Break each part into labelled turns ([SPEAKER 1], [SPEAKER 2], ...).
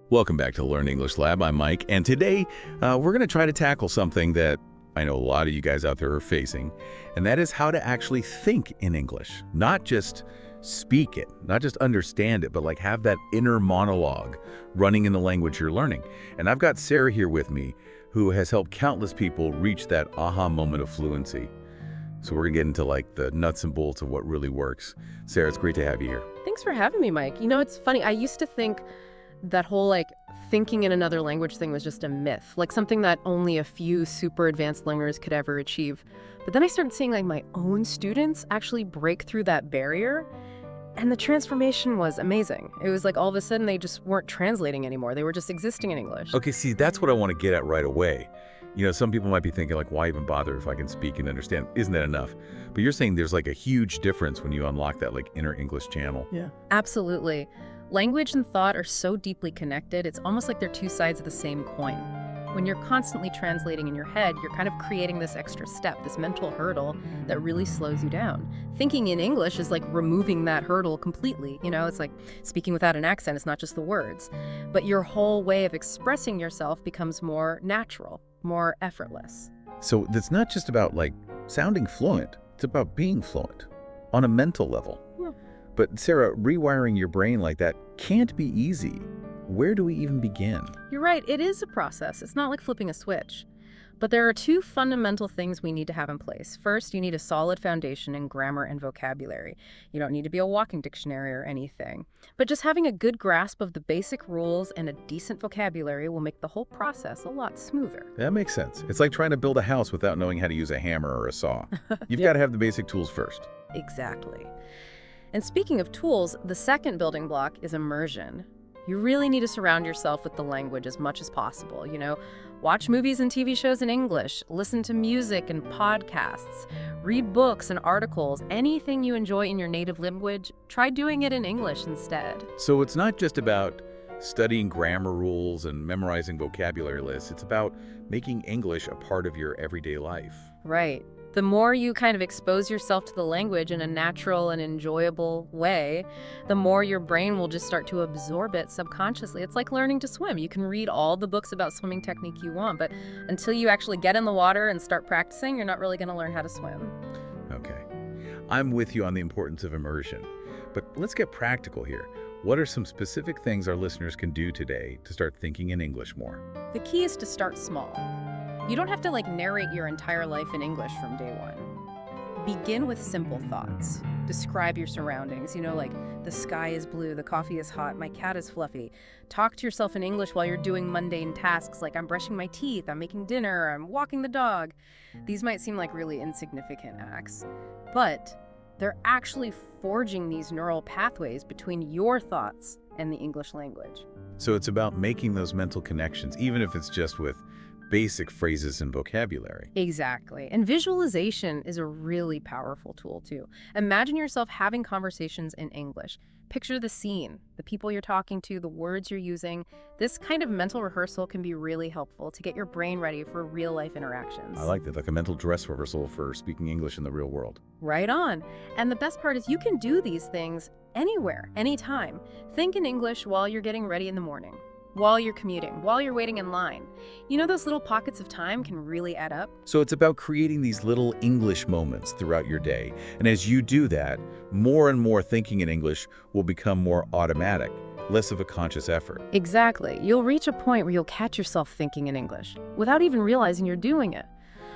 [SPEAKER 1] Welcome back to Learn English Lab. I'm Mike, and today we're going to try to tackle something that I know a lot of you guys out there are facing, and that is how to actually think in English. Not just speak it, not just understand it, but like have that inner monologue running in the language you're learning. And I've got Sarah here with me, who has helped countless people reach that aha moment of fluency. So we're going to get into like the nuts and bolts of what really works. Sarah, it's great to have you here.
[SPEAKER 2] Thanks for having me, Mike. You know, it's funny. I used to think that whole thinking in another language thing was just a myth, like something that only a few super advanced learners could ever achieve. But then I started seeing my own students actually break through that barrier, and the transformation was amazing. It was like all of a sudden they just weren't translating anymore. They were just existing in English.
[SPEAKER 1] Okay, see, that's what I want to get at right away. You know, some people might be thinking why even bother if I can speak and understand? Isn't that enough? But you're saying there's a huge difference when you unlock that inner English channel.
[SPEAKER 2] Yeah, absolutely. Language and thought are so deeply connected, it's almost like they're two sides of the same coin. When you're constantly translating in your head, you're kind of creating this extra step, this mental hurdle that really slows you down. Thinking in English is like removing that hurdle completely. You know, it's like speaking without an accent. It's not just the words. But your whole way of expressing yourself becomes more natural, more effortless.
[SPEAKER 1] So it's not just about sounding fluent. It's about being fluent on a mental level.
[SPEAKER 2] Yeah.
[SPEAKER 1] But Sarah, rewiring your brain like that can't be easy. Where do we even begin?
[SPEAKER 2] You're right, it is a process. It's not like flipping a switch. But there are two fundamental things we need to have in place. First, you need a solid foundation in grammar and vocabulary. You don't need to be a walking dictionary or anything. But just having a good grasp of the basic rules and a decent vocabulary will make the whole process a lot smoother.
[SPEAKER 1] That makes sense. It's like trying to build a house without knowing how to use a hammer or a saw. You've
[SPEAKER 2] Yep.
[SPEAKER 1] got to have the basic tools first.
[SPEAKER 2] Exactly. And speaking of tools, the second building block is immersion. You really need to surround yourself with the language as much as possible. You know, watch movies and TV shows in English, listen to music and podcasts, read books and articles, anything you enjoy in your native language, try doing it in English instead.
[SPEAKER 1] So it's not just about studying grammar rules and memorizing vocabulary lists. It's about making English a part of your everyday life.
[SPEAKER 2] Right. The more you kind of expose yourself to the language in a natural and enjoyable way, the more your brain will just start to absorb it subconsciously. It's like learning to swim. You can read all the books about swimming technique you want, but until you actually get in the water and start practicing, you're not really going to learn how to swim.
[SPEAKER 1] Okay. I'm with you on the importance of immersion. But let's get practical here. What are some specific things our listeners can do today to start thinking in English more?
[SPEAKER 2] The key is to start small. You don't have to narrate your entire life in English from day one. Begin with simple thoughts. Describe your surroundings, the sky is blue, the coffee is hot, my cat is fluffy. Talk to yourself in English while you're doing mundane tasks like I'm brushing my teeth, I'm making dinner, I'm walking the dog. These might seem like really insignificant acts, but they're actually forging these neural pathways between your thoughts and the English language.
[SPEAKER 1] So it's about making those mental connections, even if it's just with basic phrases and vocabulary.
[SPEAKER 2] Exactly. And visualization is a really powerful tool too. Imagine yourself having conversations in English. Picture the scene, the people you're talking to, the words you're using. This kind of mental rehearsal can be really helpful to get your brain ready for real-life interactions.
[SPEAKER 1] I like that, like a mental dress rehearsal for speaking English in the real world.
[SPEAKER 2] Right on. And the best part is you can do these things anywhere, anytime. Think in English while you're getting ready in the morning, while you're commuting, while you're waiting in line. You know, those little pockets of time can really add up.
[SPEAKER 1] So it's about creating these little English moments throughout your day. And as you do that, more and more thinking in English will become more automatic, less of a conscious effort.
[SPEAKER 2] Exactly. You'll reach a point where you'll catch yourself thinking in English without even realizing you're doing it.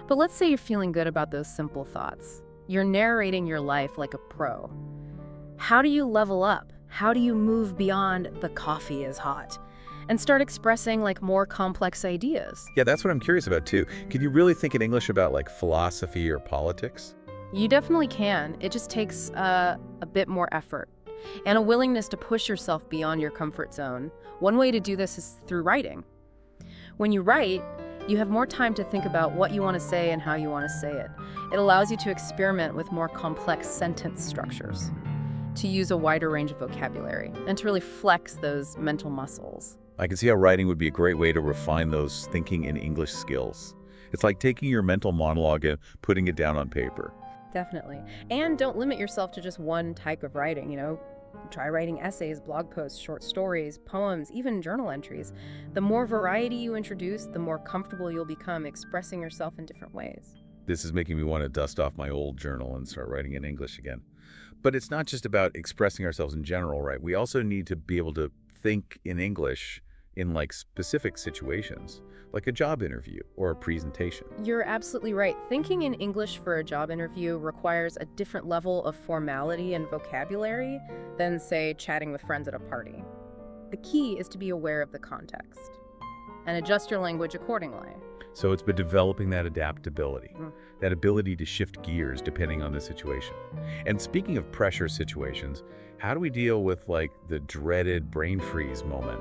[SPEAKER 2] But let's say you're feeling good about those simple thoughts. You're narrating your life like a pro. How do you level up? How do you move beyond the coffee is hot and start expressing more complex ideas?
[SPEAKER 1] Yeah, that's what I'm curious about too. Can you really think in English about philosophy or politics?
[SPEAKER 2] You definitely can. It just takes a bit more effort and a willingness to push yourself beyond your comfort zone. One way to do this is through writing. When you write, you have more time to think about what you want to say and how you want to say it. It allows you to experiment with more complex sentence structures, to use a wider range of vocabulary, and to really flex those mental muscles.
[SPEAKER 1] I can see how writing would be a great way to refine those thinking in English skills. It's like taking your mental monologue and putting it down on paper.
[SPEAKER 2] Definitely. And don't limit yourself to just one type of writing, Try writing essays, blog posts, short stories, poems, even journal entries. The more variety you introduce, the more comfortable you'll become expressing yourself in different ways.
[SPEAKER 1] This is making me want to dust off my old journal and start writing in English again. But it's not just about expressing ourselves in general, right? We also need to be able to think in English in like specific situations, like a job interview or a presentation.
[SPEAKER 2] You're absolutely right. Thinking in English for a job interview requires a different level of formality and vocabulary than, say, chatting with friends at a party. The key is to be aware of the context and adjust your language accordingly.
[SPEAKER 1] So it's been developing that adaptability, that ability to shift gears depending on the situation. And speaking of pressure situations, how do we deal with like the dreaded brain freeze moment?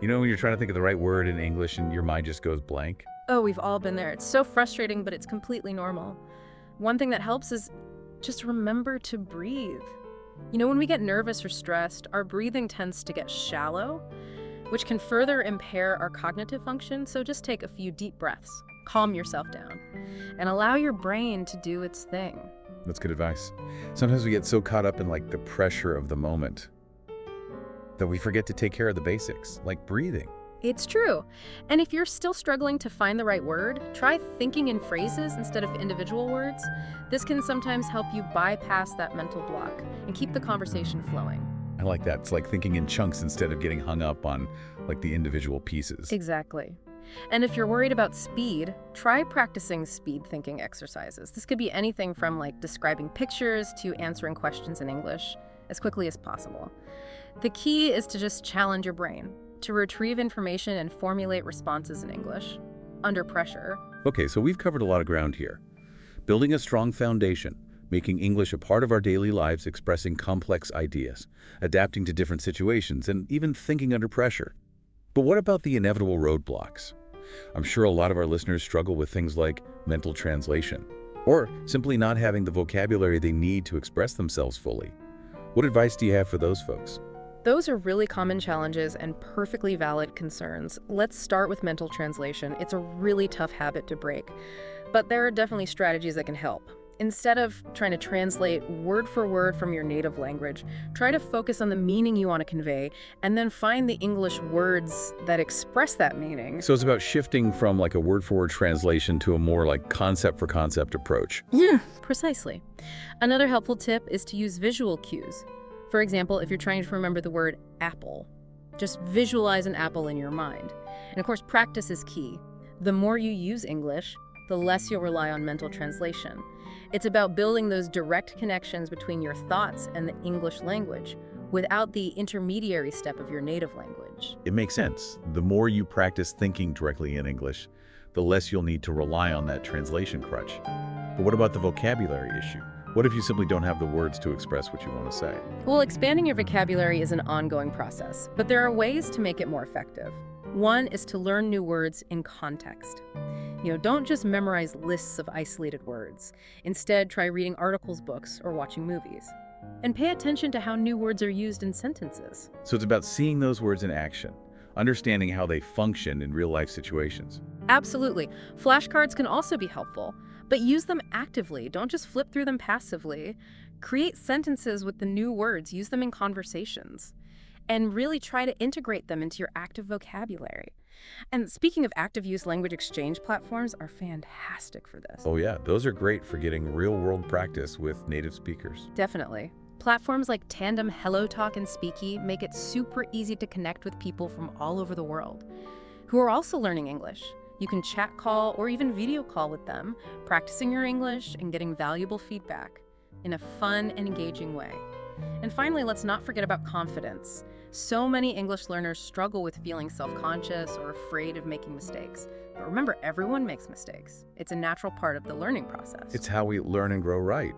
[SPEAKER 1] You know, when you're trying to think of the right word in English and your mind just goes blank?
[SPEAKER 2] Oh, we've all been there. It's so frustrating, but it's completely normal. One thing that helps is just remember to breathe. You know, when we get nervous or stressed, our breathing tends to get shallow, which can further impair our cognitive function. So just take a few deep breaths, calm yourself down, and allow your brain to do its thing.
[SPEAKER 1] That's good advice. Sometimes we get so caught up in like the pressure of the moment that we forget to take care of the basics, like breathing.
[SPEAKER 2] It's true. And if you're still struggling to find the right word, try thinking in phrases instead of individual words. This can sometimes help you bypass that mental block and keep the conversation flowing.
[SPEAKER 1] I like that. It's like thinking in chunks instead of getting hung up on like the individual pieces.
[SPEAKER 2] Exactly. And if you're worried about speed, try practicing speed thinking exercises. This could be anything from like describing pictures to answering questions in English as quickly as possible. The key is to just challenge your brain, to retrieve information and formulate responses in English under pressure.
[SPEAKER 1] Okay, so we've covered a lot of ground here. Building a strong foundation, making English a part of our daily lives, expressing complex ideas, adapting to different situations, and even thinking under pressure. But what about the inevitable roadblocks? I'm sure a lot of our listeners struggle with things like mental translation, or simply not having the vocabulary they need to express themselves fully. What advice do you have for those folks?
[SPEAKER 2] Those are really common challenges and perfectly valid concerns. Let's start with mental translation. It's a really tough habit to break, but there are definitely strategies that can help. Instead of trying to translate word for word from your native language, try to focus on the meaning you want to convey and then find the English words that express that meaning.
[SPEAKER 1] So it's about shifting from like a word-for-word translation to a more like concept-for-concept approach.
[SPEAKER 2] Yeah, precisely. Another helpful tip is to use visual cues. For example, if you're trying to remember the word apple, just visualize an apple in your mind. And of course, practice is key. The more you use English, the less you'll rely on mental translation. It's about building those direct connections between your thoughts and the English language without the intermediary step of your native language.
[SPEAKER 1] It makes sense. The more you practice thinking directly in English, the less you'll need to rely on that translation crutch. But what about the vocabulary issue? What if you simply don't have the words to express what you want to say?
[SPEAKER 2] Well, expanding your vocabulary is an ongoing process, but there are ways to make it more effective. One is to learn new words in context. Don't just memorize lists of isolated words. Instead, try reading articles, books, or watching movies. And pay attention to how new words are used in sentences.
[SPEAKER 1] So it's about seeing those words in action, understanding how they function in real-life situations.
[SPEAKER 2] Absolutely. Flashcards can also be helpful, but use them actively. Don't just flip through them passively. Create sentences with the new words. Use them in conversations. And really try to integrate them into your active vocabulary. And speaking of active use, language exchange platforms are fantastic for this.
[SPEAKER 1] Oh yeah, those are great for getting real-world practice with native speakers.
[SPEAKER 2] Definitely. Platforms like Tandem, HelloTalk, and Speaky make it super easy to connect with people from all over the world who are also learning English. You can chat call or even video call with them, practicing your English and getting valuable feedback in a fun and engaging way. And finally, let's not forget about confidence. So many English learners struggle with feeling self-conscious or afraid of making mistakes. But remember, everyone makes mistakes. It's a natural part of the learning process.
[SPEAKER 1] It's how we learn and grow right.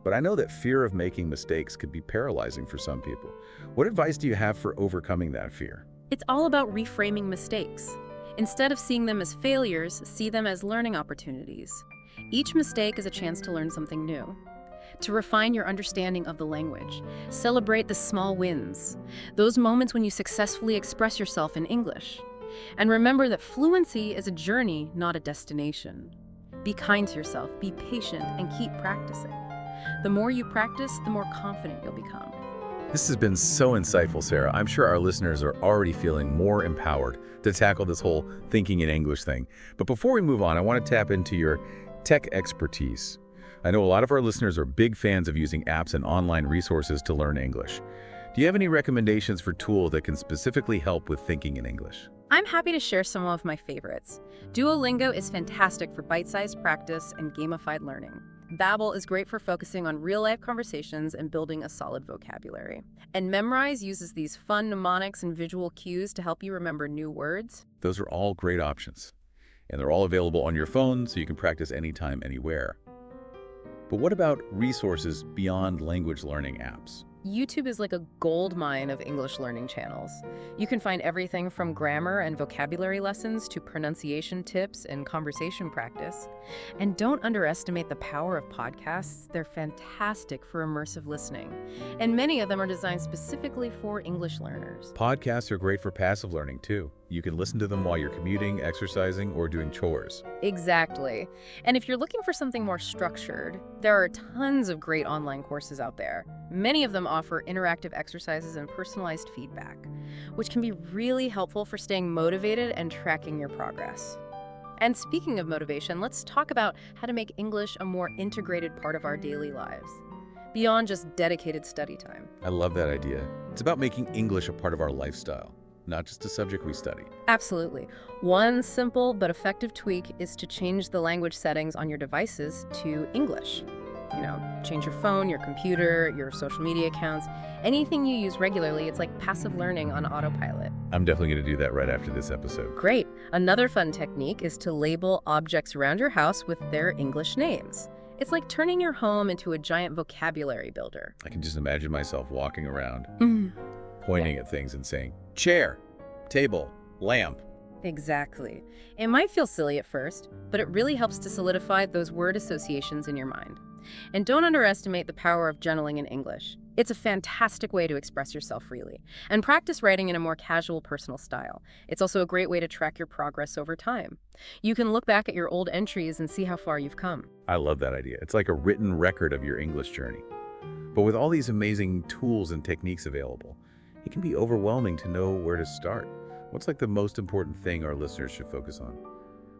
[SPEAKER 1] But I know that fear of making mistakes could be paralyzing for some people. What advice do you have for overcoming that fear?
[SPEAKER 2] It's all about reframing mistakes. Instead of seeing them as failures, see them as learning opportunities. Each mistake is a chance to learn something new, to refine your understanding of the language. Celebrate the small wins, those moments when you successfully express yourself in English. And remember that fluency is a journey, not a destination. Be kind to yourself, be patient, and keep practicing. The more you practice, the more confident you'll become.
[SPEAKER 1] This has been so insightful, Sarah. I'm sure our listeners are already feeling more empowered to tackle this whole thinking in English thing. But before we move on, I want to tap into your tech expertise. I know a lot of our listeners are big fans of using apps and online resources to learn English. Do you have any recommendations for tools that can specifically help with thinking in English?
[SPEAKER 2] I'm happy to share some of my favorites. Duolingo is fantastic for bite-sized practice and gamified learning. Babbel is great for focusing on real-life conversations and building a solid vocabulary. And Memrise uses these fun mnemonics and visual cues to help you remember new words.
[SPEAKER 1] Those are all great options. And they're all available on your phone, so you can practice anytime, anywhere. But what about resources beyond language learning apps?
[SPEAKER 2] YouTube is like a gold mine of English learning channels. You can find everything from grammar and vocabulary lessons to pronunciation tips and conversation practice. And don't underestimate the power of podcasts. They're fantastic for immersive listening. And many of them are designed specifically for English learners.
[SPEAKER 1] Podcasts are great for passive learning, too. You can listen to them while you're commuting, exercising, or doing chores.
[SPEAKER 2] Exactly. And if you're looking for something more structured, there are tons of great online courses out there. Many of them offer interactive exercises and personalized feedback, which can be really helpful for staying motivated and tracking your progress. And speaking of motivation, let's talk about how to make English a more integrated part of our daily lives, beyond just dedicated study time.
[SPEAKER 1] I love that idea. It's about making English a part of our lifestyle, not just a subject we study.
[SPEAKER 2] Absolutely. One simple but effective tweak is to change the language settings on your devices to English. Change your phone, your computer, your social media accounts, anything you use regularly. It's like passive learning on autopilot.
[SPEAKER 1] I'm definitely going to do that right after this episode.
[SPEAKER 2] Great. Another fun technique is to label objects around your house with their English names. It's like turning your home into a giant vocabulary builder.
[SPEAKER 1] I can just imagine myself walking around, pointing at things and saying, chair, table, lamp.
[SPEAKER 2] Exactly. It might feel silly at first, but it really helps to solidify those word associations in your mind. And don't underestimate the power of journaling in English. It's a fantastic way to express yourself freely and practice writing in a more casual, personal style. It's also a great way to track your progress over time. You can look back at your old entries and see how far you've come.
[SPEAKER 1] I love that idea. It's like a written record of your English journey. But with all these amazing tools and techniques available, it can be overwhelming to know where to start. What's like the most important thing our listeners should focus on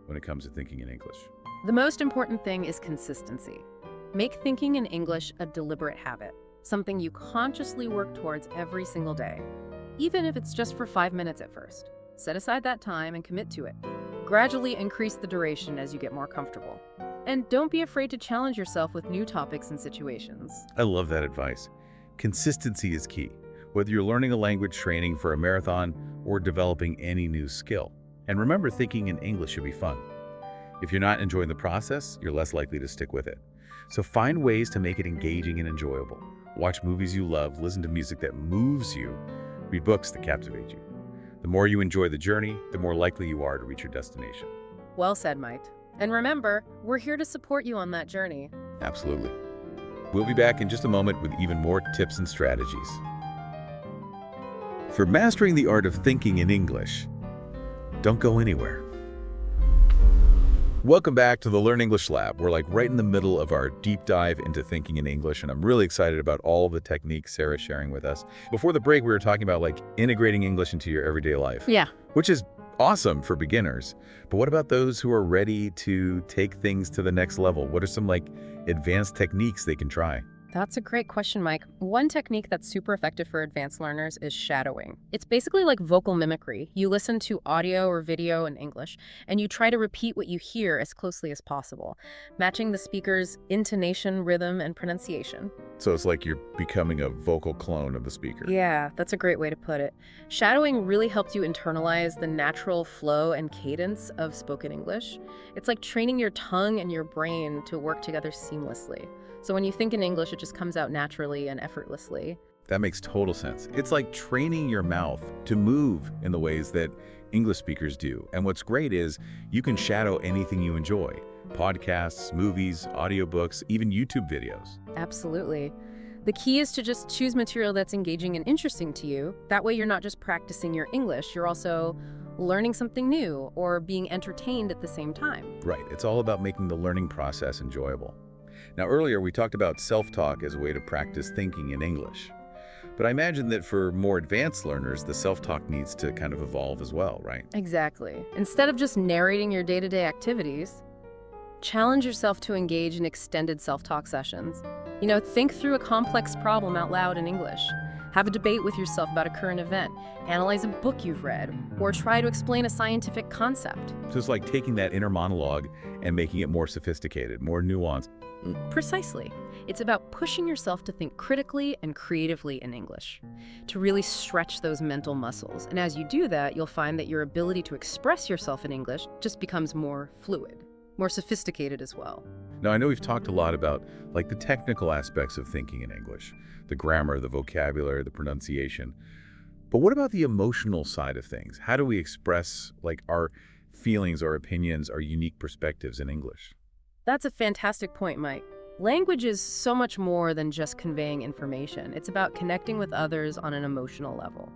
[SPEAKER 1] when it comes to thinking in English?
[SPEAKER 2] The most important thing is consistency. Make thinking in English a deliberate habit, something you consciously work towards every single day, even if it's just for 5 minutes at first. Set aside that time and commit to it. Gradually increase the duration as you get more comfortable. And don't be afraid to challenge yourself with new topics and situations.
[SPEAKER 1] I love that advice. Consistency is key, whether you're learning a language, training for a marathon, or developing any new skill. And remember, thinking in English should be fun. If you're not enjoying the process, you're less likely to stick with it. So find ways to make it engaging and enjoyable. Watch movies you love, listen to music that moves you, read books that captivate you. The more you enjoy the journey, the more likely you are to reach your destination.
[SPEAKER 2] Well said, Mike. And remember, we're here to support you on that journey.
[SPEAKER 1] Absolutely. We'll be back in just a moment with even more tips and strategies. For mastering the art of thinking in English, don't go anywhere. Welcome back to the Learn English Lab. We're like right in the middle of our deep dive into thinking in English, and I'm really excited about all the techniques Sarah's sharing with us. Before the break, we were talking about like integrating English into your everyday life.
[SPEAKER 2] Yeah.
[SPEAKER 1] Which is awesome for beginners. But what about those who are ready to take things to the next level? What are some like advanced techniques they can try?
[SPEAKER 2] That's a great question, Mike. One technique that's super effective for advanced learners is shadowing. It's basically like vocal mimicry. You listen to audio or video in English, and you try to repeat what you hear as closely as possible, matching the speaker's intonation, rhythm, and pronunciation.
[SPEAKER 1] So it's like you're becoming a vocal clone of the speaker.
[SPEAKER 2] Yeah, that's a great way to put it. Shadowing really helps you internalize the natural flow and cadence of spoken English. It's like training your tongue and your brain to work together seamlessly. So when you think in English, it just comes out naturally and effortlessly.
[SPEAKER 1] That makes total sense. It's like training your mouth to move in the ways that English speakers do. And what's great is you can shadow anything you enjoy. Podcasts, movies, audiobooks, even YouTube videos.
[SPEAKER 2] Absolutely. The key is to just choose material that's engaging and interesting to you. That way you're not just practicing your English, you're also learning something new or being entertained at the same time.
[SPEAKER 1] Right. It's all about making the learning process enjoyable. Now, earlier we talked about self-talk as a way to practice thinking in English. But I imagine that for more advanced learners, the self-talk needs to kind of evolve as well, right?
[SPEAKER 2] Exactly. Instead of just narrating your day-to-day activities, challenge yourself to engage in extended self-talk sessions. Think through a complex problem out loud in English. Have a debate with yourself about a current event. Analyze a book you've read, or try to explain a scientific concept.
[SPEAKER 1] So it's like taking that inner monologue and making it more sophisticated, more nuanced.
[SPEAKER 2] Precisely. It's about pushing yourself to think critically and creatively in English, to really stretch those mental muscles. And as you do that, you'll find that your ability to express yourself in English just becomes more fluid, more sophisticated as well.
[SPEAKER 1] Now, I know we've talked a lot about like the technical aspects of thinking in English, the grammar, the vocabulary, the pronunciation. But what about the emotional side of things? How do we express like our feelings, our opinions, our unique perspectives in English?
[SPEAKER 2] That's a fantastic point, Mike. Language is so much more than just conveying information. It's about connecting with others on an emotional level,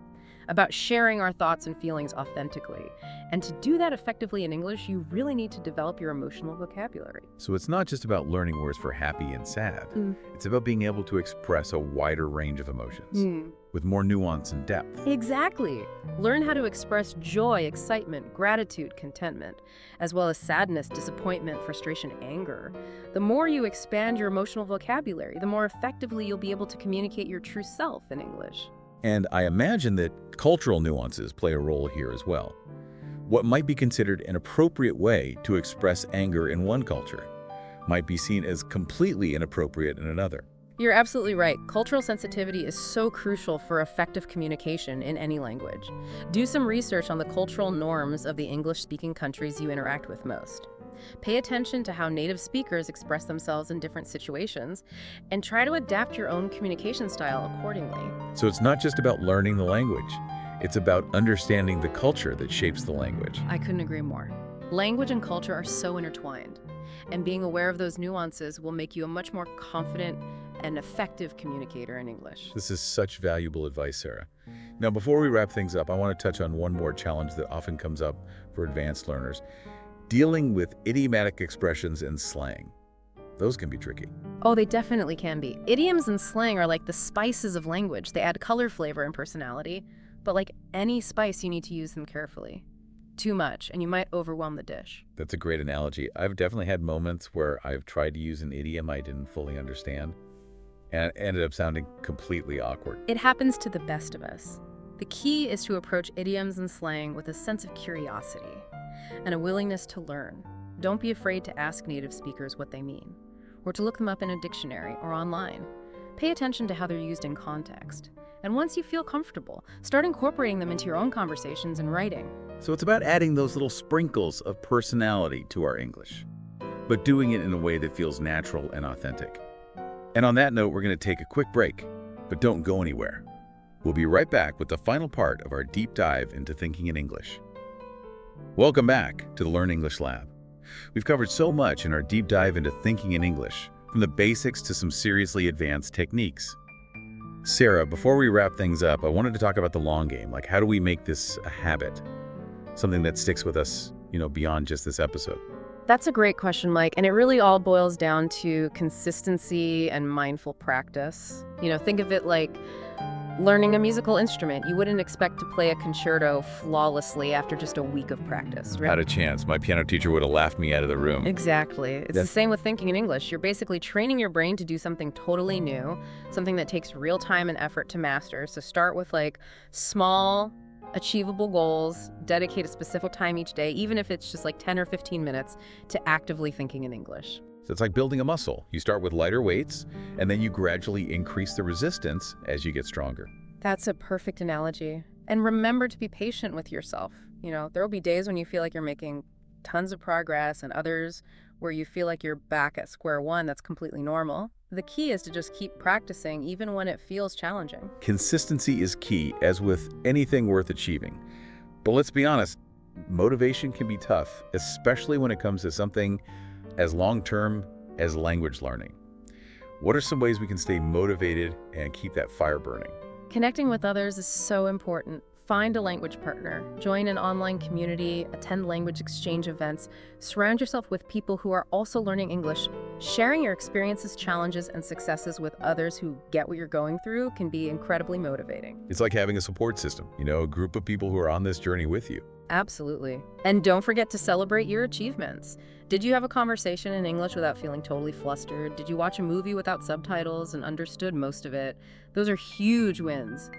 [SPEAKER 2] about sharing our thoughts and feelings authentically. And to do that effectively in English, you really need to develop your emotional vocabulary.
[SPEAKER 1] So it's not just about learning words for happy and sad. It's about being able to express a wider range of emotions with more nuance and depth.
[SPEAKER 2] Exactly. Learn how to express joy, excitement, gratitude, contentment, as well as sadness, disappointment, frustration, anger. The more you expand your emotional vocabulary, the more effectively you'll be able to communicate your true self in English.
[SPEAKER 1] And I imagine that cultural nuances play a role here as well. What might be considered an appropriate way to express anger in one culture might be seen as completely inappropriate in another.
[SPEAKER 2] You're absolutely right. Cultural sensitivity is so crucial for effective communication in any language. Do some research on the cultural norms of the English-speaking countries you interact with most. Pay attention to how native speakers express themselves in different situations, and try to adapt your own communication style accordingly.
[SPEAKER 1] So it's not just about learning the language. It's about understanding the culture that shapes the language.
[SPEAKER 2] I couldn't agree more. Language and culture are so intertwined, and being aware of those nuances will make you a much more confident and effective communicator in English.
[SPEAKER 1] This is such valuable advice, Sarah. Now, before we wrap things up, I want to touch on one more challenge that often comes up for advanced learners: dealing with idiomatic expressions and slang. Those can be tricky.
[SPEAKER 2] Oh, they definitely can be. Idioms and slang are like the spices of language. They add color, flavor, and personality. But like any spice, you need to use them carefully. Too much, and you might overwhelm the dish.
[SPEAKER 1] That's a great analogy. I've definitely had moments where I've tried to use an idiom I didn't fully understand, and it ended up sounding completely awkward.
[SPEAKER 2] It happens to the best of us. The key is to approach idioms and slang with a sense of curiosity and a willingness to learn. Don't be afraid to ask native speakers what they mean, or to look them up in a dictionary or online. Pay attention to how they're used in context. And once you feel comfortable, start incorporating them into your own conversations and writing.
[SPEAKER 1] So it's about adding those little sprinkles of personality to our English, but doing it in a way that feels natural and authentic. And on that note, we're going to take a quick break, but don't go anywhere. We'll be right back with the final part of our deep dive into thinking in English. Welcome back to the Learn English Lab. We've covered so much in our deep dive into thinking in English, from the basics to some seriously advanced techniques. Sarah, before we wrap things up, I wanted to talk about the long game. Like, how do we make this a habit? Something that sticks with us, beyond just this episode.
[SPEAKER 2] That's a great question, Mike, and it really all boils down to consistency and mindful practice. Think of it like learning a musical instrument. You wouldn't expect to play a concerto flawlessly after just a week of practice, right?
[SPEAKER 1] Not a chance. My piano teacher would have laughed me out of the room.
[SPEAKER 2] Exactly. It's the same with thinking in English. You're basically training your brain to do something totally new, something that takes real time and effort to master. So start with like small, achievable goals, dedicate a specific time each day, even if it's just like 10 or 15 minutes, to actively thinking in English.
[SPEAKER 1] So it's like building a muscle. You start with lighter weights, and then you gradually increase the resistance as you get stronger.
[SPEAKER 2] That's a perfect analogy. And remember to be patient with yourself. There will be days when you feel like you're making tons of progress and others where you feel like you're back at square one. That's completely normal. The key is to just keep practicing even when it feels challenging.
[SPEAKER 1] Consistency is key, as with anything worth achieving. But let's be honest, motivation can be tough, especially when it comes to something as long-term as language learning. What are some ways we can stay motivated and keep that fire burning?
[SPEAKER 2] Connecting with others is so important. Find a language partner, join an online community, attend language exchange events, surround yourself with people who are also learning English. Sharing your experiences, challenges, and successes with others who get what you're going through can be incredibly motivating.
[SPEAKER 1] It's like having a support system, a group of people who are on this journey with you.
[SPEAKER 2] Absolutely. And don't forget to celebrate your achievements. Did you have a conversation in English without feeling totally flustered? Did you watch a movie without subtitles and understood most of it? Those are huge wins.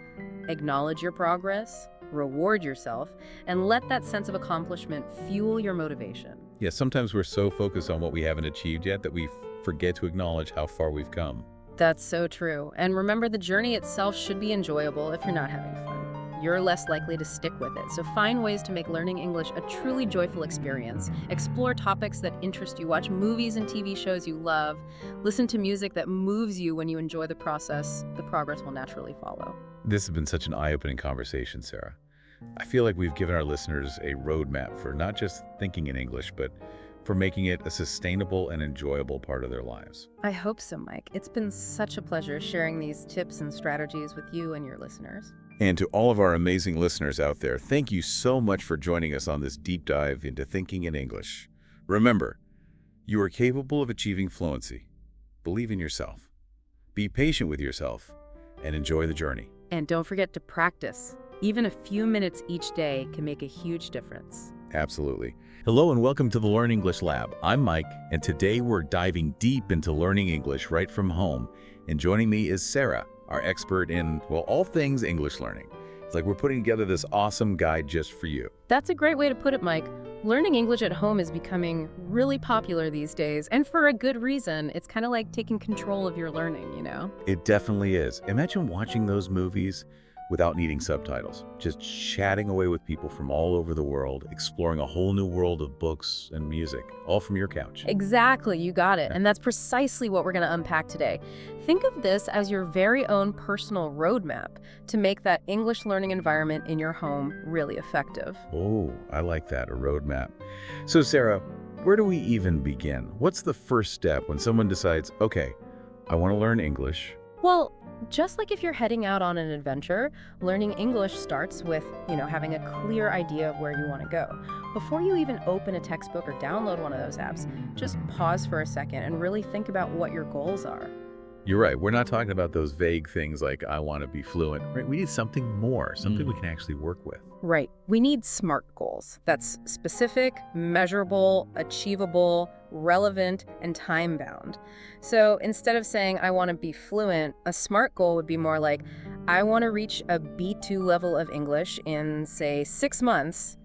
[SPEAKER 2] Acknowledge your progress, reward yourself, and let that sense of accomplishment fuel your motivation.
[SPEAKER 1] Yeah, sometimes we're so focused on what we haven't achieved yet that we forget to acknowledge how far we've come.
[SPEAKER 2] That's so true. And remember, the journey itself should be enjoyable. If you're not having fun, you're less likely to stick with it. So find ways to make learning English a truly joyful experience. Explore topics that interest you. Watch movies and TV shows you love. Listen to music that moves you. When you enjoy the process, the progress will naturally follow.
[SPEAKER 1] This has been such an eye-opening conversation, Sarah. I feel like we've given our listeners a roadmap for not just thinking in English, but for making it a sustainable and enjoyable part of their lives.
[SPEAKER 2] I hope so, Mike. It's been such a pleasure sharing these tips and strategies with you and your listeners.
[SPEAKER 1] And to all of our amazing listeners out there, thank you so much for joining us on this deep dive into thinking in English. Remember, you are capable of achieving fluency. Believe in yourself. Be patient with yourself and enjoy the journey.
[SPEAKER 2] And don't forget to practice. Even a few minutes each day can make a huge difference.
[SPEAKER 1] Absolutely. Hello and welcome to the Learn English Lab. I'm Mike, and today we're diving deep into learning English right from home. And joining me is Sarah, our expert in, well, all things English learning. It's like we're putting together this awesome guide just for you.
[SPEAKER 2] That's a great way to put it, Mike. Learning English at home is becoming really popular these days, and for a good reason. It's kind of like taking control of your learning,
[SPEAKER 1] It definitely is. Imagine watching those movies without needing subtitles, just chatting away with people from all over the world, exploring a whole new world of books and music, all from your couch.
[SPEAKER 2] Exactly, you got it. And that's precisely what we're going to unpack today. Think of this as your very own personal roadmap to make that English learning environment in your home really effective.
[SPEAKER 1] Oh, I like that, a roadmap. So Sarah, where do we even begin? What's the first step when someone decides, okay, I want to learn English?
[SPEAKER 2] Well, just like if you're heading out on an adventure, learning English starts with, having a clear idea of where you want to go. Before you even open a textbook or download one of those apps, just pause for a second and really think about what your goals are.
[SPEAKER 1] You're right. We're not talking about those vague things like, I want to be fluent. Right? We need something more, something we can actually work with.
[SPEAKER 2] Right. We need SMART goals. That's specific, measurable, achievable, relevant, and time-bound. So instead of saying, I want to be fluent, a SMART goal would be more like, I want to reach a B2 level of English in, say, 6 months,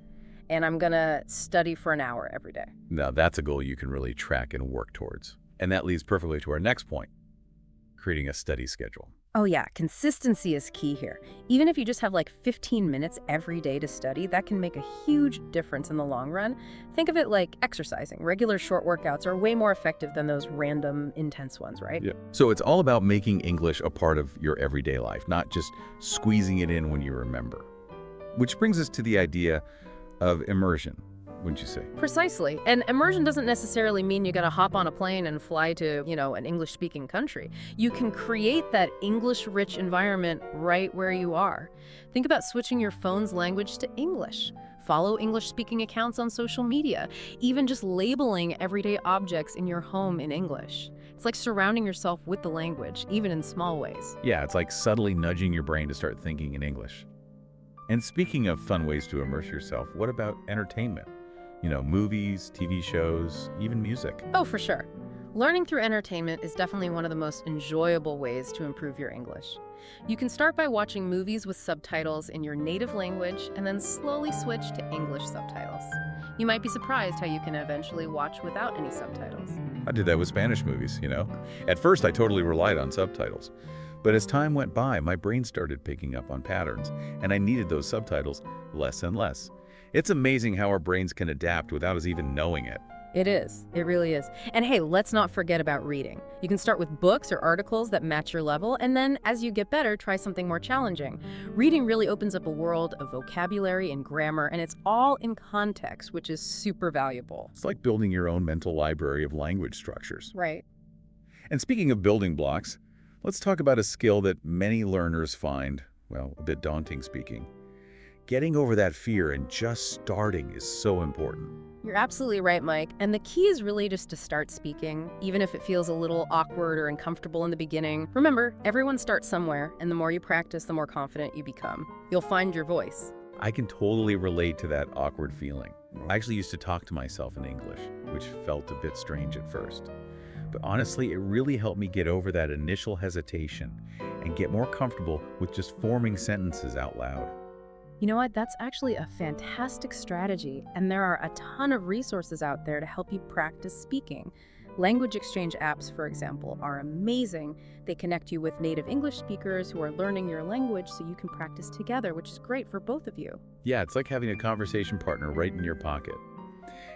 [SPEAKER 2] and I'm going to study for an hour every day.
[SPEAKER 1] Now, that's a goal you can really track and work towards. And that leads perfectly to our next point, creating a study schedule.
[SPEAKER 2] Oh yeah, consistency is key here. Even if you just have like 15 minutes every day to study, that can make a huge difference in the long run. Think of it like exercising. Regular short workouts are way more effective than those random intense ones, right?
[SPEAKER 1] Yeah. So it's all about making English a part of your everyday life, not just squeezing it in when you remember. Which brings us to the idea of immersion, wouldn't you say?
[SPEAKER 2] Precisely. And immersion doesn't necessarily mean you gotta hop on a plane and fly to, an English-speaking country. You can create that English-rich environment right where you are. Think about switching your phone's language to English. Follow English-speaking accounts on social media. Even just labeling everyday objects in your home in English. It's like surrounding yourself with the language, even in small ways.
[SPEAKER 1] Yeah, it's like subtly nudging your brain to start thinking in English. And speaking of fun ways to immerse yourself, what about entertainment? Movies, TV shows, even music.
[SPEAKER 2] Oh, for sure. Learning through entertainment is definitely one of the most enjoyable ways to improve your English. You can start by watching movies with subtitles in your native language and then slowly switch to English subtitles. You might be surprised how you can eventually watch without any subtitles.
[SPEAKER 1] I did that with Spanish movies, At first, I totally relied on subtitles. But as time went by, my brain started picking up on patterns, and I needed those subtitles less and less. It's amazing how our brains can adapt without us even knowing it.
[SPEAKER 2] It is. It really is. And hey, let's not forget about reading. You can start with books or articles that match your level, and then as you get better, try something more challenging. Reading really opens up a world of vocabulary and grammar, and it's all in context, which is super valuable.
[SPEAKER 1] It's like building your own mental library of language structures.
[SPEAKER 2] Right.
[SPEAKER 1] And speaking of building blocks, let's talk about a skill that many learners find, well, a bit daunting speaking. Getting over that fear and just starting is so important.
[SPEAKER 2] You're absolutely right, Mike. And the key is really just to start speaking, even if it feels a little awkward or uncomfortable in the beginning. Remember, everyone starts somewhere, and the more you practice, the more confident you become. You'll find your voice.
[SPEAKER 1] I can totally relate to that awkward feeling. I actually used to talk to myself in English, which felt a bit strange at first. But honestly, it really helped me get over that initial hesitation and get more comfortable with just forming sentences out loud.
[SPEAKER 2] You know what? That's actually a fantastic strategy, and there are a ton of resources out there to help you practice speaking. Language exchange apps, for example, are amazing. They connect you with native English speakers who are learning your language so you can practice together, which is great for both of you.
[SPEAKER 1] Yeah, it's like having a conversation partner right in your pocket.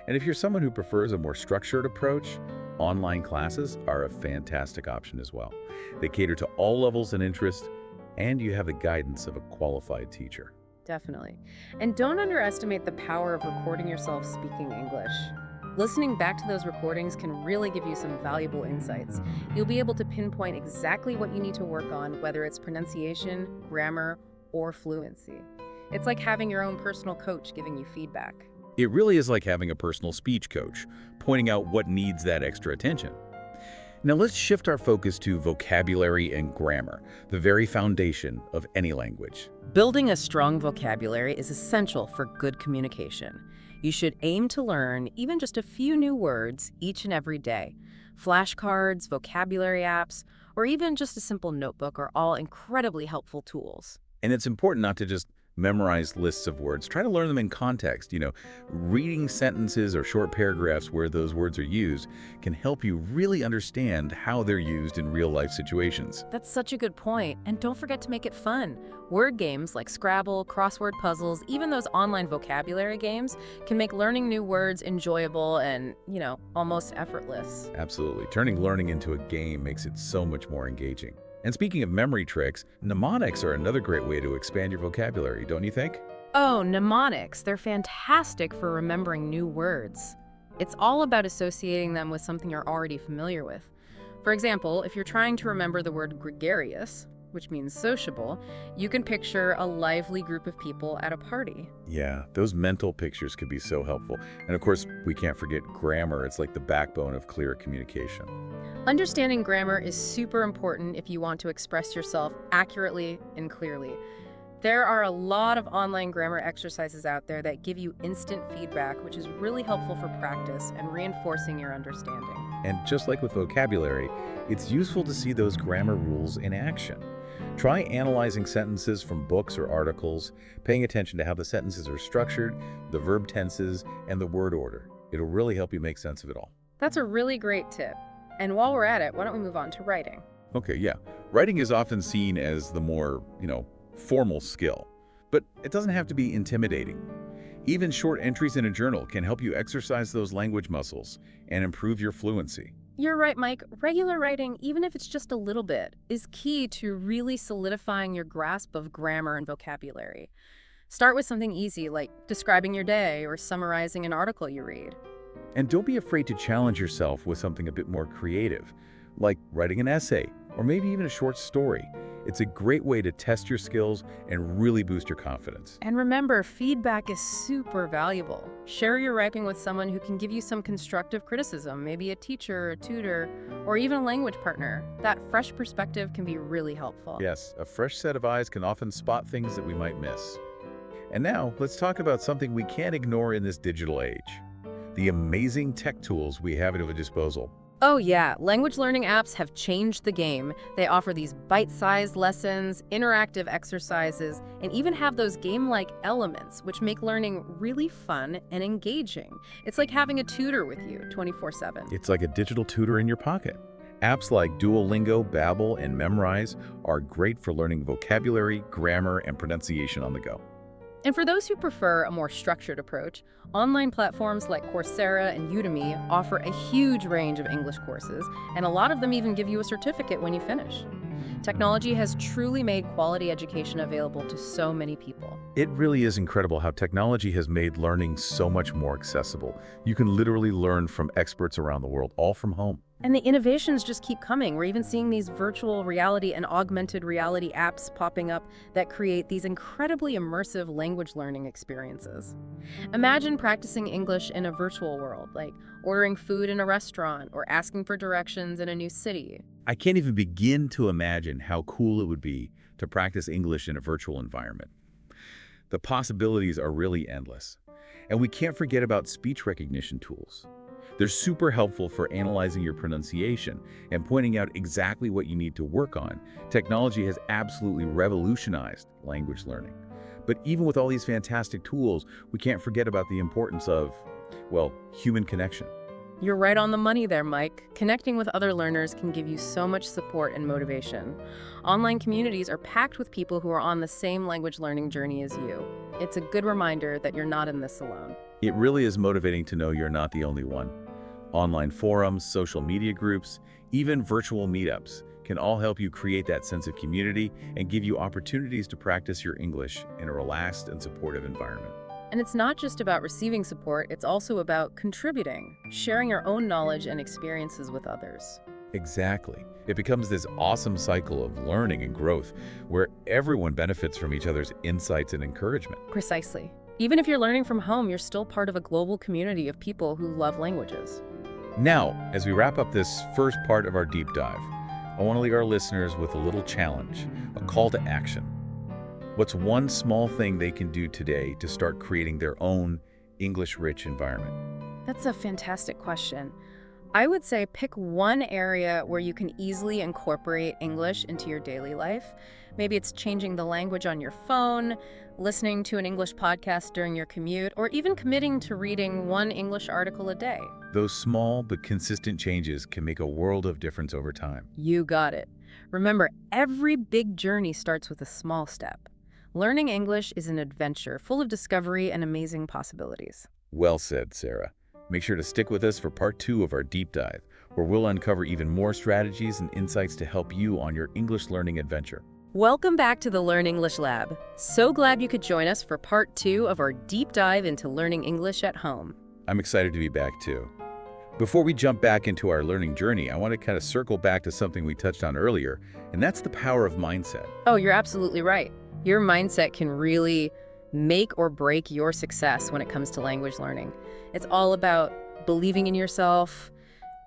[SPEAKER 1] And if you're someone who prefers a more structured approach, online classes are a fantastic option as well. They cater to all levels and interests, and you have the guidance of a qualified teacher.
[SPEAKER 2] Definitely. And don't underestimate the power of recording yourself speaking English. Listening back to those recordings can really give you some valuable insights. You'll be able to pinpoint exactly what you need to work on, whether it's pronunciation, grammar, or fluency. It's like having your own personal coach giving you feedback.
[SPEAKER 1] It really is like having a personal speech coach, pointing out what needs that extra attention. Now let's shift our focus to vocabulary and grammar, the very foundation of any language.
[SPEAKER 2] Building a strong vocabulary is essential for good communication. You should aim to learn even just a few new words each and every day. Flashcards, vocabulary apps, or even just a simple notebook are all incredibly helpful tools.
[SPEAKER 1] And it's important not to just memorize lists of words. Try to learn them in context. Reading sentences or short paragraphs where those words are used can help you really understand how they're used in real-life situations.
[SPEAKER 2] That's such a good point. And don't forget to make it fun. Word games like Scrabble, crossword puzzles, even those online vocabulary games can make learning new words enjoyable and, almost effortless.
[SPEAKER 1] Absolutely. Turning learning into a game makes it so much more engaging. And speaking of memory tricks, mnemonics are another great way to expand your vocabulary, don't you think?
[SPEAKER 2] Oh, mnemonics. They're fantastic for remembering new words. It's all about associating them with something you're already familiar with. For example, if you're trying to remember the word gregarious, which means sociable, you can picture a lively group of people at a party.
[SPEAKER 1] Yeah, those mental pictures could be so helpful. And of course, we can't forget grammar. It's like the backbone of clear communication.
[SPEAKER 2] Understanding grammar is super important if you want to express yourself accurately and clearly. There are a lot of online grammar exercises out there that give you instant feedback, which is really helpful for practice and reinforcing your understanding.
[SPEAKER 1] And just like with vocabulary, it's useful to see those grammar rules in action. Try analyzing sentences from books or articles, paying attention to how the sentences are structured, the verb tenses, and the word order. It'll really help you make sense of it all.
[SPEAKER 2] That's a really great tip. And while we're at it, why don't we move on to writing?
[SPEAKER 1] Okay, yeah. Writing is often seen as the more, formal skill, but it doesn't have to be intimidating. Even short entries in a journal can help you exercise those language muscles and improve your fluency.
[SPEAKER 2] You're right, Mike. Regular writing, even if it's just a little bit, is key to really solidifying your grasp of grammar and vocabulary. Start with something easy like describing your day or summarizing an article you read.
[SPEAKER 1] And don't be afraid to challenge yourself with something a bit more creative, like writing an essay or maybe even a short story. It's a great way to test your skills and really boost your confidence.
[SPEAKER 2] And remember, feedback is super valuable. Share your writing with someone who can give you some constructive criticism, maybe a teacher, a tutor, or even a language partner. That fresh perspective can be really helpful.
[SPEAKER 1] Yes, a fresh set of eyes can often spot things that we might miss. And now, let's talk about something we can't ignore in this digital age: the amazing tech tools we have at our disposal.
[SPEAKER 2] Oh yeah, language learning apps have changed the game. They offer these bite-sized lessons, interactive exercises, and even have those game-like elements, which make learning really fun and engaging. It's like having a tutor with you 24/7.
[SPEAKER 1] It's like a digital tutor in your pocket. Apps like Duolingo, Babbel, and Memrise are great for learning vocabulary, grammar, and pronunciation on the go.
[SPEAKER 2] And for those who prefer a more structured approach, online platforms like Coursera and Udemy offer a huge range of English courses, and a lot of them even give you a certificate when you finish. Technology has truly made quality education available to so many people.
[SPEAKER 1] It really is incredible how technology has made learning so much more accessible. You can literally learn from experts around the world, all from home.
[SPEAKER 2] And the innovations just keep coming. We're even seeing these virtual reality and augmented reality apps popping up that create these incredibly immersive language learning experiences. Imagine practicing English in a virtual world, like ordering food in a restaurant or asking for directions in a new city.
[SPEAKER 1] I can't even begin to imagine how cool it would be to practice English in a virtual environment. The possibilities are really endless. And we can't forget about speech recognition tools. They're super helpful for analyzing your pronunciation and pointing out exactly what you need to work on. Technology has absolutely revolutionized language learning. But even with all these fantastic tools, we can't forget about the importance of, well, human connection.
[SPEAKER 2] You're right on the money there, Mike. Connecting with other learners can give you so much support and motivation. Online communities are packed with people who are on the same language learning journey as you. It's a good reminder that you're not in this alone.
[SPEAKER 1] It really is motivating to know you're not the only one. Online forums, social media groups, even virtual meetups can all help you create that sense of community and give you opportunities to practice your English in a relaxed and supportive environment.
[SPEAKER 2] And it's not just about receiving support, it's also about contributing, sharing your own knowledge and experiences with others.
[SPEAKER 1] Exactly. It becomes this awesome cycle of learning and growth where everyone benefits from each other's insights and encouragement.
[SPEAKER 2] Precisely. Even if you're learning from home, you're still part of a global community of people who love languages.
[SPEAKER 1] Now, as we wrap up this first part of our deep dive, I want to leave our listeners with a little challenge, a call to action. What's one small thing they can do today to start creating their own English-rich environment?
[SPEAKER 2] That's a fantastic question. I would say pick one area where you can easily incorporate English into your daily life. Maybe it's changing the language on your phone, listening to an English podcast during your commute, or even committing to reading one English article a day.
[SPEAKER 1] Those small but consistent changes can make a world of difference over time.
[SPEAKER 2] You got it. Remember, every big journey starts with a small step. Learning English is an adventure full of discovery and amazing possibilities.
[SPEAKER 1] Well said, Sarah. Make sure to stick with us for part 2 of our deep dive, where we'll uncover even more strategies and insights to help you on your English learning adventure.
[SPEAKER 2] Welcome back to the Learn English Lab. So glad you could join us for part 2 of our deep dive into learning English at home.
[SPEAKER 1] I'm excited to be back too. Before we jump back into our learning journey, I want to kind of circle back to something we touched on earlier, and that's the power of mindset.
[SPEAKER 2] Oh, you're absolutely right. Your mindset can really make or break your success when it comes to language learning. It's all about believing in yourself,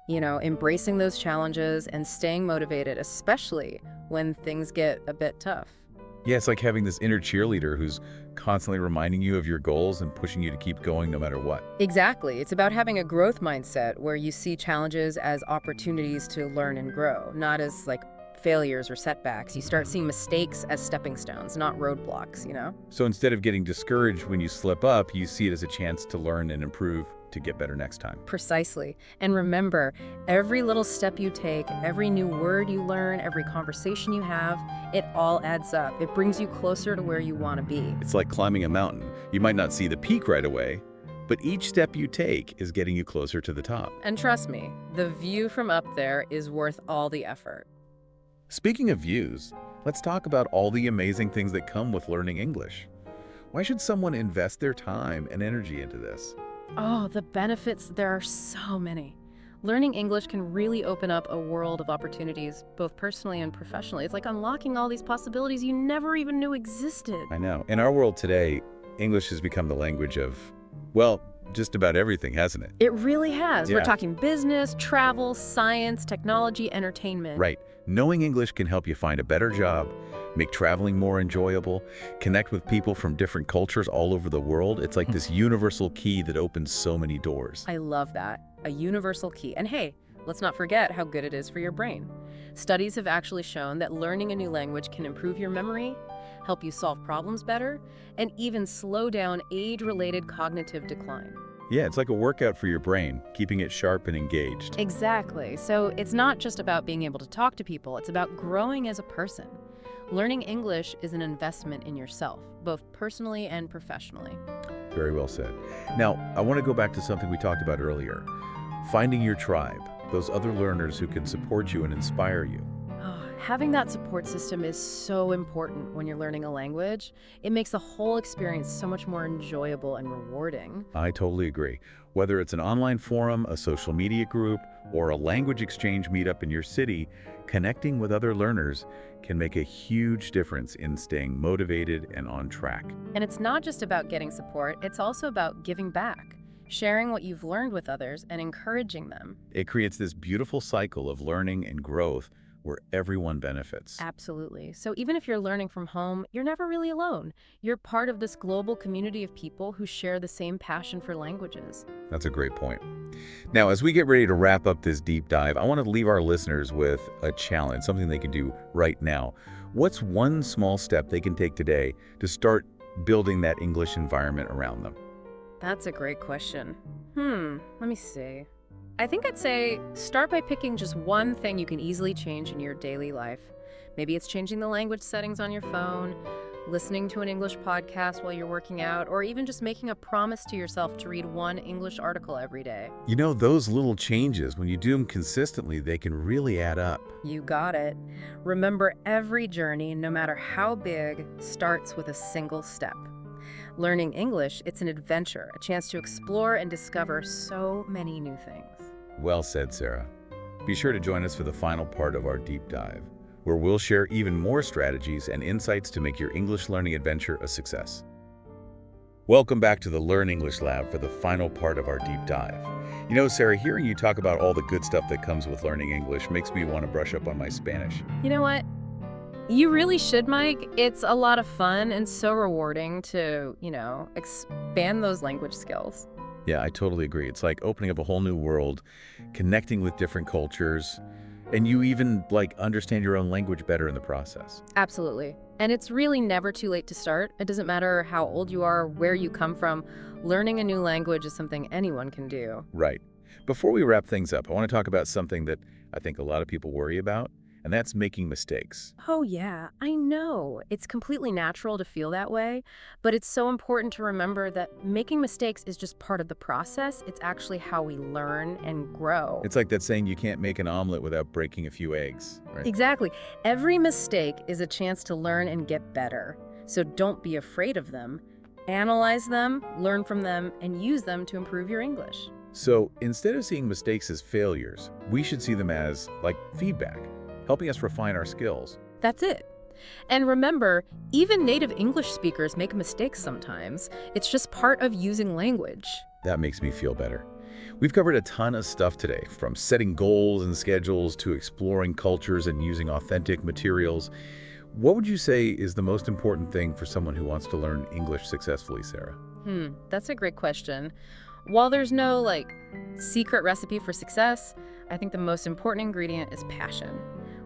[SPEAKER 2] embracing those challenges and staying motivated, especially when things get a bit tough.
[SPEAKER 1] Yeah, it's like having this inner cheerleader who's constantly reminding you of your goals and pushing you to keep going no matter what.
[SPEAKER 2] Exactly. It's about having a growth mindset where you see challenges as opportunities to learn and grow, not as like failures or setbacks. You start seeing mistakes as stepping stones, not roadblocks,
[SPEAKER 1] So instead of getting discouraged when you slip up, you see it as a chance to learn and improve to get better next time.
[SPEAKER 2] Precisely. And remember, every little step you take, every new word you learn, every conversation you have, it all adds up. It brings you closer to where you want to be.
[SPEAKER 1] It's like climbing a mountain. You might not see the peak right away, but each step you take is getting you closer to the top.
[SPEAKER 2] And trust me, the view from up there is worth all the effort.
[SPEAKER 1] Speaking of views, let's talk about all the amazing things that come with learning English. Why should someone invest their time and energy into this?
[SPEAKER 2] Oh, the benefits, there are so many. Learning English can really open up a world of opportunities, both personally and professionally. It's like unlocking all these possibilities you never even knew existed.
[SPEAKER 1] I know. In our world today, English has become the language of, well, just about everything, hasn't it?
[SPEAKER 2] It really has.
[SPEAKER 1] Yeah.
[SPEAKER 2] We're talking business, travel, science, technology, entertainment.
[SPEAKER 1] Right. Knowing English can help you find a better job, make traveling more enjoyable, connect with people from different cultures all over the world. It's like this universal key that opens so many doors.
[SPEAKER 2] I love that. A universal key. And hey, let's not forget how good it is for your brain. Studies have actually shown that learning a new language can improve your memory, help you solve problems better, and even slow down age-related cognitive decline.
[SPEAKER 1] Yeah, it's like a workout for your brain, keeping it sharp and engaged.
[SPEAKER 2] Exactly. So it's not just about being able to talk to people, it's about growing as a person. Learning English is an investment in yourself, both personally and professionally.
[SPEAKER 1] Very well said. Now, I want to go back to something we talked about earlier. Finding your tribe, those other learners who can support you and inspire you.
[SPEAKER 2] Oh, Having that support system is so important when you're learning a language. It makes the whole experience so much more enjoyable and rewarding.
[SPEAKER 1] I totally agree. Whether it's an online forum, a social media group, or a language exchange meetup in your city, connecting with other learners can make a huge difference in staying motivated and on track.
[SPEAKER 2] And it's not just about getting support, it's also about giving back, sharing what you've learned with others and encouraging them.
[SPEAKER 1] It creates this beautiful cycle of learning and growth where everyone benefits.
[SPEAKER 2] Absolutely. So even if you're learning from home, you're never really alone. You're part of this global community of people who share the same passion for languages.
[SPEAKER 1] That's a great point. Now, as we get ready to wrap up this deep dive, I want to leave our listeners with a challenge, something they can do right now. What's one small step they can take today to start building that English environment around them?
[SPEAKER 2] That's a great question. Let me see. I think I'd say start by picking just one thing you can easily change in your daily life. Maybe it's changing the language settings on your phone, listening to an English podcast while you're working out, or even just making a promise to yourself to read one English article every day.
[SPEAKER 1] You know, those little changes, when you do them consistently, they can really add up.
[SPEAKER 2] You got it. Remember, every journey, no matter how big, starts with a single step. Learning English, it's an adventure, a chance to explore and discover so many new things.
[SPEAKER 1] Well said, Sarah. Be sure to join us for the final part of our deep dive, where we'll share even more strategies and insights to make your English learning adventure a success. Welcome back to the Learn English Lab for the final part of our deep dive. You know, Sarah, hearing you talk about all the good stuff that comes with learning English makes me want to brush up on my Spanish.
[SPEAKER 2] You know what? You really should, Mike. It's a lot of fun and so rewarding to, expand those language skills.
[SPEAKER 1] Yeah, I totally agree. It's like opening up a whole new world, connecting with different cultures, and you even understand your own language better in the process.
[SPEAKER 2] Absolutely. And it's really never too late to start. It doesn't matter how old you are, where you come from. Learning a new language is something anyone can do.
[SPEAKER 1] Right. Before we wrap things up, I want to talk about something that I think a lot of people worry about, and that's making mistakes.
[SPEAKER 2] Oh, yeah, I know. It's completely natural to feel that way, but it's so important to remember that making mistakes is just part of the process. It's actually how we learn and grow.
[SPEAKER 1] It's like that saying, you can't make an omelet without breaking a few eggs, right?
[SPEAKER 2] Exactly. Every mistake is a chance to learn and get better. So don't be afraid of them. Analyze them, learn from them, and use them to improve your English.
[SPEAKER 1] So instead of seeing mistakes as failures, we should see them as feedback, helping us refine our skills.
[SPEAKER 2] That's it. And remember, even native English speakers make mistakes sometimes. It's just part of using language.
[SPEAKER 1] That makes me feel better. We've covered a ton of stuff today, from setting goals and schedules to exploring cultures and using authentic materials. What would you say is the most important thing for someone who wants to learn English successfully, Sarah?
[SPEAKER 2] That's a great question. While there's no, secret recipe for success, I think the most important ingredient is passion.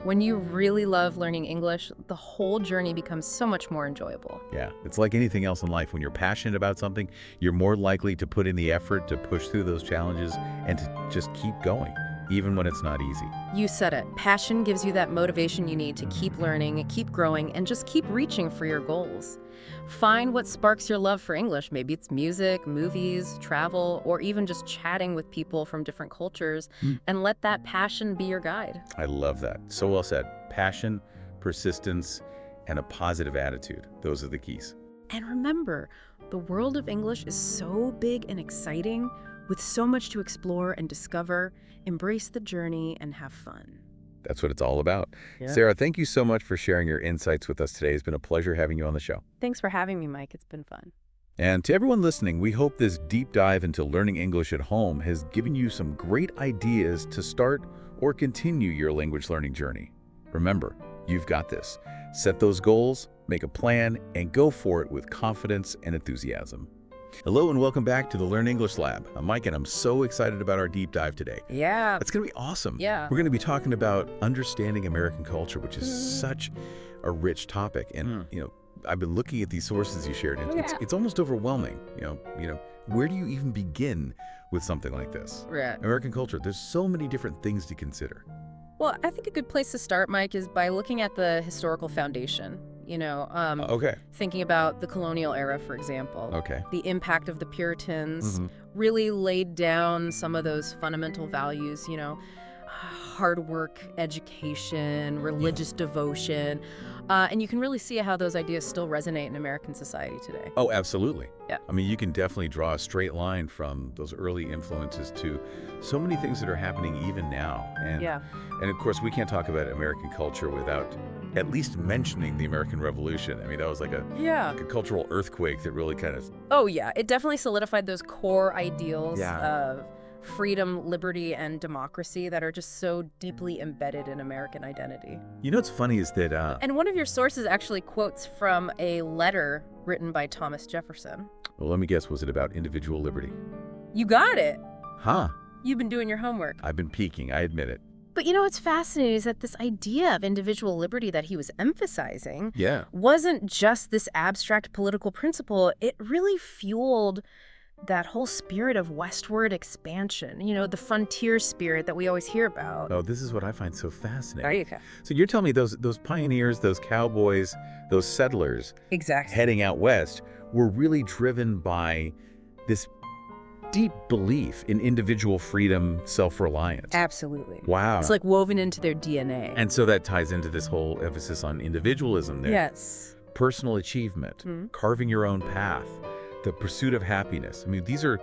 [SPEAKER 2] When you really love learning English, the whole journey becomes so much more enjoyable.
[SPEAKER 1] Yeah, it's like anything else in life. When you're passionate about something, you're more likely to put in the effort to push through those challenges and to just keep going, even when it's not easy.
[SPEAKER 2] You said it. Passion gives you that motivation you need to keep learning, keep growing, and just keep reaching for your goals. Find what sparks your love for English. Maybe it's music, movies, travel, or even just chatting with people from different cultures, and let that passion be your guide.
[SPEAKER 1] I love that. So well said. Passion, persistence, and a positive attitude. Those are the keys.
[SPEAKER 2] And remember, the world of English is so big and exciting, with so much to explore and discover. Embrace the journey and have fun.
[SPEAKER 1] That's what it's all about.
[SPEAKER 2] Yeah.
[SPEAKER 1] Sarah, thank you so much for sharing your insights with us today. It's been a pleasure having you on the show.
[SPEAKER 2] Thanks for having me, Mike. It's been fun.
[SPEAKER 1] And to everyone listening, we hope this deep dive into learning English at home has given you some great ideas to start or continue your language learning journey. Remember, you've got this. Set those goals, make a plan, and go for it with confidence and enthusiasm. Hello and welcome back to the Learn English Lab. I'm Mike and I'm so excited about our deep dive today.
[SPEAKER 2] Yeah.
[SPEAKER 1] It's going to be awesome.
[SPEAKER 2] Yeah.
[SPEAKER 1] We're going to be talking about understanding American culture, which is such a rich topic. And, I've been looking at these sources you shared, and it's almost overwhelming. Where do you even begin with something like this?
[SPEAKER 2] Right.
[SPEAKER 1] American culture, there's so many different things to consider.
[SPEAKER 2] Well, I think a good place to start, Mike, is by looking at the historical foundation.
[SPEAKER 1] Okay.
[SPEAKER 2] Thinking about the colonial era, for example.
[SPEAKER 1] Okay.
[SPEAKER 2] The impact of the Puritans really laid down some of those fundamental values, hard work, education, religious devotion. And you can really see how those ideas still resonate in American society today.
[SPEAKER 1] Oh, absolutely.
[SPEAKER 2] Yeah.
[SPEAKER 1] I mean, you can definitely draw a straight line from those early influences to so many things that are happening even now. And of course, we can't talk about American culture without at least mentioning the American Revolution. I mean, that was like a cultural earthquake that really kind of...
[SPEAKER 2] Oh, yeah. It definitely solidified those core ideals
[SPEAKER 1] Yeah.
[SPEAKER 2] of freedom, liberty, and democracy that are just so deeply embedded in American identity.
[SPEAKER 1] You know what's funny is that...
[SPEAKER 2] And one of your sources actually quotes from a letter written by Thomas Jefferson.
[SPEAKER 1] Well, let me guess, was it about individual liberty?
[SPEAKER 2] You got it.
[SPEAKER 1] Huh.
[SPEAKER 2] You've been doing your homework.
[SPEAKER 1] I've been peeking, I admit it.
[SPEAKER 2] But you know what's fascinating is that this idea of individual liberty that he was emphasizing
[SPEAKER 1] Yeah.
[SPEAKER 2] wasn't just this abstract political principle. It really fueled that whole spirit of westward expansion, you know, the frontier spirit that we always hear about.
[SPEAKER 1] Oh, this is what I find so fascinating.
[SPEAKER 2] There you go.
[SPEAKER 1] So you're telling me those pioneers, those cowboys, those settlers
[SPEAKER 2] Exactly.
[SPEAKER 1] heading out west were really driven by this deep belief in individual freedom, self-reliance.
[SPEAKER 2] Absolutely.
[SPEAKER 1] Wow.
[SPEAKER 2] It's like woven into their DNA.
[SPEAKER 1] And so that ties into this whole emphasis on individualism there.
[SPEAKER 2] Yes.
[SPEAKER 1] Personal achievement, carving your own path, the pursuit of happiness. I mean, these are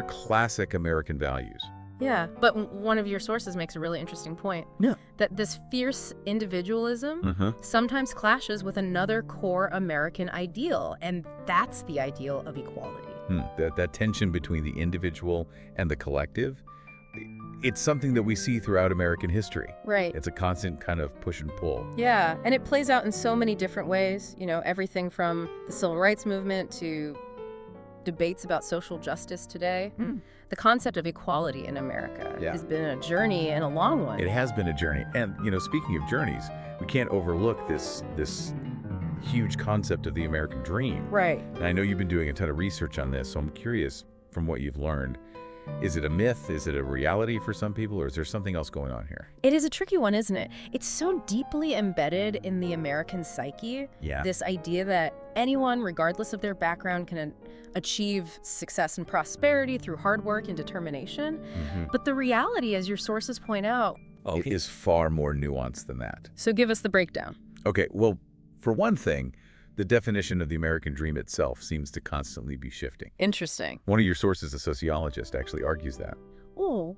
[SPEAKER 1] classic American values.
[SPEAKER 2] Yeah, but one of your sources makes a really interesting point.
[SPEAKER 1] Yeah.
[SPEAKER 2] That this fierce individualism sometimes clashes with another core American ideal, and that's the ideal of equality.
[SPEAKER 1] That tension between the individual and the collective, it's something that we see throughout American history.
[SPEAKER 2] Right.
[SPEAKER 1] It's a constant kind of push and pull.
[SPEAKER 2] Yeah, and it plays out in so many different ways, you know, everything from the civil rights movement to debates about social justice today. The concept of equality in America has been a journey and a long one.
[SPEAKER 1] It has been a journey. And, you know, speaking of journeys, we can't overlook this huge concept of the American dream.
[SPEAKER 2] Right.
[SPEAKER 1] And I know you've been doing a ton of research on this, so I'm curious from what you've learned. Is it a myth? Is it a reality for some people? Or is there something else going on here?
[SPEAKER 2] It is a tricky one, isn't it? It's so deeply embedded in the American psyche.
[SPEAKER 1] Yeah.
[SPEAKER 2] This idea that anyone, regardless of their background, can achieve success and prosperity through hard work and determination. But the reality, as your sources point out,
[SPEAKER 1] it is far more nuanced than that.
[SPEAKER 2] So give us the breakdown.
[SPEAKER 1] Okay, well, for one thing, the definition of the American dream itself seems to constantly be shifting.
[SPEAKER 2] Interesting.
[SPEAKER 1] One of your sources, a sociologist, actually argues that.
[SPEAKER 2] Oh,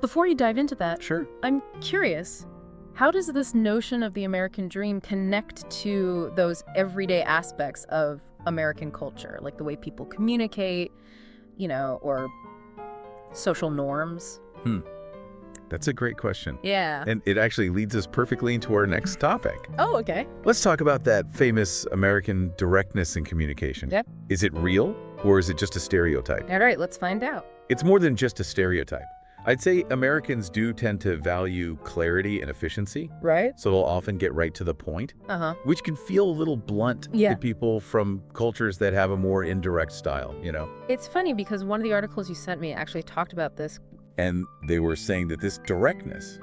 [SPEAKER 2] before you dive into that,
[SPEAKER 1] Sure.
[SPEAKER 2] I'm curious, how does this notion of the American dream connect to those everyday aspects of American culture, like the way people communicate, you know, or social norms?
[SPEAKER 1] That's a great question.
[SPEAKER 2] Yeah.
[SPEAKER 1] And it actually leads us perfectly into our next topic.
[SPEAKER 2] Oh, okay.
[SPEAKER 1] Let's talk about that famous American directness in communication.
[SPEAKER 2] Yep.
[SPEAKER 1] Is it real, or is it just a stereotype?
[SPEAKER 2] All right, let's find out.
[SPEAKER 1] It's more than just a stereotype. I'd say Americans do tend to value clarity and efficiency,
[SPEAKER 2] Right?
[SPEAKER 1] so they'll often get right to the point, which can feel a little blunt
[SPEAKER 2] Yeah.
[SPEAKER 1] to people from cultures that have a more indirect style, you know?
[SPEAKER 2] It's funny because one of the articles you sent me actually talked about this.
[SPEAKER 1] And they were saying that this directness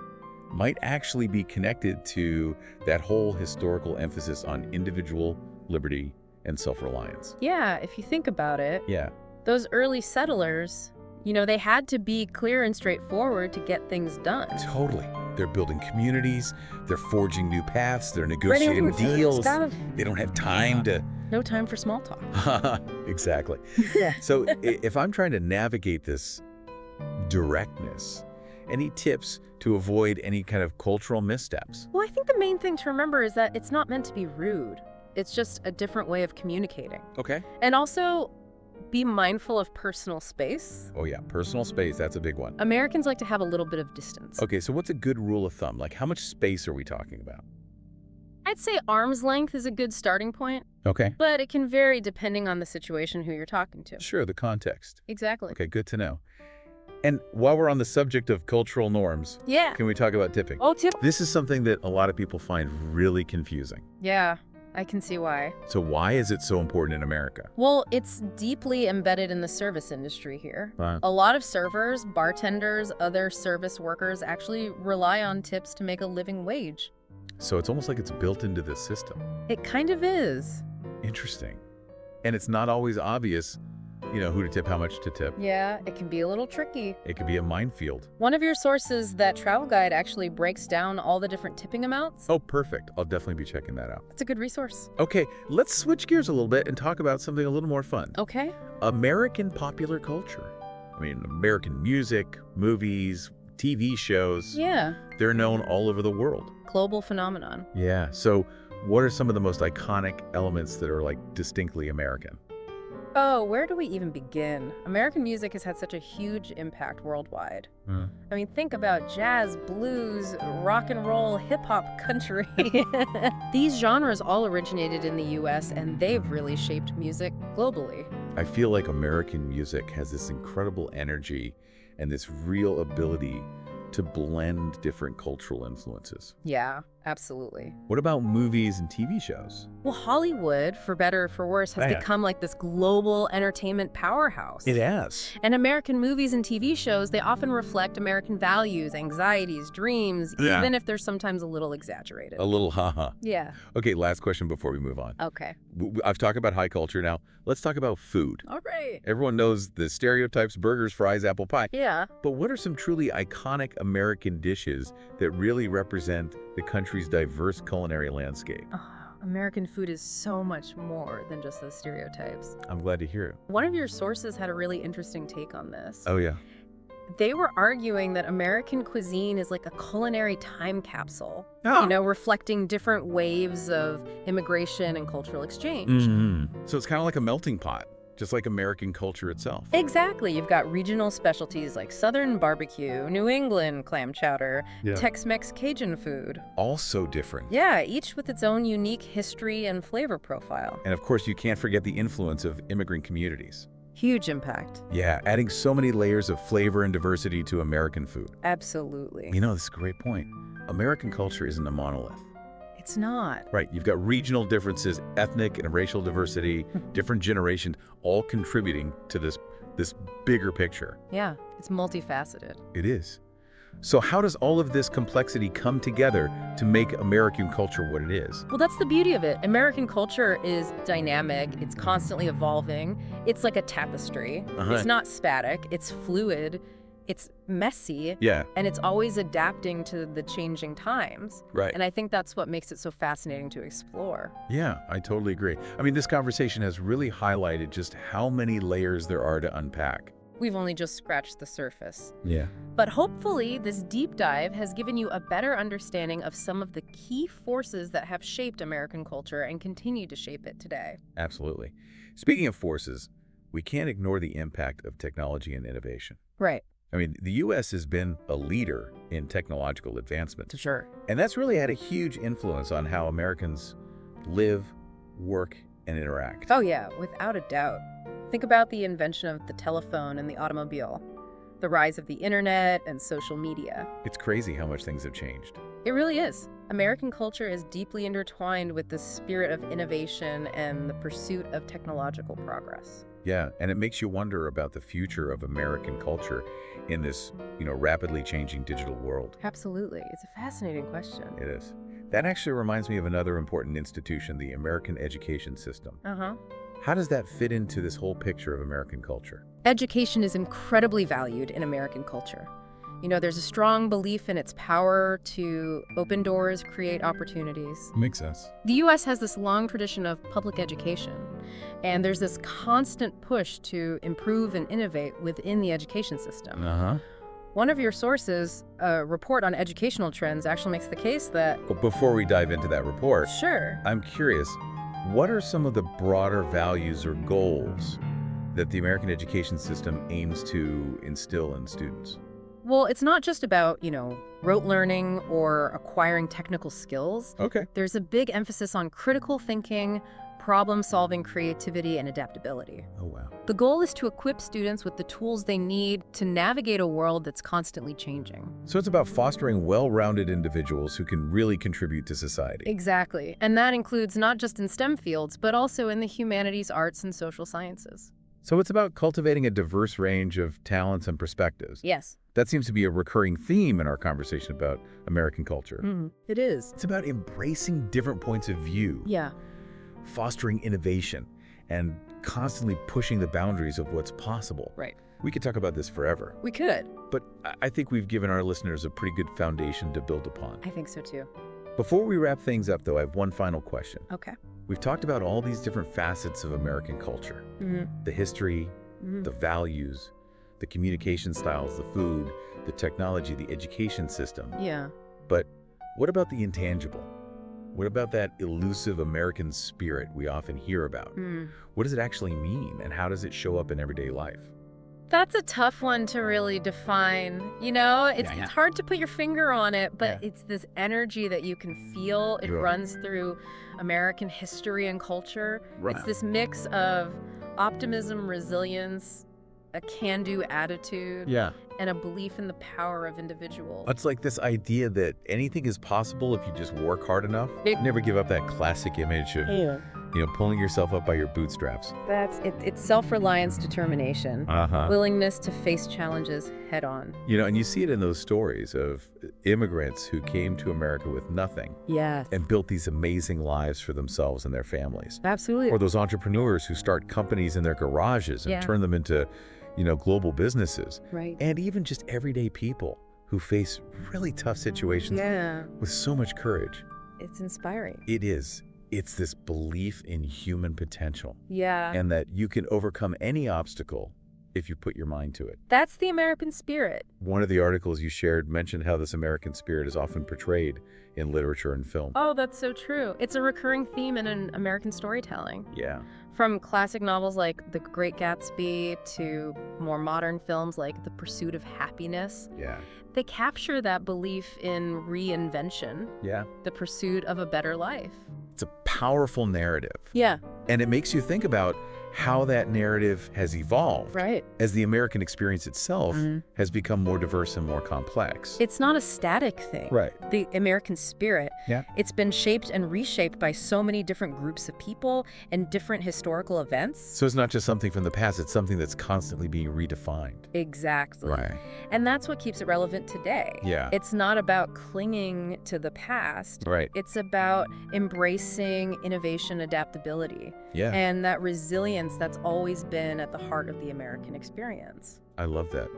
[SPEAKER 1] might actually be connected to that whole historical emphasis on individual liberty and self-reliance.
[SPEAKER 2] Yeah, if you think about it,
[SPEAKER 1] Yeah.
[SPEAKER 2] those early settlers, you know, they had to be clear and straightforward to get things done.
[SPEAKER 1] Totally. They're building communities, they're forging new paths, they're negotiating deals. They don't have time to...
[SPEAKER 2] No time for small talk.
[SPEAKER 1] Exactly.
[SPEAKER 2] Yeah.
[SPEAKER 1] So if I'm trying to navigate this directness, any tips to avoid any kind of cultural missteps?
[SPEAKER 2] Well, I think the main thing to remember is that it's not meant to be rude. It's just a different way of communicating.
[SPEAKER 1] Okay.
[SPEAKER 2] And also, be mindful of personal space.
[SPEAKER 1] Oh yeah, personal space, that's a big one.
[SPEAKER 2] Americans like to have a little bit of distance.
[SPEAKER 1] Okay, so what's a good rule of thumb? Like, how much space are we talking about?
[SPEAKER 2] I'd say arm's length is a good starting point,
[SPEAKER 1] Okay.
[SPEAKER 2] but it can vary depending on the situation, who you're talking to.
[SPEAKER 1] Sure, the context.
[SPEAKER 2] Exactly.
[SPEAKER 1] Okay, good to know. And while we're on the subject of cultural norms,
[SPEAKER 2] Yeah.
[SPEAKER 1] can we talk about tipping?
[SPEAKER 2] Oh, tip.
[SPEAKER 1] This is something that a lot of people find really confusing.
[SPEAKER 2] Yeah, I can see why.
[SPEAKER 1] So why is it so important in America?
[SPEAKER 2] Well, it's deeply embedded in the service industry here.
[SPEAKER 1] Wow.
[SPEAKER 2] A lot of servers, bartenders, other service workers actually rely on tips to make a living wage.
[SPEAKER 1] So it's almost like it's built into the system.
[SPEAKER 2] It kind of is.
[SPEAKER 1] Interesting. And it's not always obvious who to tip, how much to tip.
[SPEAKER 2] Yeah, it can be a little tricky.
[SPEAKER 1] It could be a minefield.
[SPEAKER 2] One of your sources, that travel guide, actually breaks down all the different tipping amounts.
[SPEAKER 1] Oh, perfect. I'll definitely be checking that out.
[SPEAKER 2] It's a good resource.
[SPEAKER 1] Okay, let's switch gears a little bit and talk about something a little more fun.
[SPEAKER 2] Okay.
[SPEAKER 1] American popular culture. I mean, American music, movies, TV shows.
[SPEAKER 2] Yeah.
[SPEAKER 1] They're known all over the world.
[SPEAKER 2] Global phenomenon.
[SPEAKER 1] Yeah. So what are some of the most iconic elements that are like distinctly American?
[SPEAKER 2] Oh, where do we even begin? American music has had such a huge impact worldwide. I mean, think about jazz, blues, rock and roll, hip-hop, country. These genres all originated in the US, and they've really shaped music globally.
[SPEAKER 1] I feel like American music has this incredible energy and this real ability to blend different cultural influences.
[SPEAKER 2] Yeah, absolutely.
[SPEAKER 1] What about movies and TV shows?
[SPEAKER 2] Well, Hollywood, for better or for worse, has become like this global entertainment powerhouse.
[SPEAKER 1] It has.
[SPEAKER 2] And American movies and TV shows, they often reflect American values, anxieties, dreams, even if they're sometimes a little exaggerated.
[SPEAKER 1] A little haha.
[SPEAKER 2] Yeah.
[SPEAKER 1] Okay, last question before we move on.
[SPEAKER 2] Okay.
[SPEAKER 1] I've talked about high culture now. Let's talk about food.
[SPEAKER 2] All right.
[SPEAKER 1] Everyone knows the stereotypes: burgers, fries, apple pie.
[SPEAKER 2] Yeah.
[SPEAKER 1] But what are some truly iconic American dishes that really represent the country's diverse culinary landscape?
[SPEAKER 2] American food is so much more than just those stereotypes.
[SPEAKER 1] I'm glad to hear it.
[SPEAKER 2] One of your sources had a really interesting take on this.
[SPEAKER 1] Oh, yeah.
[SPEAKER 2] They were arguing that American cuisine is like a culinary time capsule, reflecting different waves of immigration and cultural exchange.
[SPEAKER 1] So it's kind of like a melting pot, just like American culture itself.
[SPEAKER 2] Exactly. You've got regional specialties like Southern barbecue, New England clam chowder, Tex-Mex Cajun food.
[SPEAKER 1] All so different.
[SPEAKER 2] Yeah, each with its own unique history and flavor profile.
[SPEAKER 1] And of course, you can't forget the influence of immigrant communities.
[SPEAKER 2] Huge impact.
[SPEAKER 1] Yeah, adding so many layers of flavor and diversity to American food.
[SPEAKER 2] Absolutely.
[SPEAKER 1] This is a great point. American culture isn't a monolith.
[SPEAKER 2] It's not.
[SPEAKER 1] Right, you've got regional differences, ethnic and racial diversity, different generations, all contributing to this bigger picture.
[SPEAKER 2] Yeah, it's multifaceted.
[SPEAKER 1] It is. So how does all of this complexity come together to make American culture what it is?
[SPEAKER 2] Well, that's the beauty of it. American culture is dynamic. It's constantly evolving. It's like a tapestry. It's not static. It's fluid. It's messy.
[SPEAKER 1] Yeah.
[SPEAKER 2] And it's always adapting to the changing times.
[SPEAKER 1] Right.
[SPEAKER 2] And I think that's what makes it so fascinating to explore.
[SPEAKER 1] Yeah, I totally agree. I mean, this conversation has really highlighted just how many layers there are to unpack.
[SPEAKER 2] We've only just scratched the surface.
[SPEAKER 1] Yeah.
[SPEAKER 2] But hopefully, this deep dive has given you a better understanding of some of the key forces that have shaped American culture and continue to shape it today.
[SPEAKER 1] Absolutely. Speaking of forces, we can't ignore the impact of technology and innovation.
[SPEAKER 2] Right.
[SPEAKER 1] I mean, the U.S. has been a leader in technological advancement.
[SPEAKER 2] For sure.
[SPEAKER 1] And that's really had a huge influence on how Americans live, work, and interact.
[SPEAKER 2] Oh, yeah, without a doubt. Think about the invention of the telephone and the automobile, the rise of the internet and social media.
[SPEAKER 1] It's crazy how much things have changed.
[SPEAKER 2] It really is. American culture is deeply intertwined with the spirit of innovation and the pursuit of technological progress.
[SPEAKER 1] Yeah, and it makes you wonder about the future of American culture in this, rapidly changing digital world.
[SPEAKER 2] Absolutely. It's a fascinating question.
[SPEAKER 1] It is. That actually reminds me of another important institution, the American education system. How does that fit into this whole picture of American culture?
[SPEAKER 2] Education is incredibly valued in American culture. There's a strong belief in its power to open doors, create opportunities.
[SPEAKER 1] Makes sense.
[SPEAKER 2] The U.S. has this long tradition of public education, and there's this constant push to improve and innovate within the education system. One of your sources, a report on educational trends, actually makes the case that...
[SPEAKER 1] But before we dive into that report,
[SPEAKER 2] Sure.
[SPEAKER 1] I'm curious, what are some of the broader values or goals that the American education system aims to instill in students?
[SPEAKER 2] Well, it's not just about, rote learning or acquiring technical skills.
[SPEAKER 1] Okay.
[SPEAKER 2] There's a big emphasis on critical thinking, problem-solving, creativity, and adaptability.
[SPEAKER 1] Oh, wow.
[SPEAKER 2] The goal is to equip students with the tools they need to navigate a world that's constantly changing.
[SPEAKER 1] So it's about fostering well-rounded individuals who can really contribute to society.
[SPEAKER 2] Exactly. And that includes not just in STEM fields, but also in the humanities, arts, and social sciences.
[SPEAKER 1] So it's about cultivating a diverse range of talents and perspectives.
[SPEAKER 2] Yes.
[SPEAKER 1] That seems to be a recurring theme in our conversation about American culture.
[SPEAKER 2] It is.
[SPEAKER 1] It's about embracing different points of view.
[SPEAKER 2] Yeah.
[SPEAKER 1] Fostering innovation, and constantly pushing the boundaries of what's possible.
[SPEAKER 2] Right.
[SPEAKER 1] We could talk about this forever,
[SPEAKER 2] We could.
[SPEAKER 1] but I think we've given our listeners a pretty good foundation to build upon.
[SPEAKER 2] I think so too.
[SPEAKER 1] Before we wrap things up, though, I have one final question.
[SPEAKER 2] Okay.
[SPEAKER 1] We've talked about all these different facets of American culture. The history, the values, the communication styles, the food, the technology, the education system.
[SPEAKER 2] Yeah.
[SPEAKER 1] But what about the intangible? What about that elusive American spirit we often hear about? What does it actually mean, and how does it show up in everyday life?
[SPEAKER 2] That's a tough one to really define. You know, it's hard to put your finger on it, but it's this energy that you can feel. It runs through American history and culture. It's this mix of optimism, resilience, a can-do attitude, and a belief in the power of individuals.
[SPEAKER 1] It's like this idea that anything is possible if you just work hard enough. Never give up that classic image of, pulling yourself up by your bootstraps.
[SPEAKER 2] That's it. It's self-reliance, determination, willingness to face challenges head on.
[SPEAKER 1] And you see it in those stories of immigrants who came to America with nothing and built these amazing lives for themselves and their families.
[SPEAKER 2] Absolutely.
[SPEAKER 1] Or those entrepreneurs who start companies in their garages and turn them into, global businesses.
[SPEAKER 2] Right.
[SPEAKER 1] And even just everyday people who face really tough situations with so much courage.
[SPEAKER 2] It's inspiring.
[SPEAKER 1] It is. It's this belief in human potential.
[SPEAKER 2] Yeah.
[SPEAKER 1] And that you can overcome any obstacle if you put your mind to it.
[SPEAKER 2] That's the American spirit.
[SPEAKER 1] One of the articles you shared mentioned how this American spirit is often portrayed in literature and film.
[SPEAKER 2] Oh, that's so true. It's a recurring theme in American storytelling.
[SPEAKER 1] Yeah.
[SPEAKER 2] From classic novels like The Great Gatsby to more modern films like The Pursuit of Happiness.
[SPEAKER 1] Yeah.
[SPEAKER 2] They capture that belief in reinvention.
[SPEAKER 1] Yeah.
[SPEAKER 2] The pursuit of a better life.
[SPEAKER 1] It's a powerful narrative.
[SPEAKER 2] Yeah.
[SPEAKER 1] And it makes you think about how that narrative has evolved as the American experience itself has become more diverse and more complex.
[SPEAKER 2] It's not a static thing.
[SPEAKER 1] Right.
[SPEAKER 2] The American spirit, it's been shaped and reshaped by so many different groups of people and different historical events.
[SPEAKER 1] So it's not just something from the past, it's something that's constantly being redefined.
[SPEAKER 2] Exactly.
[SPEAKER 1] Right.
[SPEAKER 2] And that's what keeps it relevant today.
[SPEAKER 1] Yeah.
[SPEAKER 2] It's not about clinging to the past.
[SPEAKER 1] Right.
[SPEAKER 2] It's about embracing innovation, adaptability, and that resilience that's always been at the heart of the American experience.
[SPEAKER 1] I love that.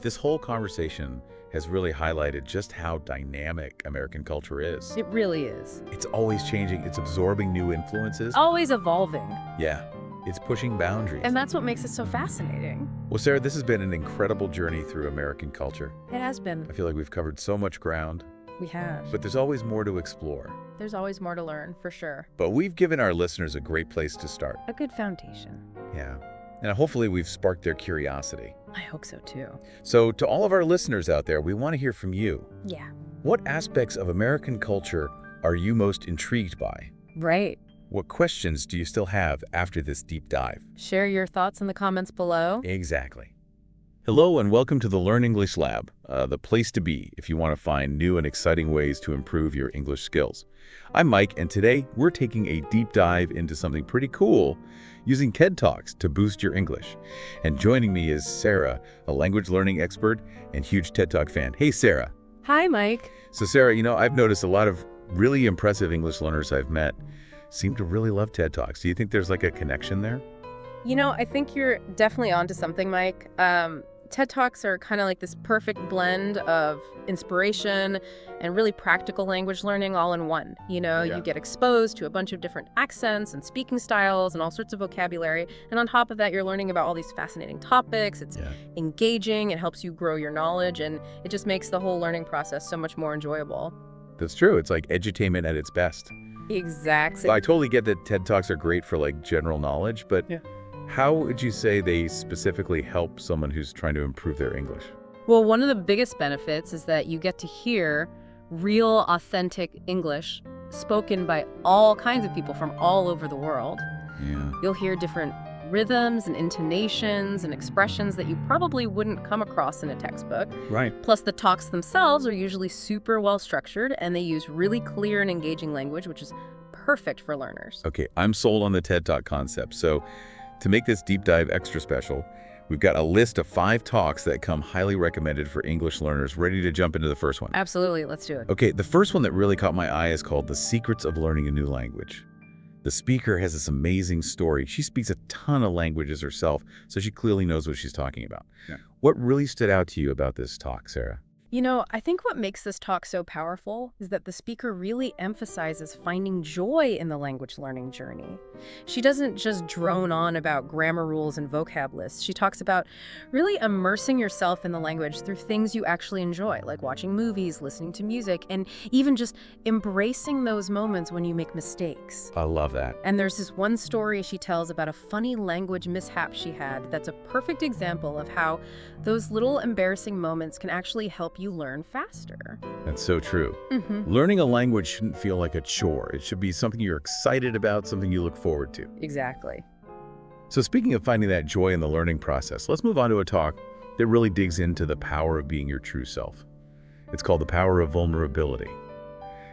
[SPEAKER 1] This whole conversation has really highlighted just how dynamic American culture is.
[SPEAKER 2] It really is.
[SPEAKER 1] It's always changing. It's absorbing new influences.
[SPEAKER 2] Always evolving.
[SPEAKER 1] Yeah. It's pushing boundaries.
[SPEAKER 2] And that's what makes it so fascinating.
[SPEAKER 1] Well, Sarah, this has been an incredible journey through American culture.
[SPEAKER 2] It has been.
[SPEAKER 1] I feel like we've covered so much ground.
[SPEAKER 2] We have.
[SPEAKER 1] But there's always more to explore.
[SPEAKER 2] There's always more to learn, for sure.
[SPEAKER 1] But we've given our listeners a great place to start.
[SPEAKER 2] A good foundation.
[SPEAKER 1] Yeah. And hopefully we've sparked their curiosity.
[SPEAKER 2] I hope so, too.
[SPEAKER 1] So to all of our listeners out there, we want to hear from you.
[SPEAKER 2] Yeah.
[SPEAKER 1] What aspects of American culture are you most intrigued by?
[SPEAKER 2] Right.
[SPEAKER 1] What questions do you still have after this deep dive?
[SPEAKER 2] Share your thoughts in the comments below.
[SPEAKER 1] Exactly. Hello and welcome to the Learn English Lab, the place to be if you want to find new and exciting ways to improve your English skills. I'm Mike, and today we're taking a deep dive into something pretty cool, using TED Talks to boost your English. And joining me is Sarah, a language learning expert and huge TED Talk fan. Hey, Sarah.
[SPEAKER 2] Hi, Mike.
[SPEAKER 1] So, Sarah, I've noticed a lot of really impressive English learners I've met seem to really love TED Talks. Do you think there's like a connection there?
[SPEAKER 2] I think you're definitely onto something, Mike. TED Talks are kind of like this perfect blend of inspiration and really practical language learning all in one. You get exposed to a bunch of different accents and speaking styles and all sorts of vocabulary. And on top of that, you're learning about all these fascinating topics. It's engaging. It helps you grow your knowledge. And it just makes the whole learning process so much more enjoyable.
[SPEAKER 1] That's true. It's like edutainment at its best.
[SPEAKER 2] Exactly.
[SPEAKER 1] I totally get that TED Talks are great for like general knowledge, but how would you say they specifically help someone who's trying to improve their English?
[SPEAKER 2] Well, one of the biggest benefits is that you get to hear real, authentic English spoken by all kinds of people from all over the world.
[SPEAKER 1] Yeah.
[SPEAKER 2] You'll hear different rhythms and intonations and expressions that you probably wouldn't come across in a textbook.
[SPEAKER 1] Right.
[SPEAKER 2] Plus, the talks themselves are usually super well structured, and they use really clear and engaging language, which is perfect for learners.
[SPEAKER 1] Okay, I'm sold on the TED Talk concept. So to make this deep dive extra special, we've got a list of 5 talks that come highly recommended for English learners. Ready to jump into the first one?
[SPEAKER 2] Absolutely, let's do it.
[SPEAKER 1] Okay, the first one that really caught my eye is called The Secrets of Learning a New Language. The speaker has this amazing story. She speaks a ton of languages herself, so she clearly knows what she's talking about.
[SPEAKER 3] Yeah.
[SPEAKER 1] What really stood out to you about this talk, Sarah?
[SPEAKER 2] You know, I think what makes this talk so powerful is that the speaker really emphasizes finding joy in the language learning journey. She doesn't just drone on about grammar rules and vocab lists. She talks about really immersing yourself in the language through things you actually enjoy, like watching movies, listening to music, and even just embracing those moments when you make mistakes.
[SPEAKER 1] I love that.
[SPEAKER 2] And there's this one story she tells about a funny language mishap she had that's a perfect example of how those little embarrassing moments can actually help you learn faster.
[SPEAKER 1] That's so true.
[SPEAKER 2] Mm-hmm.
[SPEAKER 1] Learning a language shouldn't feel like a chore. It should be something you're excited about, something you look forward to.
[SPEAKER 2] Exactly.
[SPEAKER 1] So speaking of finding that joy in the learning process, let's move on to a talk that really digs into the power of being your true self. It's called The Power of Vulnerability.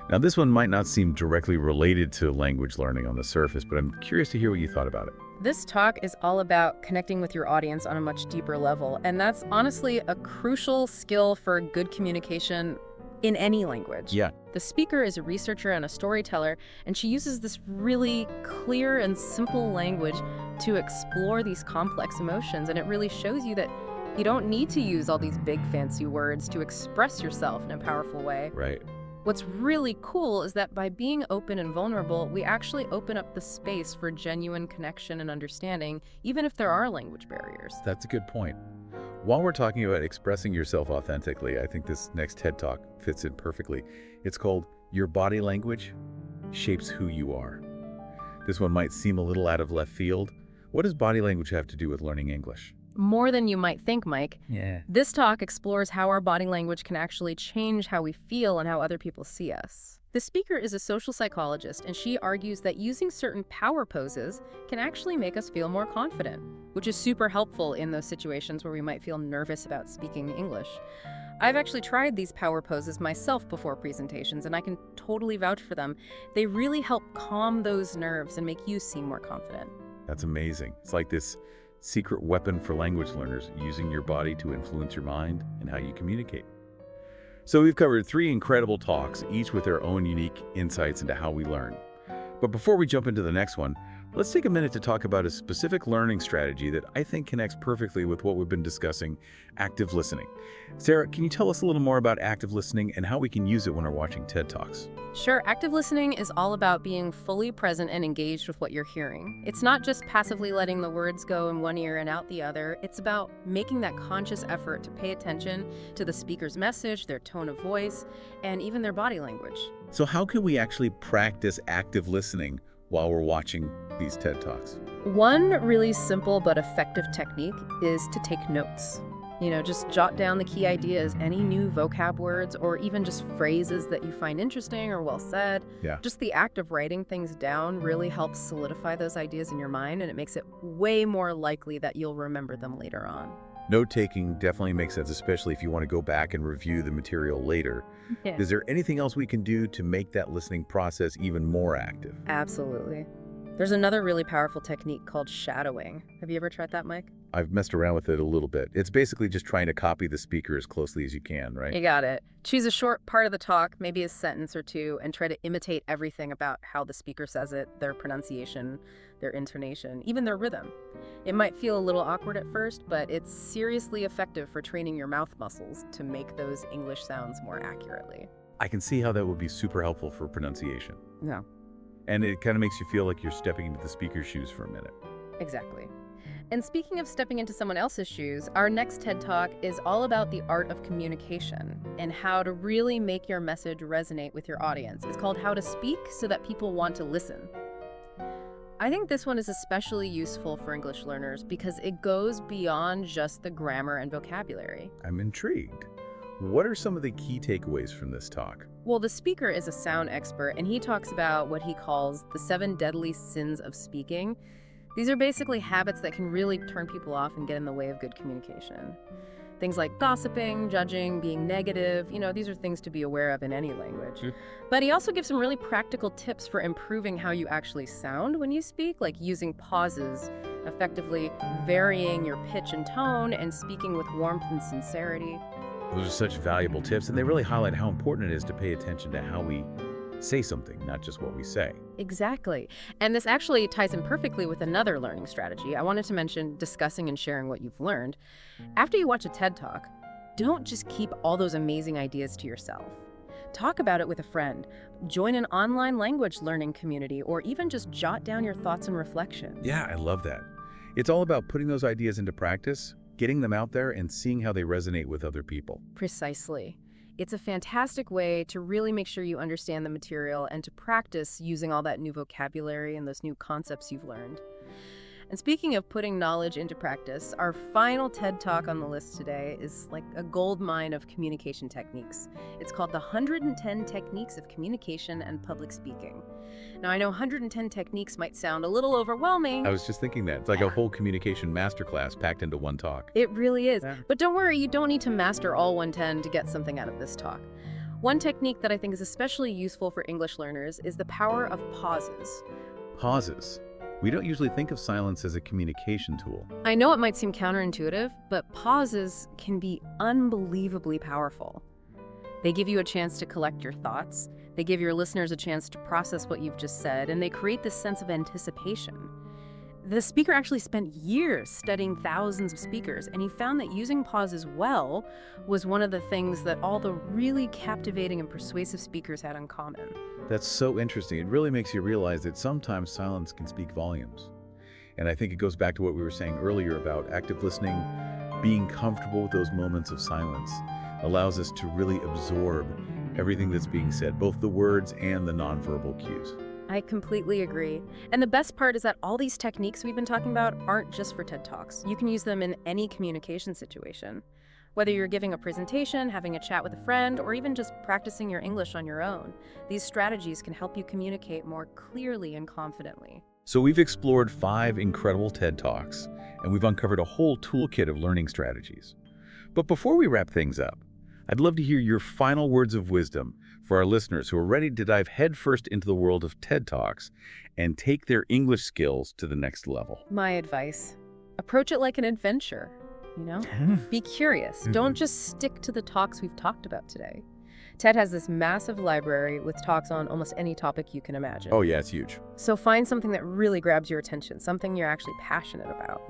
[SPEAKER 1] Now, this one might not seem directly related to language learning on the surface, but I'm curious to hear what you thought about it.
[SPEAKER 2] This talk is all about connecting with your audience on a much deeper level, and that's honestly a crucial skill for good communication in any language.
[SPEAKER 1] Yeah.
[SPEAKER 2] The speaker is a researcher and a storyteller, and she uses this really clear and simple language to explore these complex emotions, and it really shows you that you don't need to use all these big fancy words to express yourself in a powerful way.
[SPEAKER 1] Right.
[SPEAKER 2] What's really cool is that by being open and vulnerable, we actually open up the space for genuine connection and understanding, even if there are language barriers.
[SPEAKER 1] That's a good point. While we're talking about expressing yourself authentically, I think this next TED Talk fits in perfectly. It's called Your Body Language Shapes Who You Are. This one might seem a little out of left field. What does body language have to do with learning English?
[SPEAKER 2] More than you might think, Mike.
[SPEAKER 1] Yeah.
[SPEAKER 2] This talk explores how our body language can actually change how we feel and how other people see us. The speaker is a social psychologist, and she argues that using certain power poses can actually make us feel more confident, which is super helpful in those situations where we might feel nervous about speaking English. I've actually tried these power poses myself before presentations, and I can totally vouch for them. They really help calm those nerves and make you seem more confident.
[SPEAKER 1] That's amazing. It's like this secret weapon for language learners, using your body to influence your mind and how you communicate. So we've covered 3 incredible talks, each with their own unique insights into how we learn. But before we jump into the next one, let's take a minute to talk about a specific learning strategy that I think connects perfectly with what we've been discussing, active listening. Sarah, can you tell us a little more about active listening and how we can use it when we're watching TED Talks?
[SPEAKER 2] Sure, active listening is all about being fully present and engaged with what you're hearing. It's not just passively letting the words go in one ear and out the other. It's about making that conscious effort to pay attention to the speaker's message, their tone of voice, and even their body language.
[SPEAKER 1] So how can we actually practice active listening while we're watching these TED Talks?
[SPEAKER 2] One really simple but effective technique is to take notes. Just jot down the key ideas, any new vocab words, or even just phrases that you find interesting or well said.
[SPEAKER 1] Yeah.
[SPEAKER 2] Just the act of writing things down really helps solidify those ideas in your mind, and it makes it way more likely that you'll remember them later on.
[SPEAKER 1] Note-taking definitely makes sense, especially if you want to go back and review the material later.
[SPEAKER 2] Yeah.
[SPEAKER 1] Is there anything else we can do to make that listening process even more active?
[SPEAKER 2] Absolutely. There's another really powerful technique called shadowing. Have you ever tried that, Mike?
[SPEAKER 1] I've messed around with it a little bit. It's basically just trying to copy the speaker as closely as you can, right?
[SPEAKER 2] You got it. Choose a short part of the talk, maybe a sentence or two, and try to imitate everything about how the speaker says it, their pronunciation, their intonation, even their rhythm. It might feel a little awkward at first, but it's seriously effective for training your mouth muscles to make those English sounds more accurately.
[SPEAKER 1] I can see how that would be super helpful for pronunciation.
[SPEAKER 2] Yeah,
[SPEAKER 1] And it kind of makes you feel like you're stepping into the speaker's shoes for a minute.
[SPEAKER 2] exactly. And speaking of stepping into someone else's shoes, our next TED Talk is all about the art of communication and how to really make your message resonate with your audience. It's called How to Speak So That People Want to Listen. I think this one is especially useful for English learners because it goes beyond just the grammar and vocabulary.
[SPEAKER 1] I'm intrigued. What are some of the key takeaways from this talk?
[SPEAKER 2] Well, the speaker is a sound expert, and he talks about what he calls the 7 deadly sins of speaking. These are basically habits that can really turn people off and get in the way of good communication. Things like gossiping, judging, being negative, these are things to be aware of in any language. But he also gives some really practical tips for improving how you actually sound when you speak, like using pauses, effectively varying your pitch and tone, and speaking with warmth and sincerity.
[SPEAKER 1] Those are such valuable tips, and they really highlight how important it is to pay attention to how we say something, not just what we say.
[SPEAKER 2] Exactly. And this actually ties in perfectly with another learning strategy. I wanted to mention discussing and sharing what you've learned. After you watch a TED Talk, don't just keep all those amazing ideas to yourself. Talk about it with a friend. Join an online language learning community, or even just jot down your thoughts and reflections.
[SPEAKER 1] Yeah, I love that. It's all about putting those ideas into practice, getting them out there, and seeing how they resonate with other people.
[SPEAKER 2] Precisely. It's a fantastic way to really make sure you understand the material and to practice using all that new vocabulary and those new concepts you've learned. And speaking of putting knowledge into practice, our final TED Talk on the list today is like a gold mine of communication techniques. It's called the 110 Techniques of Communication and Public Speaking. Now, I know 110 techniques might sound a little overwhelming.
[SPEAKER 1] I was just thinking that. It's like a whole communication masterclass packed into one talk.
[SPEAKER 2] It really is.
[SPEAKER 1] Yeah.
[SPEAKER 2] But don't worry, you don't need to master all 110 to get something out of this talk. One technique that I think is especially useful for English learners is the power of pauses.
[SPEAKER 1] Pauses. We don't usually think of silence as a communication tool.
[SPEAKER 2] I know it might seem counterintuitive, but pauses can be unbelievably powerful. They give you a chance to collect your thoughts, they give your listeners a chance to process what you've just said, and they create this sense of anticipation. The speaker actually spent years studying thousands of speakers, and he found that using pauses well was one of the things that all the really captivating and persuasive speakers had in common.
[SPEAKER 1] That's so interesting. It really makes you realize that sometimes silence can speak volumes. And I think it goes back to what we were saying earlier about active listening. Being comfortable with those moments of silence allows us to really absorb everything that's being said, both the words and the nonverbal cues.
[SPEAKER 2] I completely agree. And the best part is that all these techniques we've been talking about aren't just for TED Talks. You can use them in any communication situation. Whether you're giving a presentation, having a chat with a friend, or even just practicing your English on your own, these strategies can help you communicate more clearly and confidently.
[SPEAKER 1] So we've explored 5 incredible TED Talks, and we've uncovered a whole toolkit of learning strategies. But before we wrap things up, I'd love to hear your final words of wisdom for our listeners who are ready to dive headfirst into the world of TED Talks and take their English skills to the next level.
[SPEAKER 2] My advice, approach it like an adventure, Be curious. Don't just stick to the talks we've talked about today. TED has this massive library with talks on almost any topic you can imagine.
[SPEAKER 1] Oh yeah, it's huge.
[SPEAKER 2] So find something that really grabs your attention, something you're actually passionate about,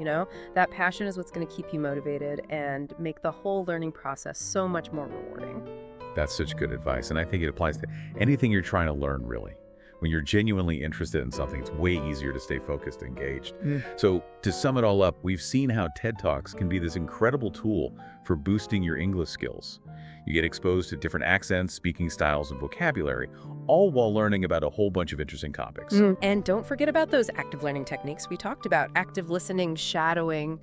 [SPEAKER 2] That passion is what's going to keep you motivated and make the whole learning process so much more rewarding.
[SPEAKER 1] That's such good advice, and I think it applies to anything you're trying to learn, really. When you're genuinely interested in something, it's way easier to stay focused and engaged. So to sum it all up, we've seen how TED Talks can be this incredible tool for boosting your English skills. You get exposed to different accents, speaking styles, and vocabulary, all while learning about a whole bunch of interesting topics.
[SPEAKER 2] And don't forget about those active learning techniques we talked about. Active listening, shadowing,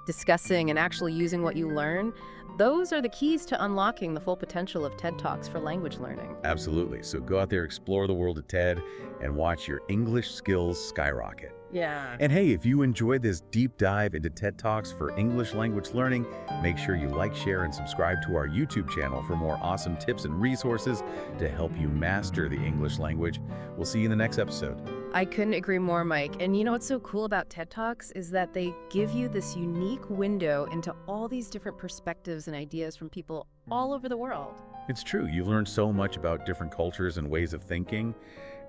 [SPEAKER 2] discussing, and actually using what you learn. Those are the keys to unlocking the full potential of TED Talks for language learning.
[SPEAKER 1] Absolutely. So go out there, explore the world of TED, and watch your English skills skyrocket.
[SPEAKER 2] Yeah.
[SPEAKER 1] And hey, if you enjoyed this deep dive into TED Talks for English language learning, make sure you like, share, and subscribe to our YouTube channel for more awesome tips and resources to help you master the English language. We'll see you in the next episode.
[SPEAKER 2] I couldn't agree more, Mike. And what's so cool about TED Talks is that they give you this unique window into all these different perspectives and ideas from people all over the world.
[SPEAKER 1] It's true. You learn so much about different cultures and ways of thinking,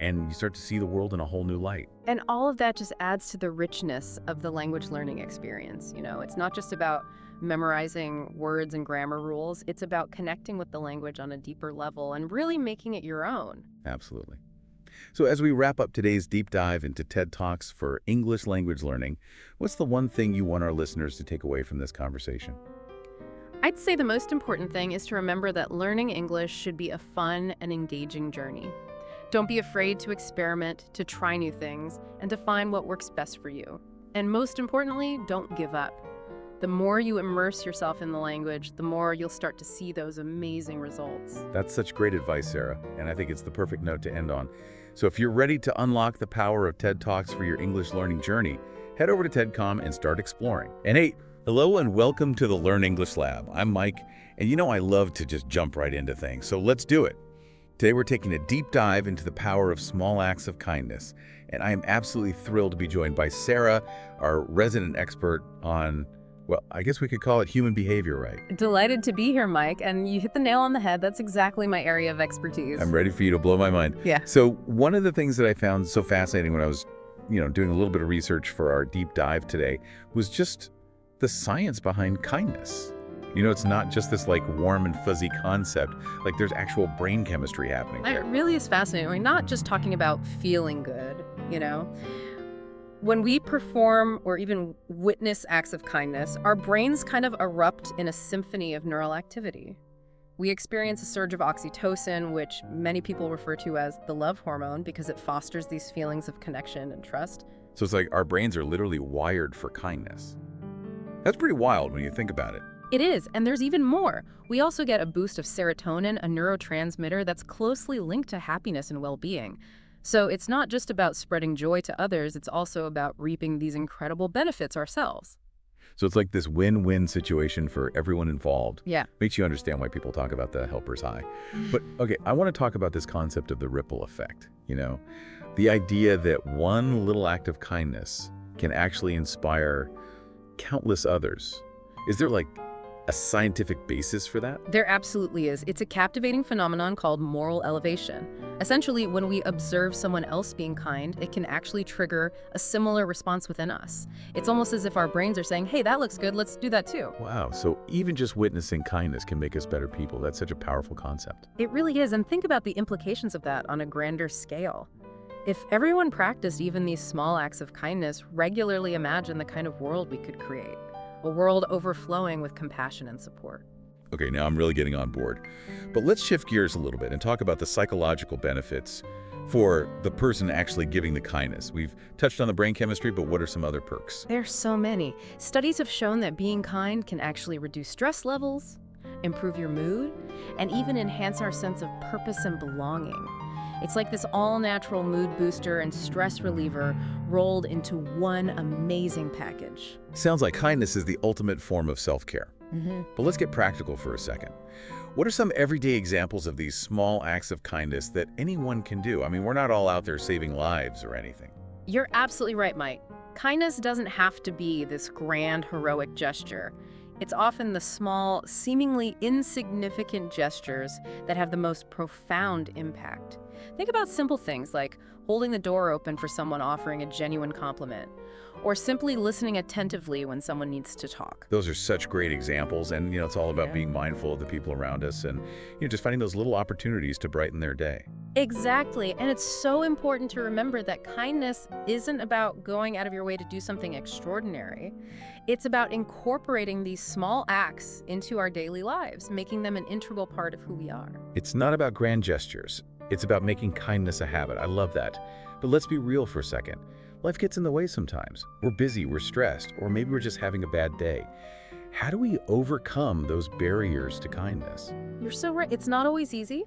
[SPEAKER 1] and you start to see the world in a whole new light.
[SPEAKER 2] And all of that just adds to the richness of the language learning experience. It's not just about memorizing words and grammar rules. It's about connecting with the language on a deeper level and really making it your own.
[SPEAKER 1] Absolutely. So as we wrap up today's deep dive into TED Talks for English language learning, what's the one thing you want our listeners to take away from this conversation?
[SPEAKER 2] I'd say the most important thing is to remember that learning English should be a fun and engaging journey. Don't be afraid to experiment, to try new things, and to find what works best for you. And most importantly, don't give up. The more you immerse yourself in the language, the more you'll start to see those amazing results.
[SPEAKER 1] That's such great advice, Sarah, and I think it's the perfect note to end on. So if you're ready to unlock the power of TED Talks for your English learning journey, head over to TEDCom and start exploring. And hey, hello and welcome to the Learn English Lab. I'm Mike, and I love to just jump right into things, so let's do it. Today we're taking a deep dive into the power of small acts of kindness, and I am absolutely thrilled to be joined by Sarah, our resident expert on Well, I guess we could call it human behavior, right?
[SPEAKER 2] Delighted to be here, Mike, and you hit the nail on the head. That's exactly my area of expertise.
[SPEAKER 1] I'm ready for you to blow my mind.
[SPEAKER 2] Yeah.
[SPEAKER 1] So one of the things that I found so fascinating when I was, doing a little bit of research for our deep dive today was just the science behind kindness. It's not just this like warm and fuzzy concept, like there's actual brain chemistry happening there.
[SPEAKER 2] It really is fascinating. We're not just talking about feeling good, When we perform or even witness acts of kindness, our brains kind of erupt in a symphony of neural activity. We experience a surge of oxytocin, which many people refer to as the love hormone because it fosters these feelings of connection and trust.
[SPEAKER 1] So it's like our brains are literally wired for kindness. That's pretty wild when you think about it.
[SPEAKER 2] It is, and there's even more. We also get a boost of serotonin, a neurotransmitter that's closely linked to happiness and well-being. So it's not just about spreading joy to others, it's also about reaping these incredible benefits ourselves.
[SPEAKER 1] So it's like this win-win situation for everyone involved.
[SPEAKER 2] Yeah.
[SPEAKER 1] Makes you understand why people talk about the helper's high. But okay, I want to talk about this concept of the ripple effect, The idea that one little act of kindness can actually inspire countless others. Is there like a scientific basis for that?
[SPEAKER 2] There absolutely is. It's a captivating phenomenon called moral elevation. Essentially, when we observe someone else being kind, it can actually trigger a similar response within us. It's almost as if our brains are saying, hey, that looks good, let's do that too.
[SPEAKER 1] Wow, so even just witnessing kindness can make us better people. That's such a powerful concept.
[SPEAKER 2] It really is, and think about the implications of that on a grander scale. If everyone practiced even these small acts of kindness, regularly imagine the kind of world we could create. A world overflowing with compassion and support.
[SPEAKER 1] Okay, now I'm really getting on board. But let's shift gears a little bit and talk about the psychological benefits for the person actually giving the kindness. We've touched on the brain chemistry, but what are some other perks?
[SPEAKER 2] There's so many. Studies have shown that being kind can actually reduce stress levels, improve your mood, and even enhance our sense of purpose and belonging. It's like this all-natural mood booster and stress reliever rolled into one amazing package.
[SPEAKER 1] Sounds like kindness is the ultimate form of self-care. But let's get practical for a second. What are some everyday examples of these small acts of kindness that anyone can do? I mean, we're not all out there saving lives or anything.
[SPEAKER 2] You're absolutely right, Mike. Kindness doesn't have to be this grand, heroic gesture. It's often the small, seemingly insignificant gestures that have the most profound impact. Think about simple things like holding the door open for someone offering a genuine compliment, or simply listening attentively when someone needs to talk.
[SPEAKER 1] Those are such great examples, and it's all about being mindful of the people around us and just finding those little opportunities to brighten their day.
[SPEAKER 2] Exactly, and it's so important to remember that kindness isn't about going out of your way to do something extraordinary. It's about incorporating these small acts into our daily lives, making them an integral part of who we are.
[SPEAKER 1] It's not about grand gestures. It's about making kindness a habit. I love that. But let's be real for a second. Life gets in the way sometimes. We're busy, we're stressed, or maybe we're just having a bad day. How do we overcome those barriers to kindness?
[SPEAKER 2] You're so right. It's not always easy,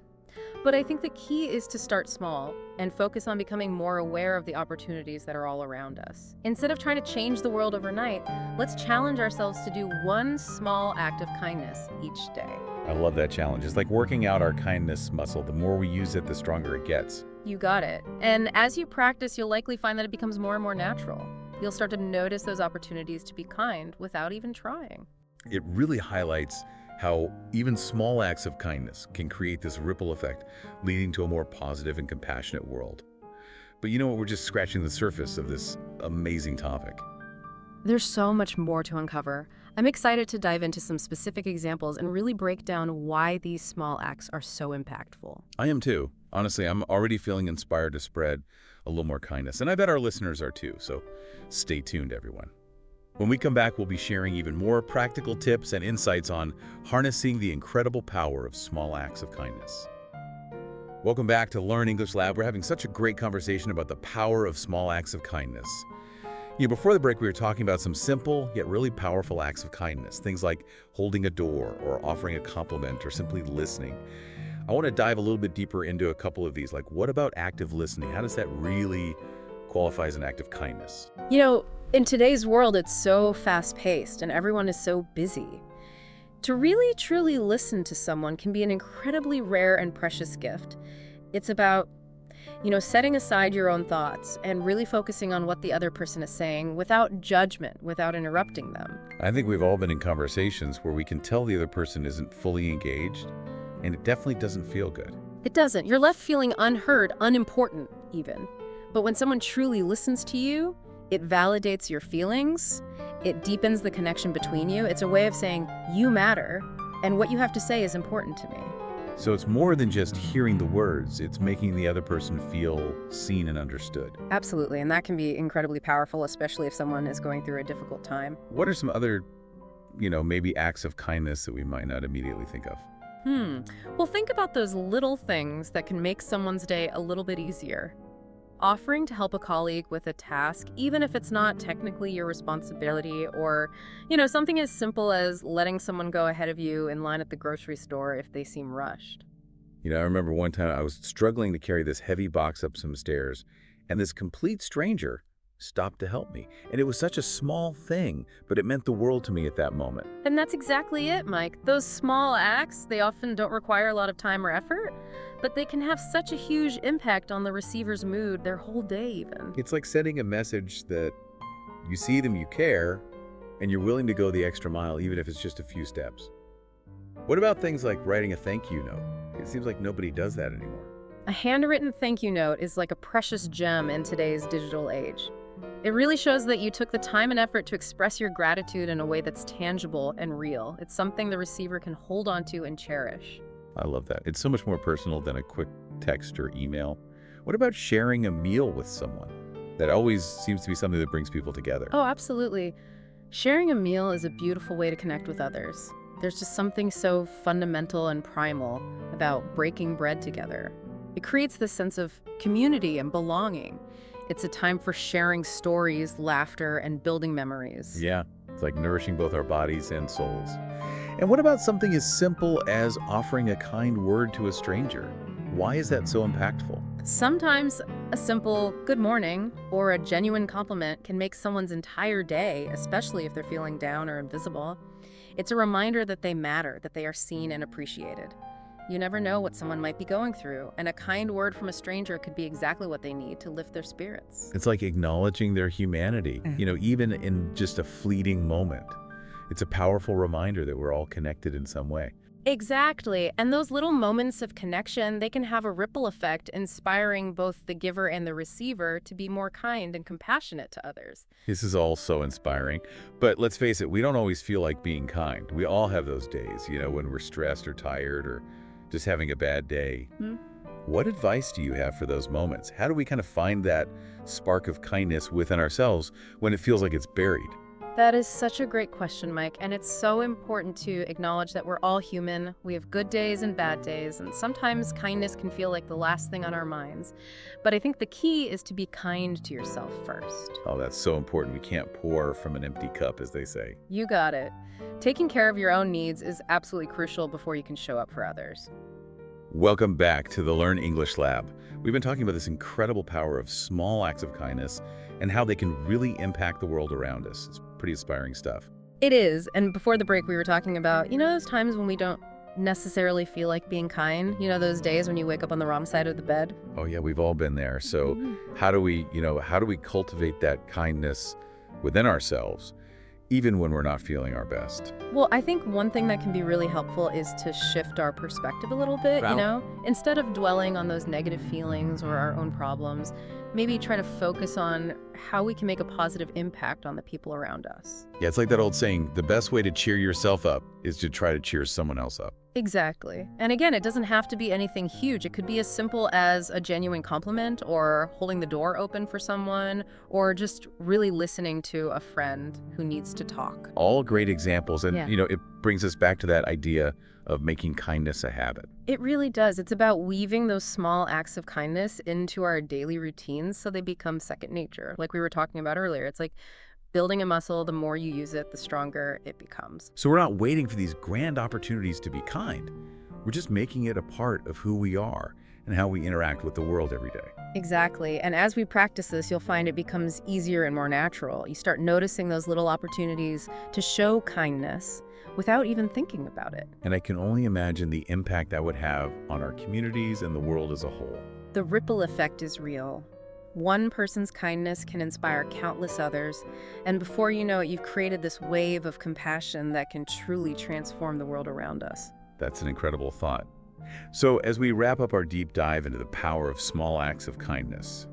[SPEAKER 2] but I think the key is to start small and focus on becoming more aware of the opportunities that are all around us. Instead of trying to change the world overnight, let's challenge ourselves to do one small act of kindness each day.
[SPEAKER 1] I love that challenge. It's like working out our kindness muscle. The more we use it, the stronger it gets.
[SPEAKER 2] You got it. And as you practice, you'll likely find that it becomes more and more natural. You'll start to notice those opportunities to be kind without even trying.
[SPEAKER 1] It really highlights how even small acts of kindness can create this ripple effect, leading to a more positive and compassionate world. But you know what? We're just scratching the surface of this amazing topic.
[SPEAKER 2] There's so much more to uncover. I'm excited to dive into some specific examples and really break down why these small acts are so impactful.
[SPEAKER 1] I am too. Honestly, I'm already feeling inspired to spread a little more kindness, and I bet our listeners are too, so stay tuned, everyone. When we come back, we'll be sharing even more practical tips and insights on harnessing the incredible power of small acts of kindness. Welcome back to Learn English Lab. We're having such a great conversation about the power of small acts of kindness. Before the break, we were talking about some simple yet really powerful acts of kindness, things like holding a door or offering a compliment or simply listening. I want to dive a little bit deeper into a couple of these, like what about active listening? How does that really qualify as an act of kindness?
[SPEAKER 2] In today's world, it's so fast-paced and everyone is so busy. To really, truly listen to someone can be an incredibly rare and precious gift. It's about Setting aside your own thoughts and really focusing on what the other person is saying without judgment, without interrupting them.
[SPEAKER 1] I think we've all been in conversations where we can tell the other person isn't fully engaged, and it definitely doesn't feel good.
[SPEAKER 2] It doesn't. You're left feeling unheard, unimportant even. But when someone truly listens to you, it validates your feelings, it deepens the connection between you. It's a way of saying, you matter, and what you have to say is important to me.
[SPEAKER 1] So it's more than just hearing the words, it's making the other person feel seen and understood.
[SPEAKER 2] Absolutely, and that can be incredibly powerful, especially if someone is going through a difficult time.
[SPEAKER 1] What are some other, maybe acts of kindness that we might not immediately think of?
[SPEAKER 2] Well, think about those little things that can make someone's day a little bit easier. Offering to help a colleague with a task, even if it's not technically your responsibility, or, something as simple as letting someone go ahead of you in line at the grocery store if they seem rushed.
[SPEAKER 1] I remember one time I was struggling to carry this heavy box up some stairs, and this complete stranger stopped to help me. And it was such a small thing, but it meant the world to me at that moment.
[SPEAKER 2] And that's exactly it, Mike. Those small acts, they often don't require a lot of time or effort, but they can have such a huge impact on the receiver's mood, their whole day even.
[SPEAKER 1] It's like sending a message that you see them, you care, and you're willing to go the extra mile, even if it's just a few steps. What about things like writing a thank you note? It seems like nobody does that anymore.
[SPEAKER 2] A handwritten thank you note is like a precious gem in today's digital age. It really shows that you took the time and effort to express your gratitude in a way that's tangible and real. It's something the receiver can hold on to and cherish.
[SPEAKER 1] I love that. It's so much more personal than a quick text or email. What about sharing a meal with someone? That always seems to be something that brings people together.
[SPEAKER 2] Oh, absolutely. Sharing a meal is a beautiful way to connect with others. There's just something so fundamental and primal about breaking bread together. It creates this sense of community and belonging. It's a time for sharing stories, laughter, and building memories.
[SPEAKER 1] Yeah, it's like nourishing both our bodies and souls. And what about something as simple as offering a kind word to a stranger? Why is that so impactful?
[SPEAKER 2] Sometimes a simple good morning or a genuine compliment can make someone's entire day, especially if they're feeling down or invisible. It's a reminder that they matter, that they are seen and appreciated. You never know what someone might be going through, and a kind word from a stranger could be exactly what they need to lift their spirits.
[SPEAKER 1] It's like acknowledging their humanity, even in just a fleeting moment. It's a powerful reminder that we're all connected in some way.
[SPEAKER 2] Exactly, and those little moments of connection, they can have a ripple effect, inspiring both the giver and the receiver to be more kind and compassionate to others.
[SPEAKER 1] This is all so inspiring, but let's face it, we don't always feel like being kind. We all have those days, when we're stressed or tired or just having a bad day. What advice do you have for those moments? How do we kind of find that spark of kindness within ourselves when it feels like it's buried?
[SPEAKER 2] That is such a great question, Mike, and it's so important to acknowledge that we're all human. We have good days and bad days, and sometimes kindness can feel like the last thing on our minds. But I think the key is to be kind to yourself first.
[SPEAKER 1] Oh, that's so important. We can't pour from an empty cup, as they say.
[SPEAKER 2] You got it. Taking care of your own needs is absolutely crucial before you can show up for others.
[SPEAKER 1] Welcome back to the Learn English Lab. We've been talking about this incredible power of small acts of kindness and how they can really impact the world around us. It's pretty inspiring stuff.
[SPEAKER 2] It is, and before the break we were talking about, those times when we don't necessarily feel like being kind, those days when you wake up on the wrong side of the bed.
[SPEAKER 1] Oh yeah, we've all been there. So how do we cultivate that kindness within ourselves, even when we're not feeling our best?
[SPEAKER 2] Well, I think one thing that can be really helpful is to shift our perspective a little bit, Instead of dwelling on those negative feelings or our own problems, maybe try to focus on how we can make a positive impact on the people around us.
[SPEAKER 1] Yeah, it's like that old saying, the best way to cheer yourself up is to try to cheer someone else up.
[SPEAKER 2] Exactly. And again, it doesn't have to be anything huge. It could be as simple as a genuine compliment or holding the door open for someone or just really listening to a friend who needs to talk.
[SPEAKER 1] All great examples. And, it brings us back to that idea of making kindness a habit.
[SPEAKER 2] It really does. It's about weaving those small acts of kindness into our daily routines so they become second nature. Like we were talking about earlier, it's like building a muscle, the more you use it, the stronger it becomes.
[SPEAKER 1] So we're not waiting for these grand opportunities to be kind. We're just making it a part of who we are and how we interact with the world every day.
[SPEAKER 2] Exactly. And as we practice this, you'll find it becomes easier and more natural. You start noticing those little opportunities to show kindness without even thinking about it.
[SPEAKER 1] And I can only imagine the impact that would have on our communities and the world as a whole.
[SPEAKER 2] The ripple effect is real. One person's kindness can inspire countless others, and before you know it, you've created this wave of compassion that can truly transform the world around us.
[SPEAKER 1] That's an incredible thought. So as we wrap up our deep dive into the power of small acts of kindness,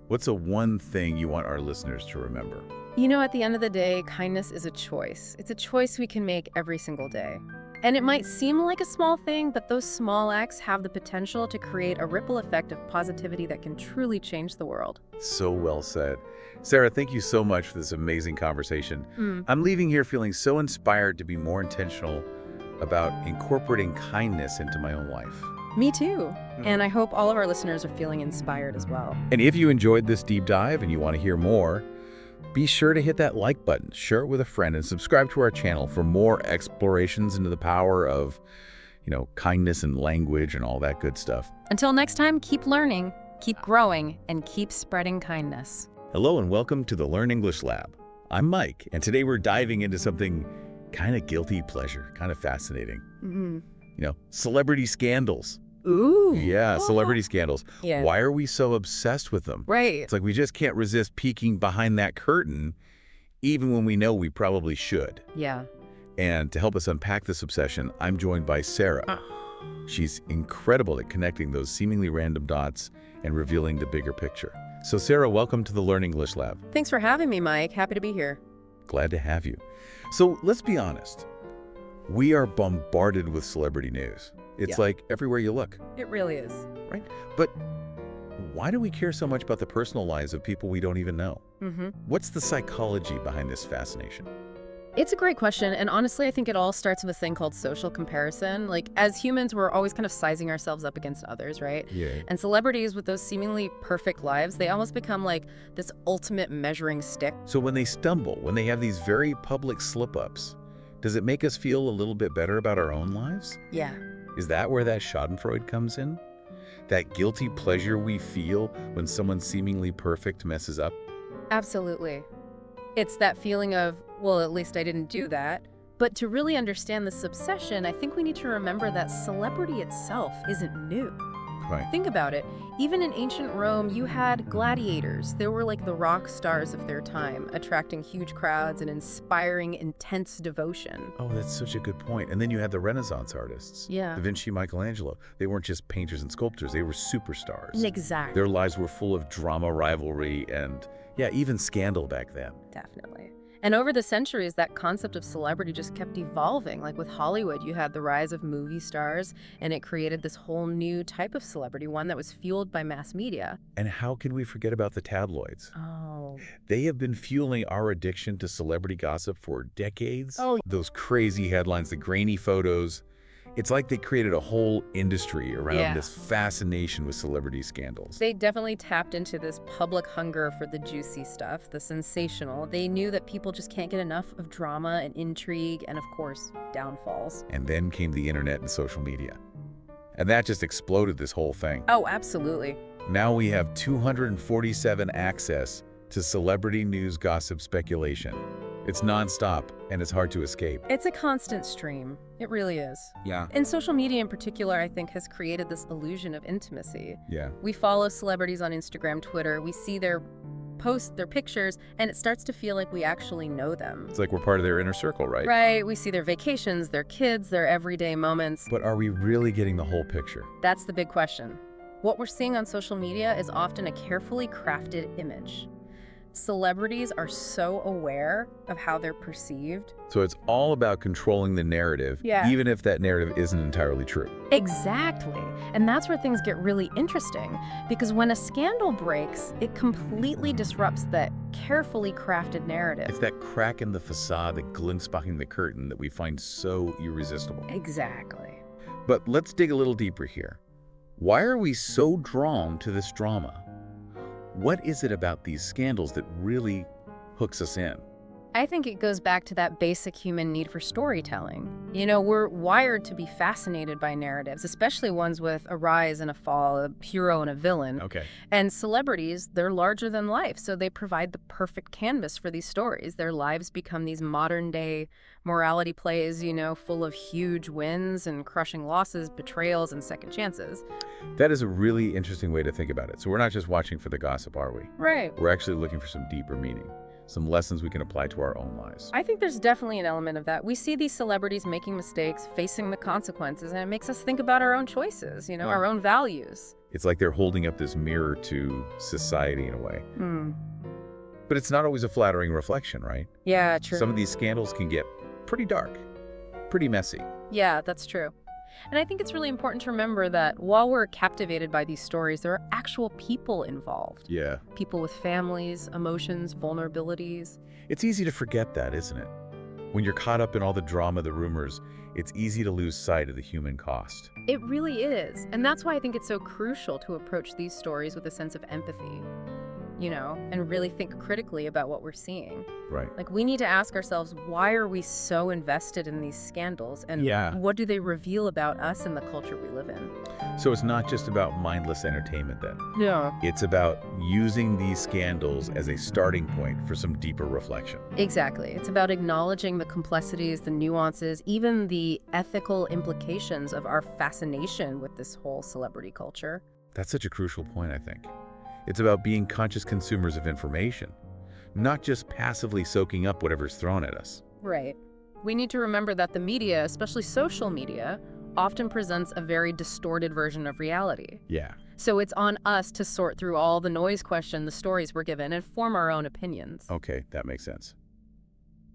[SPEAKER 1] what's the one thing you want our listeners to remember?
[SPEAKER 2] You know, at the end of the day, kindness is a choice. It's a choice we can make every single day. And it might seem like a small thing, but those small acts have the potential to create a ripple effect of positivity that can truly change the world.
[SPEAKER 1] So well said. Sarah, thank you so much for this amazing conversation. I'm leaving here feeling so inspired to be more intentional about incorporating kindness into my own life.
[SPEAKER 2] Me too. And I hope all of our listeners are feeling inspired as well.
[SPEAKER 1] And if you enjoyed this deep dive and you want to hear more, be sure to hit that like button, share it with a friend, and subscribe to our channel for more explorations into the power of, kindness and language and all that good stuff.
[SPEAKER 2] Until next time, keep learning, keep growing, and keep spreading kindness.
[SPEAKER 1] Hello and welcome to the Learn English Lab. I'm Mike, and today we're diving into something kind of guilty pleasure, kind of fascinating. Celebrity scandals.
[SPEAKER 2] Ooh.
[SPEAKER 1] Yeah, celebrity scandals.
[SPEAKER 2] Yeah.
[SPEAKER 1] Why are we so obsessed with them?
[SPEAKER 2] Right.
[SPEAKER 1] It's like we just can't resist peeking behind that curtain, even when we know we probably should.
[SPEAKER 2] Yeah.
[SPEAKER 1] And to help us unpack this obsession, I'm joined by Sarah. She's incredible at connecting those seemingly random dots and revealing the bigger picture. So Sarah, welcome to the Learn English Lab.
[SPEAKER 2] Thanks for having me, Mike. Happy to be here.
[SPEAKER 1] Glad to have you. So let's be honest. We are bombarded with celebrity news. It's like everywhere you look.
[SPEAKER 2] It really is.
[SPEAKER 1] Right? But why do we care so much about the personal lives of people we don't even know? What's the psychology behind this fascination?
[SPEAKER 2] It's a great question, and honestly, I think it all starts with a thing called social comparison. Like, as humans, we're always kind of sizing ourselves up against others, right?
[SPEAKER 1] Yeah.
[SPEAKER 2] And celebrities with those seemingly perfect lives, they almost become like this ultimate measuring stick.
[SPEAKER 1] So when they stumble, when they have these very public slip-ups, does it make us feel a little bit better about our own lives?
[SPEAKER 2] Yeah.
[SPEAKER 1] Is that where that schadenfreude comes in? That guilty pleasure we feel when someone seemingly perfect messes up?
[SPEAKER 2] Absolutely. It's that feeling of, well, at least I didn't do that. But to really understand this obsession, I think we need to remember that celebrity itself isn't new.
[SPEAKER 1] Right.
[SPEAKER 2] Think about it. Even in ancient Rome, you had gladiators. They were like the rock stars of their time, attracting huge crowds and inspiring intense devotion.
[SPEAKER 1] Oh, that's such a good point. And then you had the Renaissance artists.
[SPEAKER 2] Yeah.
[SPEAKER 1] Da Vinci, Michelangelo. They weren't just painters and sculptors. They were superstars.
[SPEAKER 2] Exactly.
[SPEAKER 1] Their lives were full of drama, rivalry, and, even scandal back then.
[SPEAKER 2] Definitely. And over the centuries, that concept of celebrity just kept evolving. Like with Hollywood, you had the rise of movie stars, and it created this whole new type of celebrity, one that was fueled by mass media.
[SPEAKER 1] And how can we forget about the tabloids?
[SPEAKER 2] Oh.
[SPEAKER 1] They have been fueling our addiction to celebrity gossip for decades.
[SPEAKER 2] Oh.
[SPEAKER 1] Those crazy headlines, the grainy photos. It's like they created a whole industry around this fascination with celebrity scandals.
[SPEAKER 2] They definitely tapped into this public hunger for the juicy stuff, the sensational. They knew that people just can't get enough of drama and intrigue and, of course, downfalls.
[SPEAKER 1] And then came the internet and social media. And that just exploded this whole thing.
[SPEAKER 2] Oh, absolutely.
[SPEAKER 1] Now we have 247 access to celebrity news, gossip, speculation. It's nonstop, and it's hard to escape.
[SPEAKER 2] It's a constant stream. It really is.
[SPEAKER 1] Yeah.
[SPEAKER 2] And social media in particular, I think, has created this illusion of intimacy.
[SPEAKER 1] Yeah.
[SPEAKER 2] We follow celebrities on Instagram, Twitter. We see their posts, their pictures, and it starts to feel like we actually know them.
[SPEAKER 1] It's like we're part of their inner circle, right?
[SPEAKER 2] Right. We see their vacations, their kids, their everyday moments.
[SPEAKER 1] But are we really getting the whole picture?
[SPEAKER 2] That's the big question. What we're seeing on social media is often a carefully crafted image. Celebrities are so aware of how they're perceived.
[SPEAKER 1] So it's all about controlling the narrative, even if that narrative isn't entirely true.
[SPEAKER 2] Exactly. And that's where things get really interesting, because when a scandal breaks, it completely disrupts that carefully crafted narrative.
[SPEAKER 1] It's that crack in the facade, the glimpse behind the curtain that we find so irresistible.
[SPEAKER 2] Exactly.
[SPEAKER 1] But let's dig a little deeper here. Why are we so drawn to this drama? What is it about these scandals that really hooks us in?
[SPEAKER 2] I think it goes back to that basic human need for storytelling. You know, we're wired to be fascinated by narratives, especially ones with a rise and a fall, a hero and a villain.
[SPEAKER 1] Okay.
[SPEAKER 2] And celebrities, they're larger than life, so they provide the perfect canvas for these stories. Their lives become these modern-day morality plays, you know, full of huge wins and crushing losses, betrayals, and second chances.
[SPEAKER 1] That is a really interesting way to think about it. So we're not just watching for the gossip, are we?
[SPEAKER 2] Right.
[SPEAKER 1] We're actually looking for some deeper meaning, some lessons we can apply to our own lives.
[SPEAKER 2] I think there's definitely an element of that. We see these celebrities making mistakes, facing the consequences, and it makes us think about our own choices, you know, our own values.
[SPEAKER 1] It's like they're holding up this mirror to society in a way. But it's not always a flattering reflection, right?
[SPEAKER 2] Yeah, true.
[SPEAKER 1] Some of these scandals can get pretty dark, pretty messy.
[SPEAKER 2] Yeah, that's true. And I think it's really important to remember that while we're captivated by these stories, there are actual people involved.
[SPEAKER 1] Yeah.
[SPEAKER 2] People with families, emotions, vulnerabilities.
[SPEAKER 1] It's easy to forget that, isn't it? When you're caught up in all the drama, the rumors, it's easy to lose sight of the human cost.
[SPEAKER 2] It really is. And that's why I think it's so crucial to approach these stories with a sense of empathy, you know, and really think critically about what we're seeing.
[SPEAKER 1] Right.
[SPEAKER 2] Like, we need to ask ourselves, why are we so invested in these scandals? And what do they reveal about us and the culture we live in?
[SPEAKER 1] So it's not just about mindless entertainment then.
[SPEAKER 2] Yeah.
[SPEAKER 1] It's about using these scandals as a starting point for some deeper reflection.
[SPEAKER 2] Exactly. It's about acknowledging the complexities, the nuances, even the ethical implications of our fascination with this whole celebrity culture.
[SPEAKER 1] That's such a crucial point, I think. It's about being conscious consumers of information, not just passively soaking up whatever's thrown at us.
[SPEAKER 2] Right. We need to remember that the media, especially social media, often presents a very distorted version of reality.
[SPEAKER 1] Yeah.
[SPEAKER 2] So it's on us to sort through all the noise, question the stories we're given, and form our own opinions.
[SPEAKER 1] Okay, that makes sense.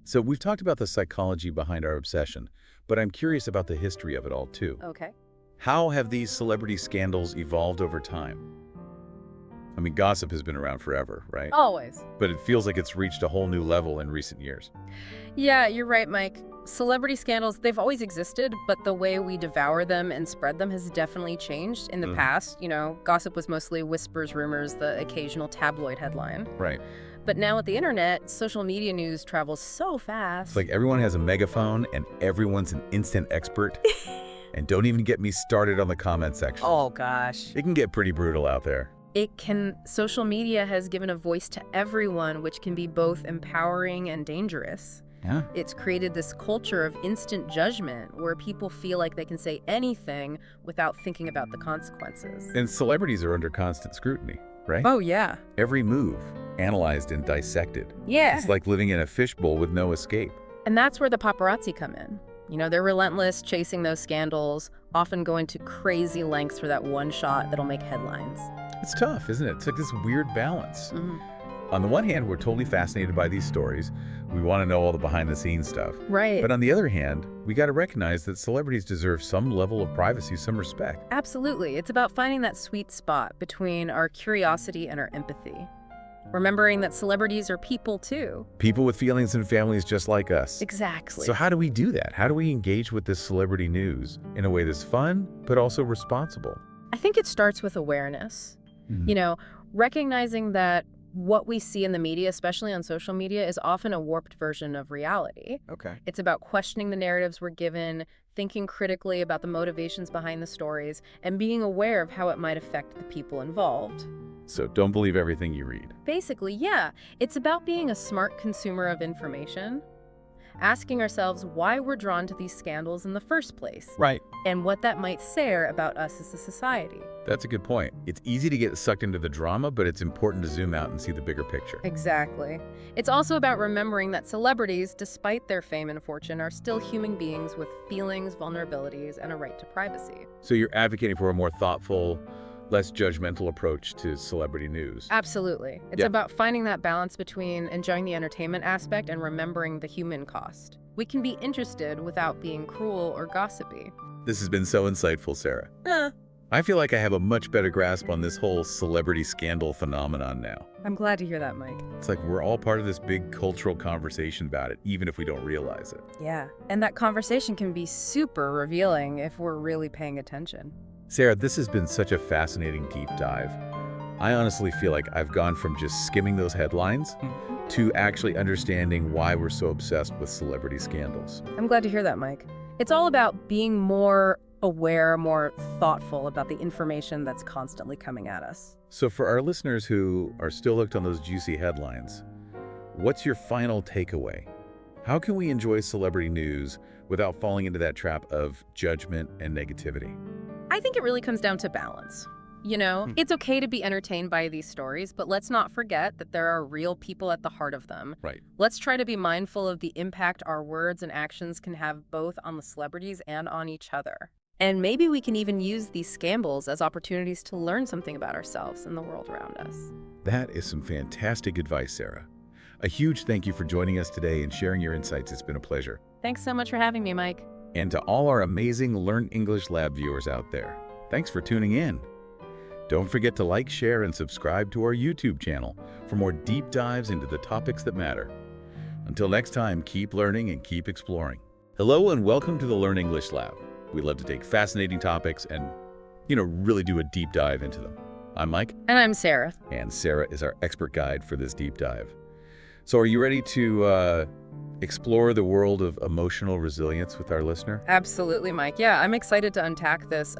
[SPEAKER 1] So we've talked about the psychology behind our obsession, but I'm curious about the history of it all too.
[SPEAKER 2] Okay.
[SPEAKER 1] How have these celebrity scandals evolved over time? I mean, gossip has been around forever, right?
[SPEAKER 2] Always.
[SPEAKER 1] But it feels like it's reached a whole new level in recent years.
[SPEAKER 2] Yeah, you're right, Mike. Celebrity scandals, they've always existed, but the way we devour them and spread them has definitely changed. In the past, you know, gossip was mostly whispers, rumors, the occasional tabloid headline.
[SPEAKER 1] Right.
[SPEAKER 2] But now with the internet, social media news travels so fast.
[SPEAKER 1] It's like everyone has a megaphone and everyone's an instant expert. And don't even get me started on the comment section.
[SPEAKER 2] Oh, gosh.
[SPEAKER 1] It can get pretty brutal out there.
[SPEAKER 2] Social media has given a voice to everyone, which can be both empowering and dangerous.
[SPEAKER 1] Yeah.
[SPEAKER 2] It's created this culture of instant judgment where people feel like they can say anything without thinking about the consequences.
[SPEAKER 1] And celebrities are under constant scrutiny, right?
[SPEAKER 2] Oh, yeah.
[SPEAKER 1] Every move analyzed and dissected.
[SPEAKER 2] Yeah.
[SPEAKER 1] It's like living in a fishbowl with no escape.
[SPEAKER 2] And that's where the paparazzi come in. You know, they're relentless, chasing those scandals, often going to crazy lengths for that one shot that'll make headlines.
[SPEAKER 1] It's tough, isn't it? It's like this weird balance. On the one hand, we're totally fascinated by these stories. We want to know all the behind-the-scenes stuff.
[SPEAKER 2] Right.
[SPEAKER 1] But on the other hand, we got to recognize that celebrities deserve some level of privacy, some respect.
[SPEAKER 2] Absolutely. It's about finding that sweet spot between our curiosity and our empathy. Remembering that celebrities are people, too.
[SPEAKER 1] People with feelings and families just like us.
[SPEAKER 2] Exactly.
[SPEAKER 1] So how do we do that? How do we engage with this celebrity news in a way that's fun, but also responsible?
[SPEAKER 2] I think it starts with awareness. You know, recognizing that what we see in the media, especially on social media, is often a warped version of reality.
[SPEAKER 1] Okay.
[SPEAKER 2] It's about questioning the narratives we're given, thinking critically about the motivations behind the stories, and being aware of how it might affect the people involved.
[SPEAKER 1] So don't believe everything you read.
[SPEAKER 2] Basically, yeah. It's about being a smart consumer of information, asking ourselves why we're drawn to these scandals in the first place.
[SPEAKER 1] Right.
[SPEAKER 2] And what that might say about us as a society.
[SPEAKER 1] That's a good point. It's easy to get sucked into the drama, but it's important to zoom out and see the bigger picture.
[SPEAKER 2] Exactly. It's also about remembering that celebrities, despite their fame and fortune, are still human beings with feelings, vulnerabilities, and a right to privacy.
[SPEAKER 1] So you're advocating for a more thoughtful, less judgmental approach to celebrity news.
[SPEAKER 2] Absolutely. It's about finding that balance between enjoying the entertainment aspect and remembering the human cost. We can be interested without being cruel or gossipy.
[SPEAKER 1] This has been so insightful, Sarah. I feel like I have a much better grasp on this whole celebrity scandal phenomenon now.
[SPEAKER 2] I'm glad to hear that, Mike.
[SPEAKER 1] It's like we're all part of this big cultural conversation about it, even if we don't realize it.
[SPEAKER 2] Yeah. And that conversation can be super revealing if we're really paying attention.
[SPEAKER 1] Sarah, this has been such a fascinating deep dive. I honestly feel like I've gone from just skimming those headlines to actually understanding why we're so obsessed with celebrity scandals.
[SPEAKER 2] I'm glad to hear that, Mike. It's all about being more aware, more thoughtful about the information that's constantly coming at us.
[SPEAKER 1] So for our listeners who are still hooked on those juicy headlines, what's your final takeaway? How can we enjoy celebrity news without falling into that trap of judgment and negativity?
[SPEAKER 2] I think it really comes down to balance. You know, it's okay to be entertained by these stories, but let's not forget that there are real people at the heart of them.
[SPEAKER 1] Right.
[SPEAKER 2] Let's try to be mindful of the impact our words and actions can have both on the celebrities and on each other. And maybe we can even use these scandals as opportunities to learn something about ourselves and the world around us.
[SPEAKER 1] That is some fantastic advice, Sarah. A huge thank you for joining us today and sharing your insights. It's been a pleasure.
[SPEAKER 2] Thanks so much for having me, Mike.
[SPEAKER 1] And to all our amazing Learn English Lab viewers out there, thanks for tuning in. Don't forget to like, share, and subscribe to our YouTube channel for more deep dives into the topics that matter. Until next time, keep learning and keep exploring. Hello and welcome to the Learn English Lab. We love to take fascinating topics and, really do a deep dive into them. I'm Mike.
[SPEAKER 2] And I'm Sarah.
[SPEAKER 1] And Sarah is our expert guide for this deep dive. So are you ready to explore the world of emotional resilience with our listener?
[SPEAKER 2] Absolutely, Mike. Yeah, I'm excited to unpack this.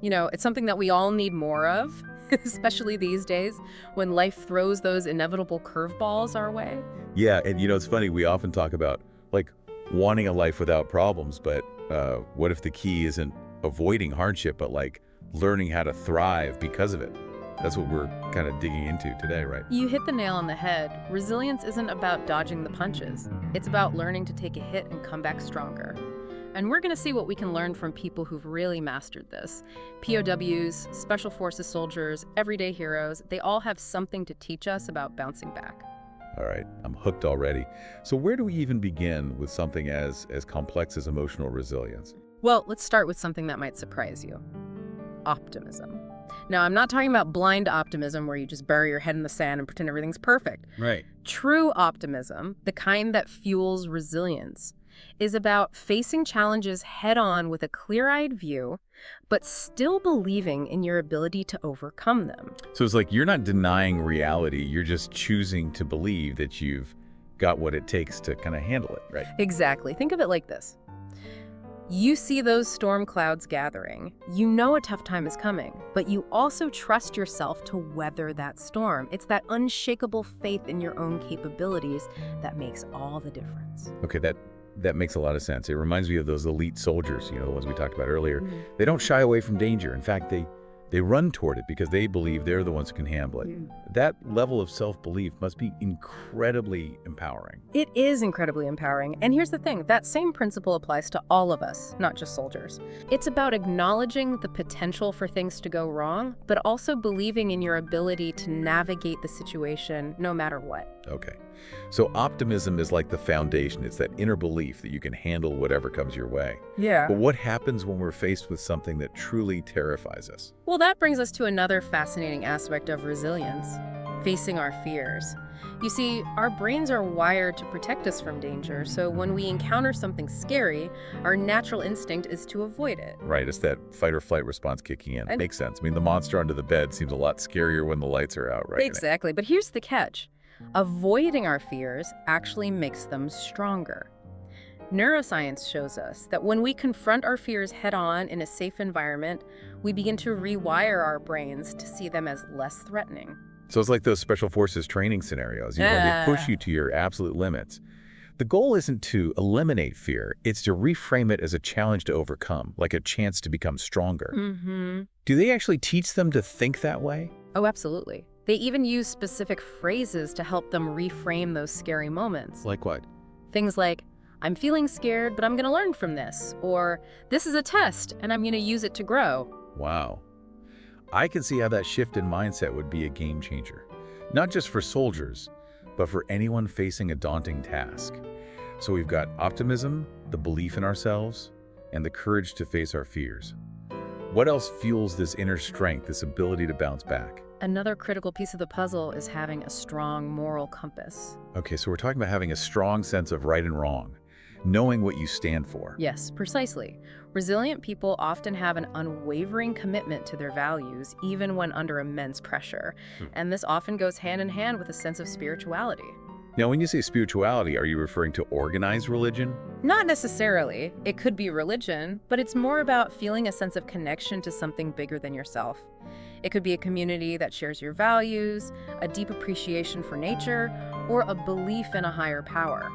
[SPEAKER 2] It's something that we all need more of, especially these days when life throws those inevitable curveballs our way.
[SPEAKER 1] Yeah, and it's funny, we often talk about wanting a life without problems, but what if the key isn't avoiding hardship, but learning how to thrive because of it? That's what we're kind of digging into today, right?
[SPEAKER 2] You hit the nail on the head. Resilience isn't about dodging the punches. It's about learning to take a hit and come back stronger. And we're going to see what we can learn from people who've really mastered this. POWs, Special Forces soldiers, everyday heroes, they all have something to teach us about bouncing back.
[SPEAKER 1] All right, I'm hooked already. So where do we even begin with something as complex as emotional resilience?
[SPEAKER 2] Well, let's start with something that might surprise you. Optimism. Now, I'm not talking about blind optimism where you just bury your head in the sand and pretend everything's perfect.
[SPEAKER 1] Right.
[SPEAKER 2] True optimism, the kind that fuels resilience, is about facing challenges head-on with a clear-eyed view, but still believing in your ability to overcome them.
[SPEAKER 1] So it's you're not denying reality, you're just choosing to believe that you've got what it takes to kind of handle it, right?
[SPEAKER 2] Exactly. Think of it like this. You see those storm clouds gathering. You know a tough time is coming, but you also trust yourself to weather that storm. It's that unshakable faith in your own capabilities that makes all the difference.
[SPEAKER 1] Okay, that makes a lot of sense. It reminds me of those elite soldiers, the ones we talked about earlier. They don't shy away from danger. In fact, they run toward it because they believe they're the ones who can handle it. That level of self-belief must be incredibly empowering.
[SPEAKER 2] It is incredibly empowering. And here's the thing, that same principle applies to all of us, not just soldiers. It's about acknowledging the potential for things to go wrong, but also believing in your ability to navigate the situation no matter what.
[SPEAKER 1] Okay. So optimism is like the foundation. It's that inner belief that you can handle whatever comes your way.
[SPEAKER 2] Yeah.
[SPEAKER 1] But what happens when we're faced with something that truly terrifies us?
[SPEAKER 2] Well, that brings us to another fascinating aspect of resilience, facing our fears. You see, our brains are wired to protect us from danger, so when we encounter something scary, our natural instinct is to avoid it.
[SPEAKER 1] Right, it's that fight or flight response kicking in. Makes sense. I mean, the monster under the bed seems a lot scarier when the lights are out, right?
[SPEAKER 2] Exactly, but here's the catch. Avoiding our fears actually makes them stronger. Neuroscience shows us that when we confront our fears head-on in a safe environment, we begin to rewire our brains to see them as less threatening.
[SPEAKER 1] So it's like those special forces training scenarios. They push you to your absolute limits. The goal isn't to eliminate fear. It's to reframe it as a challenge to overcome, like a chance to become stronger. Do they actually teach them to think that way?
[SPEAKER 2] Oh, absolutely. They even use specific phrases to help them reframe those scary moments.
[SPEAKER 1] Like what?
[SPEAKER 2] Things like, I'm feeling scared, but I'm going to learn from this. Or, this is a test, and I'm going to use it to grow.
[SPEAKER 1] Wow. I can see how that shift in mindset would be a game changer. Not just for soldiers, but for anyone facing a daunting task. So we've got optimism, the belief in ourselves, and the courage to face our fears. What else fuels this inner strength, this ability to bounce back?
[SPEAKER 2] Another critical piece of the puzzle is having a strong moral compass.
[SPEAKER 1] Okay, so we're talking about having a strong sense of right and wrong, knowing what you stand for.
[SPEAKER 2] Yes, precisely. Resilient people often have an unwavering commitment to their values, even when under immense pressure. And this often goes hand in hand with a sense of spirituality.
[SPEAKER 1] Now, when you say spirituality, are you referring to organized religion?
[SPEAKER 2] Not necessarily. It could be religion, but it's more about feeling a sense of connection to something bigger than yourself. It could be a community that shares your values, a deep appreciation for nature, or a belief in a higher power.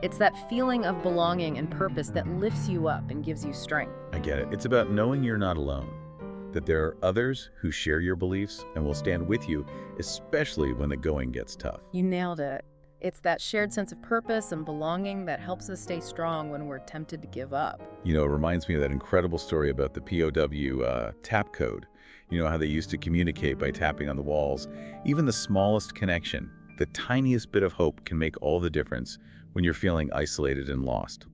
[SPEAKER 2] It's that feeling of belonging and purpose that lifts you up and gives you strength.
[SPEAKER 1] I get it. It's about knowing you're not alone, that there are others who share your beliefs and will stand with you, especially when the going gets tough.
[SPEAKER 2] You nailed it. It's that shared sense of purpose and belonging that helps us stay strong when we're tempted to give up.
[SPEAKER 1] You know, it reminds me of that incredible story about the POW tap code. You know, how they used to communicate by tapping on the walls. Even the smallest connection, the tiniest bit of hope can make all the difference when you're feeling isolated and lost.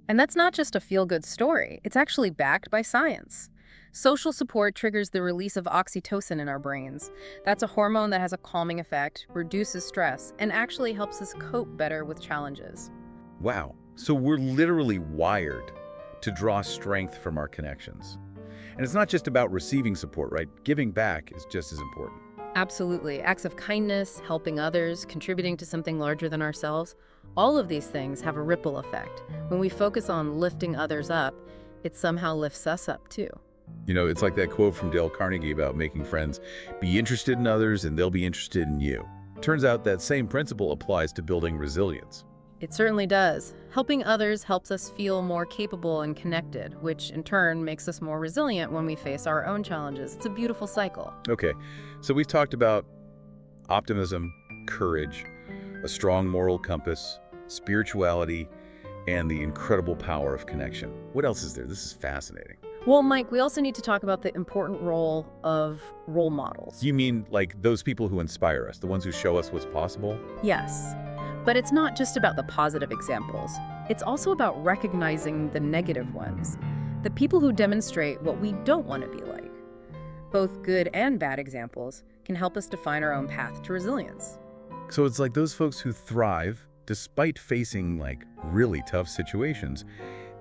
[SPEAKER 2] And that's not just a feel-good story. It's actually backed by science. Social support triggers the release of oxytocin in our brains. That's a hormone that has a calming effect, reduces stress, and actually helps us cope better with challenges.
[SPEAKER 1] Wow. So we're literally wired to draw strength from our connections. And it's not just about receiving support, right? Giving back is just as important.
[SPEAKER 2] Absolutely. Acts of kindness, helping others, contributing to something larger than ourselves, all of these things have a ripple effect. When we focus on lifting others up, it somehow lifts us up too.
[SPEAKER 1] You know, it's like that quote from Dale Carnegie about making friends. Be interested in others and they'll be interested in you. Turns out that same principle applies to building resilience.
[SPEAKER 2] It certainly does. Helping others helps us feel more capable and connected, which in turn makes us more resilient when we face our own challenges. It's a beautiful cycle.
[SPEAKER 1] Okay, so we've talked about optimism, courage, a strong moral compass, spirituality, and the incredible power of connection. What else is there? This is fascinating.
[SPEAKER 2] Well, Mike, we also need to talk about the important role of role models.
[SPEAKER 1] You mean like those people who inspire us, the ones who show us what's possible?
[SPEAKER 2] Yes. But it's not just about the positive examples. It's also about recognizing the negative ones, the people who demonstrate what we don't want to be like. Both good and bad examples can help us define our own path to resilience.
[SPEAKER 1] So it's like those folks who thrive despite facing like really tough situations.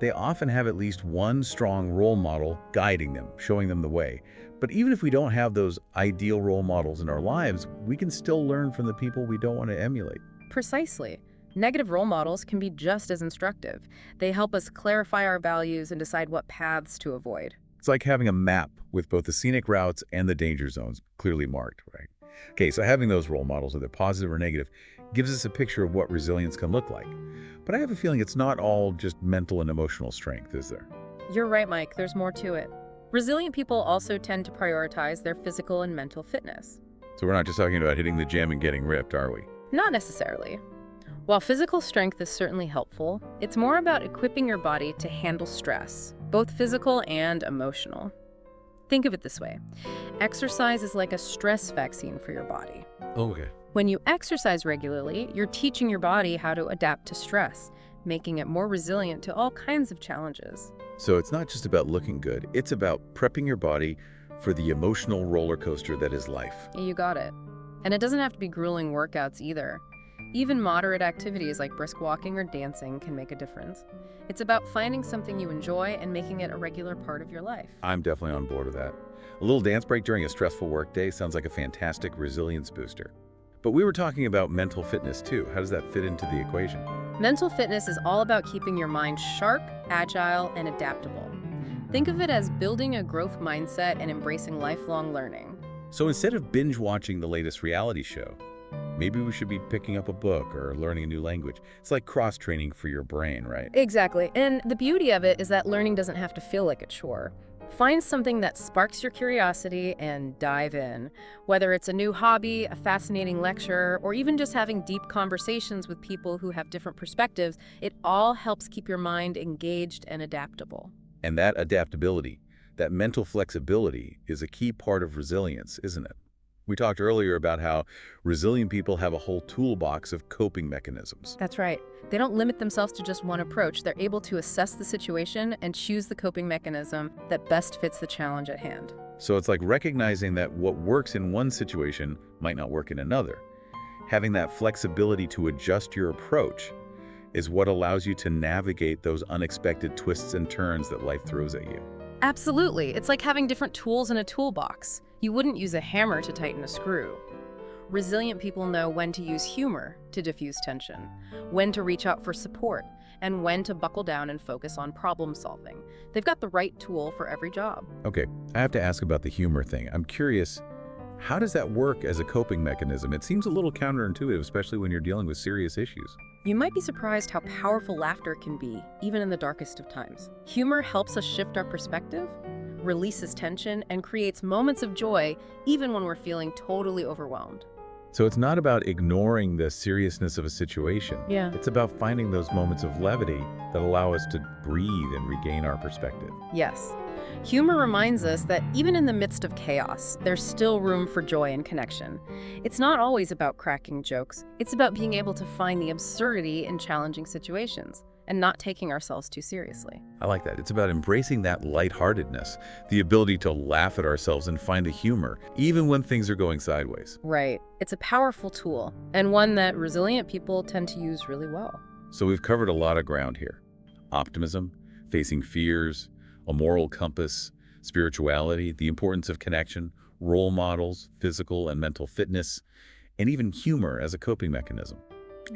[SPEAKER 1] They often have at least one strong role model guiding them, showing them the way. But even if we don't have those ideal role models in our lives, we can still learn from the people we don't want to emulate.
[SPEAKER 2] Precisely. Negative role models can be just as instructive. They help us clarify our values and decide what paths to avoid.
[SPEAKER 1] It's like having a map with both the scenic routes and the danger zones clearly marked, right? Okay, so having those role models, whether positive or negative, gives us a picture of what resilience can look like. But I have a feeling it's not all just mental and emotional strength, is there?
[SPEAKER 2] You're right, Mike. There's more to it. Resilient people also tend to prioritize their physical and mental fitness.
[SPEAKER 1] So we're not just talking about hitting the gym and getting ripped, are we?
[SPEAKER 2] Not necessarily. While physical strength is certainly helpful, it's more about equipping your body to handle stress, both physical and emotional. Think of it this way. Exercise is like a stress vaccine for your body.
[SPEAKER 1] Okay.
[SPEAKER 2] When you exercise regularly, you're teaching your body how to adapt to stress, making it more resilient to all kinds of challenges.
[SPEAKER 1] So it's not just about looking good, it's about prepping your body for the emotional roller coaster that is life.
[SPEAKER 2] You got it. And it doesn't have to be grueling workouts either. Even moderate activities like brisk walking or dancing can make a difference. It's about finding something you enjoy and making it a regular part of your life.
[SPEAKER 1] I'm definitely on board with that. A little dance break during a stressful workday sounds like a fantastic resilience booster. But we were talking about mental fitness too. How does that fit into the equation?
[SPEAKER 2] Mental fitness is all about keeping your mind sharp, agile, and adaptable. Think of it as building a growth mindset and embracing lifelong learning.
[SPEAKER 1] So instead of binge watching the latest reality show, maybe we should be picking up a book or learning a new language. It's like cross-training for your brain, right?
[SPEAKER 2] Exactly. And the beauty of it is that learning doesn't have to feel like a chore. Find something that sparks your curiosity and dive in. Whether it's a new hobby, a fascinating lecture, or even just having deep conversations with people who have different perspectives, it all helps keep your mind engaged and adaptable.
[SPEAKER 1] And that adaptability, that mental flexibility is a key part of resilience, isn't it? We talked earlier about how resilient people have a whole toolbox of coping mechanisms.
[SPEAKER 2] That's right. They don't limit themselves to just one approach. They're able to assess the situation and choose the coping mechanism that best fits the challenge at hand.
[SPEAKER 1] So it's like recognizing that what works in one situation might not work in another. Having that flexibility to adjust your approach is what allows you to navigate those unexpected twists and turns that life throws at you.
[SPEAKER 2] Absolutely. It's like having different tools in a toolbox. You wouldn't use a hammer to tighten a screw. Resilient people know when to use humor to diffuse tension, when to reach out for support, and when to buckle down and focus on problem solving. They've got the right tool for every job.
[SPEAKER 1] Okay, I have to ask about the humor thing. I'm curious, how does that work as a coping mechanism? It seems a little counterintuitive, especially when you're dealing with serious issues.
[SPEAKER 2] You might be surprised how powerful laughter can be, even in the darkest of times. Humor helps us shift our perspective, releases tension, and creates moments of joy, even when we're feeling totally overwhelmed.
[SPEAKER 1] So it's not about ignoring the seriousness of a situation.
[SPEAKER 2] Yeah.
[SPEAKER 1] It's about finding those moments of levity that allow us to breathe and regain our perspective.
[SPEAKER 2] Yes. Humor reminds us that even in the midst of chaos, there's still room for joy and connection. It's not always about cracking jokes. It's about being able to find the absurdity in challenging situations and not taking ourselves too seriously.
[SPEAKER 1] I like that. It's about embracing that lightheartedness, the ability to laugh at ourselves and find the humor, even when things are going sideways.
[SPEAKER 2] Right. It's a powerful tool, and one that resilient people tend to use really well.
[SPEAKER 1] So we've covered a lot of ground here. Optimism, facing fears, a moral compass, spirituality, the importance of connection, role models, physical and mental fitness, and even humor as a coping mechanism.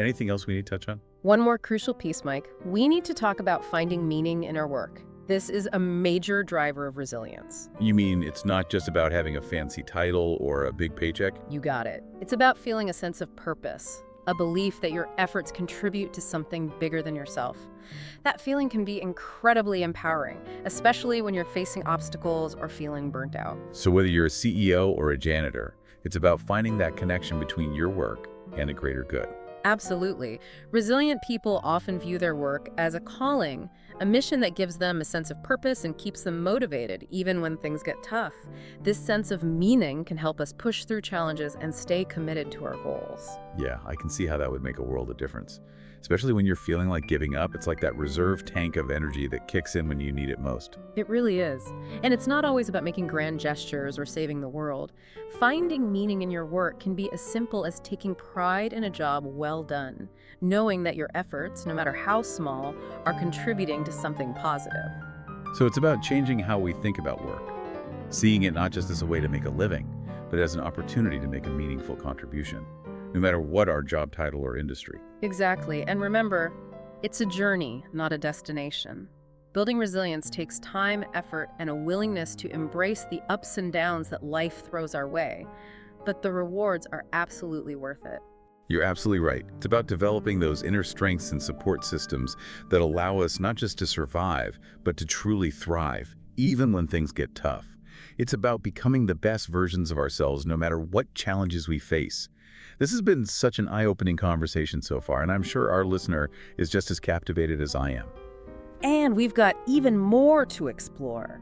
[SPEAKER 1] Anything else we need to touch on?
[SPEAKER 2] One more crucial piece, Mike. We need to talk about finding meaning in our work. This is a major driver of resilience.
[SPEAKER 1] You mean it's not just about having a fancy title or a big paycheck?
[SPEAKER 2] You got it. It's about feeling a sense of purpose, a belief that your efforts contribute to something bigger than yourself. That feeling can be incredibly empowering, especially when you're facing obstacles or feeling burnt out.
[SPEAKER 1] So whether you're a CEO or a janitor, it's about finding that connection between your work and a greater good.
[SPEAKER 2] Absolutely. Resilient people often view their work as a calling, a mission that gives them a sense of purpose and keeps them motivated even when things get tough. This sense of meaning can help us push through challenges and stay committed to our goals.
[SPEAKER 1] Yeah, I can see how that would make a world of difference. Especially when you're feeling like giving up, it's like that reserve tank of energy that kicks in when you need it most.
[SPEAKER 2] It really is. And it's not always about making grand gestures or saving the world. Finding meaning in your work can be as simple as taking pride in a job well done, knowing that your efforts, no matter how small, are contributing to something positive.
[SPEAKER 1] So it's about changing how we think about work, seeing it not just as a way to make a living, but as an opportunity to make a meaningful contribution, no matter what our job title or industry.
[SPEAKER 2] Exactly. And remember, it's a journey, not a destination. Building resilience takes time, effort, and a willingness to embrace the ups and downs that life throws our way. But the rewards are absolutely worth it.
[SPEAKER 1] You're absolutely right. It's about developing those inner strengths and support systems that allow us not just to survive, but to truly thrive, even when things get tough. It's about becoming the best versions of ourselves no matter what challenges we face. This has been such an eye-opening conversation so far, and I'm sure our listener is just as captivated as I am.
[SPEAKER 2] And we've got even more to explore.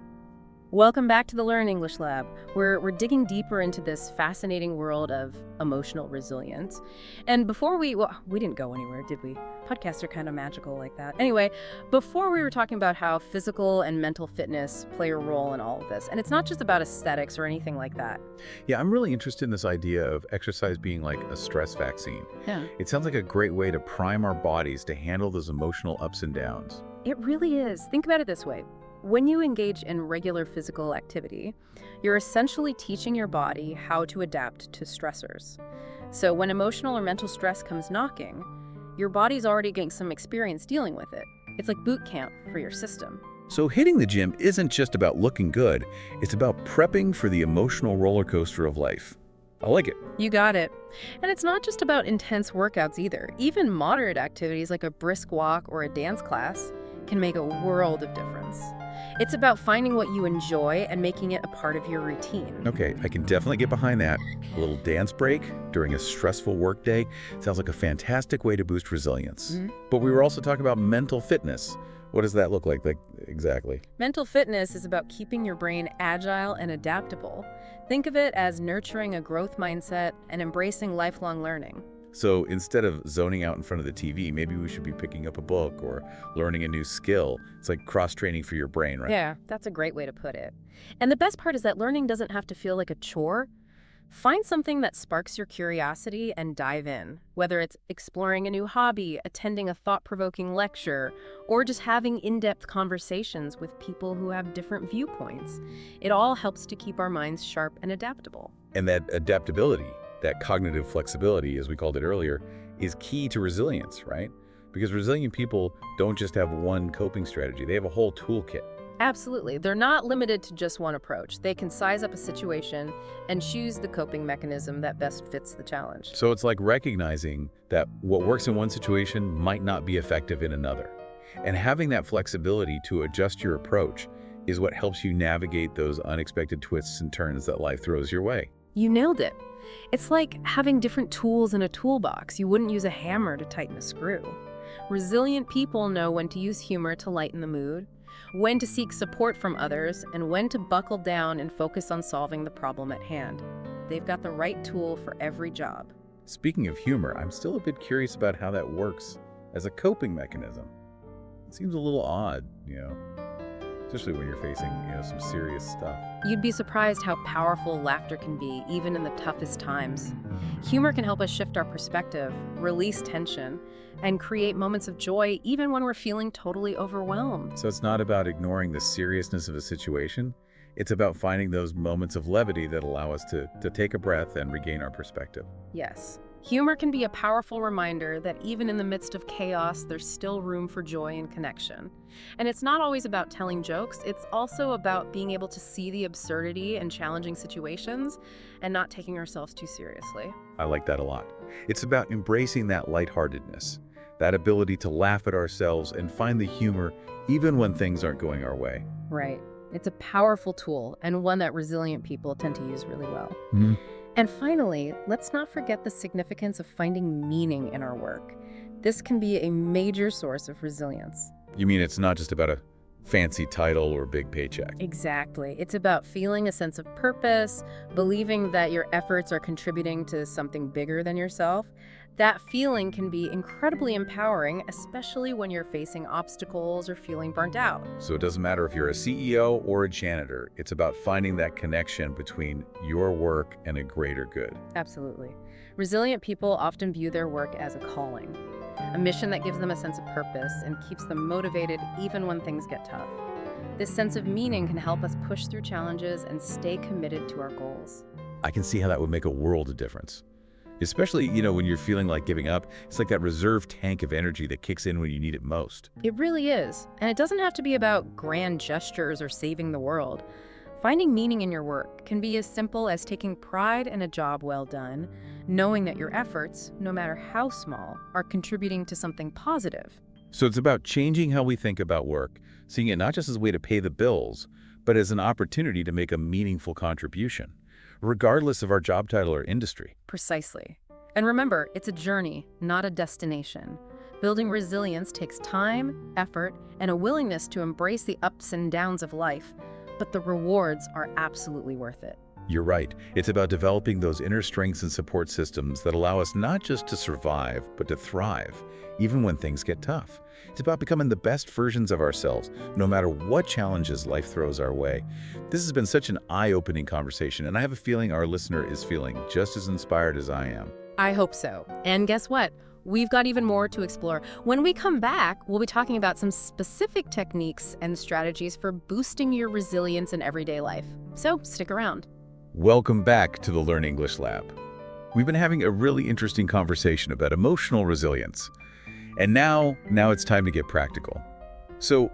[SPEAKER 2] Welcome back to the Learn English Lab, where we're digging deeper into this fascinating world of emotional resilience. And before we didn't go anywhere, did we? Podcasts are kind of magical like that. Anyway, before we were talking about how physical and mental fitness play a role in all of this. And it's not just about aesthetics or anything like that.
[SPEAKER 1] Yeah, I'm really interested in this idea of exercise being like a stress vaccine.
[SPEAKER 2] Yeah.
[SPEAKER 1] It sounds like a great way to prime our bodies to handle those emotional ups and downs.
[SPEAKER 2] It really is. Think about it this way. When you engage in regular physical activity, you're essentially teaching your body how to adapt to stressors. So when emotional or mental stress comes knocking, your body's already getting some experience dealing with it. It's like boot camp for your system.
[SPEAKER 1] So hitting the gym isn't just about looking good, it's about prepping for the emotional roller coaster of life. I like it.
[SPEAKER 2] You got it. And it's not just about intense workouts either. Even moderate activities like a brisk walk or a dance class can make a world of difference. It's about finding what you enjoy and making it a part of your routine.
[SPEAKER 1] Okay, I can definitely get behind that. A little dance break during a stressful workday sounds like a fantastic way to boost resilience. But we were also talking about mental fitness. What does that look like exactly?
[SPEAKER 2] Mental fitness is about keeping your brain agile and adaptable. Think of it as nurturing a growth mindset and embracing lifelong learning.
[SPEAKER 1] So instead of zoning out in front of the TV, maybe we should be picking up a book or learning a new skill. It's like cross-training for your brain, right?
[SPEAKER 2] Yeah, that's a great way to put it. And the best part is that learning doesn't have to feel like a chore. Find something that sparks your curiosity and dive in, whether it's exploring a new hobby, attending a thought-provoking lecture, or just having in-depth conversations with people who have different viewpoints. It all helps to keep our minds sharp and adaptable.
[SPEAKER 1] And that adaptability, that cognitive flexibility, as we called it earlier, is key to resilience, right? Because resilient people don't just have one coping strategy, they have a whole toolkit.
[SPEAKER 2] Absolutely. They're not limited to just one approach. They can size up a situation and choose the coping mechanism that best fits the challenge.
[SPEAKER 1] So it's like recognizing that what works in one situation might not be effective in another. And having that flexibility to adjust your approach is what helps you navigate those unexpected twists and turns that life throws your way.
[SPEAKER 2] You nailed it. It's like having different tools in a toolbox. You wouldn't use a hammer to tighten a screw. Resilient people know when to use humor to lighten the mood, when to seek support from others, and when to buckle down and focus on solving the problem at hand. They've got the right tool for every job.
[SPEAKER 1] Speaking of humor, I'm still a bit curious about how that works as a coping mechanism. It seems a little odd, especially when you're facing, some serious stuff.
[SPEAKER 2] You'd be surprised how powerful laughter can be, even in the toughest times. Humor can help us shift our perspective, release tension, and create moments of joy even when we're feeling totally overwhelmed.
[SPEAKER 1] So it's not about ignoring the seriousness of a situation. It's about finding those moments of levity that allow us to take a breath and regain our perspective.
[SPEAKER 2] Yes. Humor can be a powerful reminder that even in the midst of chaos, there's still room for joy and connection. And it's not always about telling jokes, it's also about being able to see the absurdity in challenging situations and not taking ourselves too seriously.
[SPEAKER 1] I like that a lot. It's about embracing that lightheartedness, that ability to laugh at ourselves and find the humor even when things aren't going our way.
[SPEAKER 2] Right. It's a powerful tool and one that resilient people tend to use really well.
[SPEAKER 1] Mm-hmm.
[SPEAKER 2] And finally, let's not forget the significance of finding meaning in our work. This can be a major source of resilience.
[SPEAKER 1] You mean it's not just about a fancy title or big paycheck?
[SPEAKER 2] Exactly. It's about feeling a sense of purpose, believing that your efforts are contributing to something bigger than yourself. That feeling can be incredibly empowering, especially when you're facing obstacles or feeling burnt out.
[SPEAKER 1] So it doesn't matter if you're a CEO or a janitor, it's about finding that connection between your work and a greater good.
[SPEAKER 2] Absolutely. Resilient people often view their work as a calling, a mission that gives them a sense of purpose and keeps them motivated even when things get tough. This sense of meaning can help us push through challenges and stay committed to our goals.
[SPEAKER 1] I can see how that would make a world of difference. Especially, when you're feeling like giving up, it's like that reserve tank of energy that kicks in when you need it most.
[SPEAKER 2] It really is. And it doesn't have to be about grand gestures or saving the world. Finding meaning in your work can be as simple as taking pride in a job well done, knowing that your efforts, no matter how small, are contributing to something positive.
[SPEAKER 1] So it's about changing how we think about work, seeing it not just as a way to pay the bills, but as an opportunity to make a meaningful contribution, regardless of our job title or industry.
[SPEAKER 2] Precisely. And remember, it's a journey, not a destination. Building resilience takes time, effort, and a willingness to embrace the ups and downs of life, but the rewards are absolutely worth it.
[SPEAKER 1] You're right. It's about developing those inner strengths and support systems that allow us not just to survive, but to thrive, even when things get tough. It's about becoming the best versions of ourselves, no matter what challenges life throws our way. This has been such an eye-opening conversation, and I have a feeling our listener is feeling just as inspired as I am.
[SPEAKER 2] I hope so. And guess what? We've got even more to explore. When we come back, we'll be talking about some specific techniques and strategies for boosting your resilience in everyday life. So stick around.
[SPEAKER 1] Welcome back to the Learn English Lab. We've been having a really interesting conversation about emotional resilience. And now it's time to get practical. So,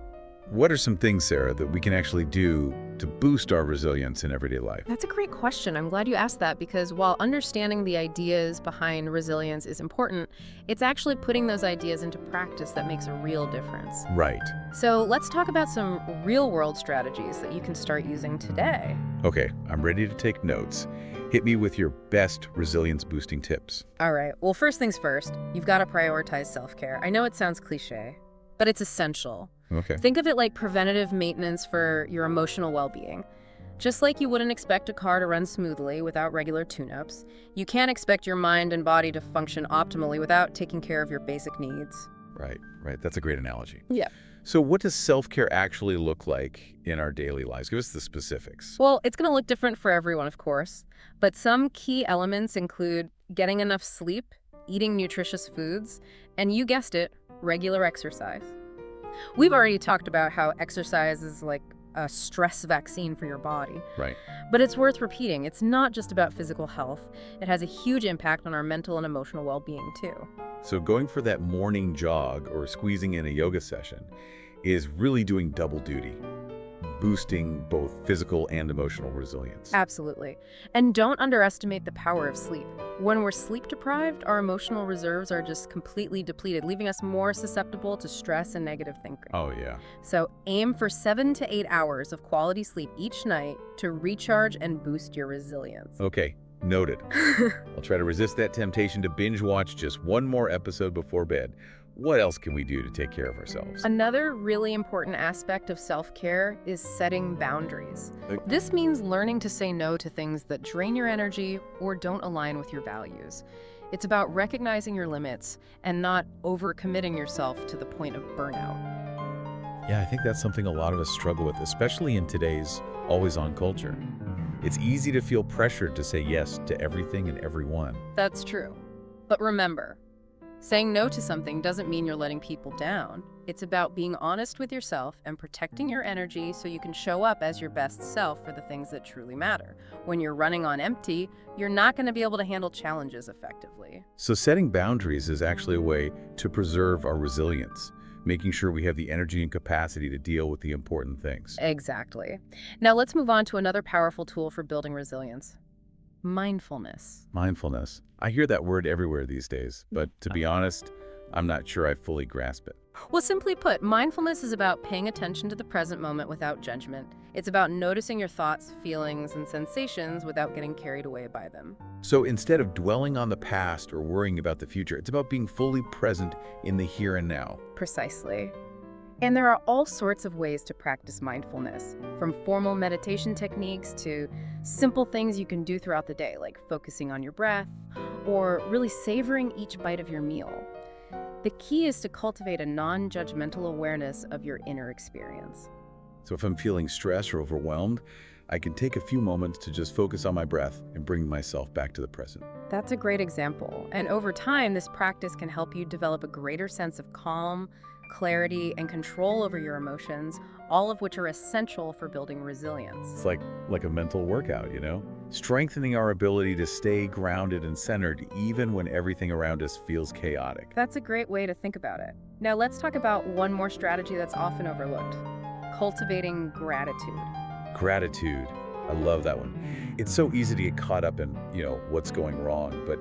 [SPEAKER 1] what are some things, Sarah, that we can actually do to boost our resilience in everyday life?
[SPEAKER 2] That's a great question. I'm glad you asked that because while understanding the ideas behind resilience is important, it's actually putting those ideas into practice that makes a real difference.
[SPEAKER 1] Right.
[SPEAKER 2] So let's talk about some real-world strategies that you can start using today.
[SPEAKER 1] Okay, I'm ready to take notes. Hit me with your best resilience-boosting tips.
[SPEAKER 2] All right. Well, first things first, you've got to prioritize self-care. I know it sounds cliche, but it's essential.
[SPEAKER 1] Okay.
[SPEAKER 2] Think of it like preventative maintenance for your emotional well-being. Just like you wouldn't expect a car to run smoothly without regular tune-ups, you can't expect your mind and body to function optimally without taking care of your basic needs.
[SPEAKER 1] Right. That's a great analogy.
[SPEAKER 2] Yeah.
[SPEAKER 1] So what does self-care actually look like in our daily lives? Give us the specifics.
[SPEAKER 2] Well, it's going to look different for everyone, of course, but some key elements include getting enough sleep, eating nutritious foods, and you guessed it, regular exercise. We've already talked about how exercise is like a stress vaccine for your body.
[SPEAKER 1] Right.
[SPEAKER 2] But it's worth repeating, it's not just about physical health. It has a huge impact on our mental and emotional well-being too.
[SPEAKER 1] So going for that morning jog or squeezing in a yoga session is really doing double duty, boosting both physical and emotional resilience.
[SPEAKER 2] Absolutely. And don't underestimate the power of sleep. When we're sleep deprived, our emotional reserves are just completely depleted, leaving us more susceptible to stress and negative thinking.
[SPEAKER 1] Oh, yeah.
[SPEAKER 2] So aim for 7 to 8 hours of quality sleep each night to recharge and boost your resilience.
[SPEAKER 1] Okay, noted. I'll try to resist that temptation to binge watch just one more episode before bed. What else can we do to take care of ourselves?
[SPEAKER 2] Another really important aspect of self-care is setting boundaries. This means learning to say no to things that drain your energy or don't align with your values. It's about recognizing your limits and not overcommitting yourself to the point of burnout.
[SPEAKER 1] Yeah, I think that's something a lot of us struggle with, especially in today's always-on culture. It's easy to feel pressured to say yes to everything and everyone.
[SPEAKER 2] That's true. But remember, saying no to something doesn't mean you're letting people down. It's about being honest with yourself and protecting your energy so you can show up as your best self for the things that truly matter. When you're running on empty, you're not going to be able to handle challenges effectively.
[SPEAKER 1] So setting boundaries is actually a way to preserve our resilience, making sure we have the energy and capacity to deal with the important things.
[SPEAKER 2] Exactly. Now let's move on to another powerful tool for building resilience. Mindfulness.
[SPEAKER 1] Mindfulness. I hear that word everywhere these days, but to be honest, I'm not sure I fully grasp it.
[SPEAKER 2] Well, simply put, mindfulness is about paying attention to the present moment without judgment. It's about noticing your thoughts, feelings, and sensations without getting carried away by them.
[SPEAKER 1] So instead of dwelling on the past or worrying about the future, it's about being fully present in the here and now.
[SPEAKER 2] Precisely. And there are all sorts of ways to practice mindfulness, from formal meditation techniques to simple things you can do throughout the day, like focusing on your breath or really savoring each bite of your meal. The key is to cultivate a non-judgmental awareness of your inner experience.
[SPEAKER 1] So if I'm feeling stressed or overwhelmed, I can take a few moments to just focus on my breath and bring myself back to the present.
[SPEAKER 2] That's a great example. And over time, this practice can help you develop a greater sense of calm, clarity, and control over your emotions, all of which are essential for building resilience.
[SPEAKER 1] It's like a mental workout, you know? Strengthening our ability to stay grounded and centered even when everything around us feels chaotic.
[SPEAKER 2] That's a great way to think about it. Now let's talk about one more strategy that's often overlooked: cultivating gratitude.
[SPEAKER 1] Gratitude. I love that one. It's so easy to get caught up in, what's going wrong, but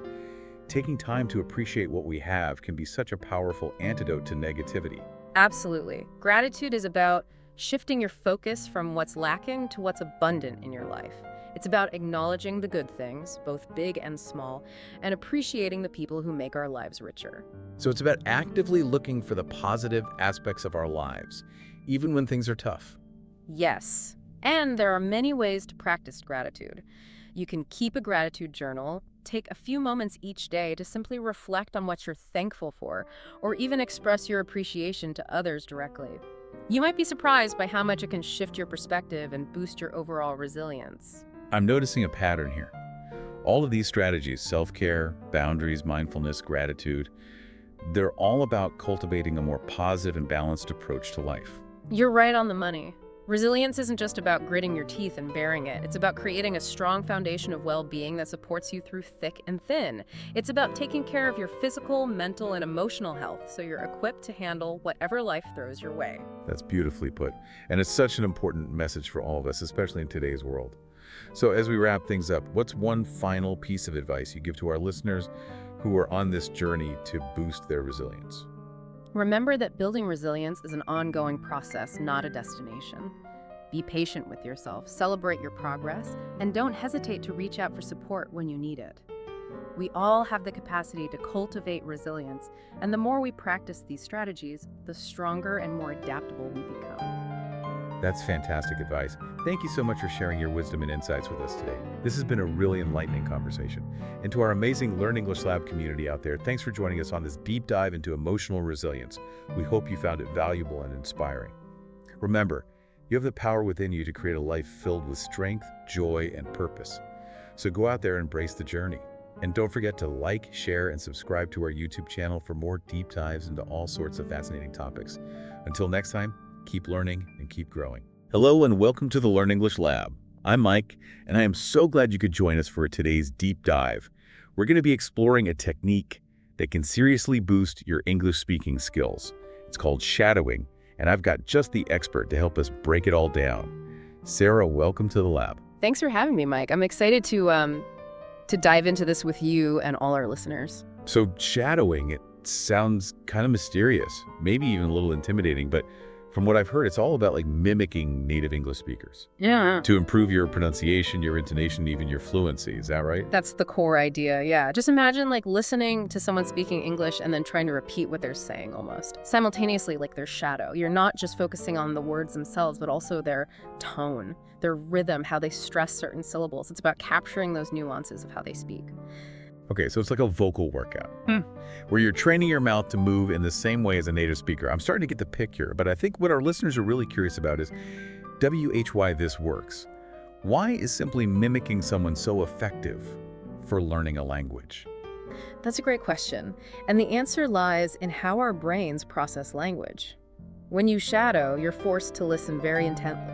[SPEAKER 1] taking time to appreciate what we have can be such a powerful antidote to negativity.
[SPEAKER 2] Absolutely. Gratitude is about shifting your focus from what's lacking to what's abundant in your life. It's about acknowledging the good things, both big and small, and appreciating the people who make our lives richer.
[SPEAKER 1] So it's about actively looking for the positive aspects of our lives, even when things are tough.
[SPEAKER 2] Yes. And there are many ways to practice gratitude. You can keep a gratitude journal, take a few moments each day to simply reflect on what you're thankful for, or even express your appreciation to others directly. You might be surprised by how much it can shift your perspective and boost your overall resilience.
[SPEAKER 1] I'm noticing a pattern here. All of these strategies, self-care, boundaries, mindfulness, gratitude, they're all about cultivating a more positive and balanced approach to life.
[SPEAKER 2] You're right on the money. Resilience isn't just about gritting your teeth and bearing it. It's about creating a strong foundation of well-being that supports you through thick and thin. It's about taking care of your physical, mental, and emotional health so you're equipped to handle whatever life throws your way.
[SPEAKER 1] That's beautifully put. And it's such an important message for all of us, especially in today's world. So as we wrap things up, what's one final piece of advice you give to our listeners who are on this journey to boost their resilience?
[SPEAKER 2] Remember that building resilience is an ongoing process, not a destination. Be patient with yourself, celebrate your progress, and don't hesitate to reach out for support when you need it. We all have the capacity to cultivate resilience, and the more we practice these strategies, the stronger and more adaptable we become.
[SPEAKER 1] That's fantastic advice. Thank you so much for sharing your wisdom and insights with us today. This has been a really enlightening conversation. And to our amazing Learn English Lab community out there, thanks for joining us on this deep dive into emotional resilience. We hope you found it valuable and inspiring. Remember, you have the power within you to create a life filled with strength, joy, and purpose. So go out there and embrace the journey. And don't forget to like, share, and subscribe to our YouTube channel for more deep dives into all sorts of fascinating topics. Until next time, keep learning and keep growing. Hello and welcome to the Learn English Lab. I'm Mike, and I am so glad you could join us for today's deep dive. We're going to be exploring a technique that can seriously boost your English speaking skills. It's called shadowing, and I've got just the expert to help us break it all down. Sarah, welcome to the lab.
[SPEAKER 2] Thanks for having me, Mike. I'm excited to dive into this with you and all our listeners.
[SPEAKER 1] So shadowing, it sounds kind of mysterious, maybe even a little intimidating, but from what I've heard, it's all about like mimicking native English speakers.
[SPEAKER 2] Yeah.
[SPEAKER 1] To improve your pronunciation, your intonation, even your fluency. Is that right?
[SPEAKER 2] That's the core idea, yeah. Just imagine like listening to someone speaking English and then trying to repeat what they're saying almost. Simultaneously, like their shadow. You're not just focusing on the words themselves, but also their tone, their rhythm, how they stress certain syllables. It's about capturing those nuances of how they speak.
[SPEAKER 1] Okay, so it's like a vocal workout where you're training your mouth to move in the same way as a native speaker. I'm starting to get the picture, but I think what our listeners are really curious about is why this works. Why is simply mimicking someone so effective for learning a language?
[SPEAKER 2] That's a great question. And the answer lies in how our brains process language. When you shadow, you're forced to listen very intently.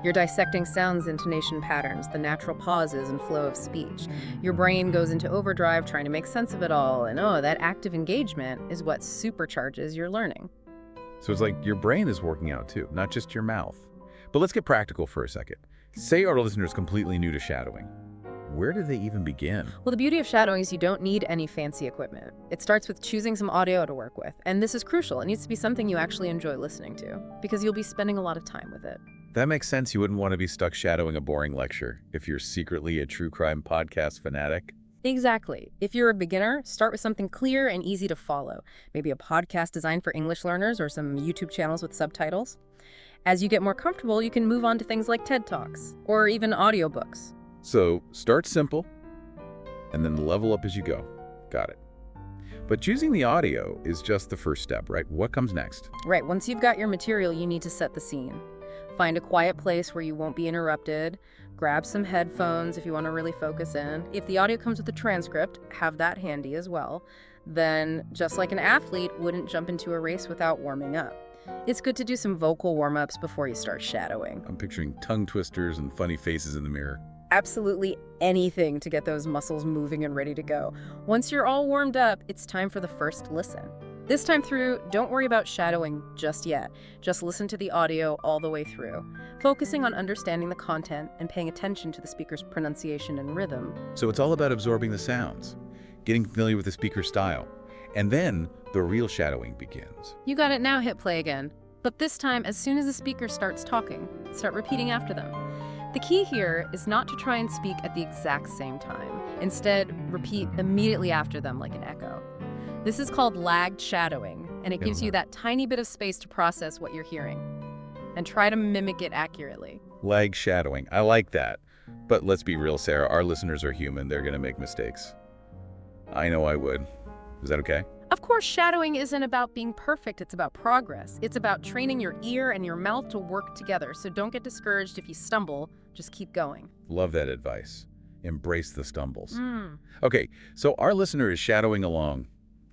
[SPEAKER 2] You're dissecting sounds, intonation patterns, the natural pauses and flow of speech. Your brain goes into overdrive trying to make sense of it all, and that active engagement is what supercharges your learning.
[SPEAKER 1] So it's like your brain is working out too, not just your mouth. But let's get practical for a second. Say our listener is completely new to shadowing. Where do they even begin?
[SPEAKER 2] Well, the beauty of shadowing is you don't need any fancy equipment. It starts with choosing some audio to work with, and this is crucial. It needs to be something you actually enjoy listening to, because you'll be spending a lot of time with it.
[SPEAKER 1] That makes sense. You wouldn't want to be stuck shadowing a boring lecture if you're secretly a true crime podcast fanatic.
[SPEAKER 2] Exactly. If you're a beginner, start with something clear and easy to follow. Maybe a podcast designed for English learners or some YouTube channels with subtitles. As you get more comfortable, you can move on to things like TED Talks or even audiobooks.
[SPEAKER 1] So start simple and then level up as you go. Got it. But choosing the audio is just the first step, right? What comes next?
[SPEAKER 2] Right. Once you've got your material, you need to set the scene. Find a quiet place where you won't be interrupted. Grab some headphones if you want to really focus in. If the audio comes with a transcript, have that handy as well. Then, just like an athlete wouldn't jump into a race without warming up. It's good to do some vocal warm-ups before you start shadowing.
[SPEAKER 1] I'm picturing tongue twisters and funny faces in the mirror.
[SPEAKER 2] Absolutely anything to get those muscles moving and ready to go. Once you're all warmed up, it's time for the first listen. This time through, don't worry about shadowing just yet. Just listen to the audio all the way through, focusing on understanding the content and paying attention to the speaker's pronunciation and rhythm.
[SPEAKER 1] So it's all about absorbing the sounds, getting familiar with the speaker's style, and then the real shadowing begins.
[SPEAKER 2] You got it, now hit play again. But this time, as soon as the speaker starts talking, start repeating after them. The key here is not to try and speak at the exact same time. Instead, repeat immediately after them like an echo. This is called lagged shadowing, and it gives you that tiny bit of space to process what you're hearing. And try to mimic it accurately.
[SPEAKER 1] Lag shadowing. I like that. But let's be real, Sarah. Our listeners are human. They're going to make mistakes. I know I would. Is that okay?
[SPEAKER 2] Of course, shadowing isn't about being perfect. It's about progress. It's about training your ear and your mouth to work together. So don't get discouraged if you stumble. Just keep going.
[SPEAKER 1] Love that advice. Embrace the stumbles. Okay, so our listener is shadowing along,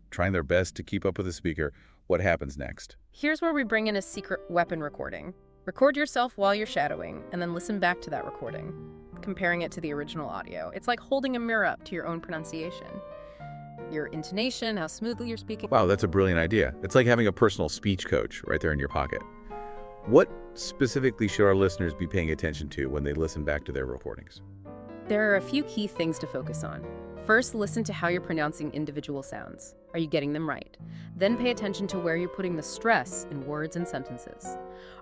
[SPEAKER 1] trying their best to keep up with the speaker. What happens next?
[SPEAKER 2] Here's where we bring in a secret weapon recording. Record yourself while you're shadowing, and then listen back to that recording, comparing it to the original audio. It's like holding a mirror up to your own pronunciation. Your intonation, how smoothly you're speaking.
[SPEAKER 1] Wow, that's a brilliant idea. It's like having a personal speech coach right there in your pocket. What specifically should our listeners be paying attention to when they listen back to their recordings?
[SPEAKER 2] There are a few key things to focus on. First, listen to how you're pronouncing individual sounds. Are you getting them right? Then pay attention to where you're putting the stress in words and sentences.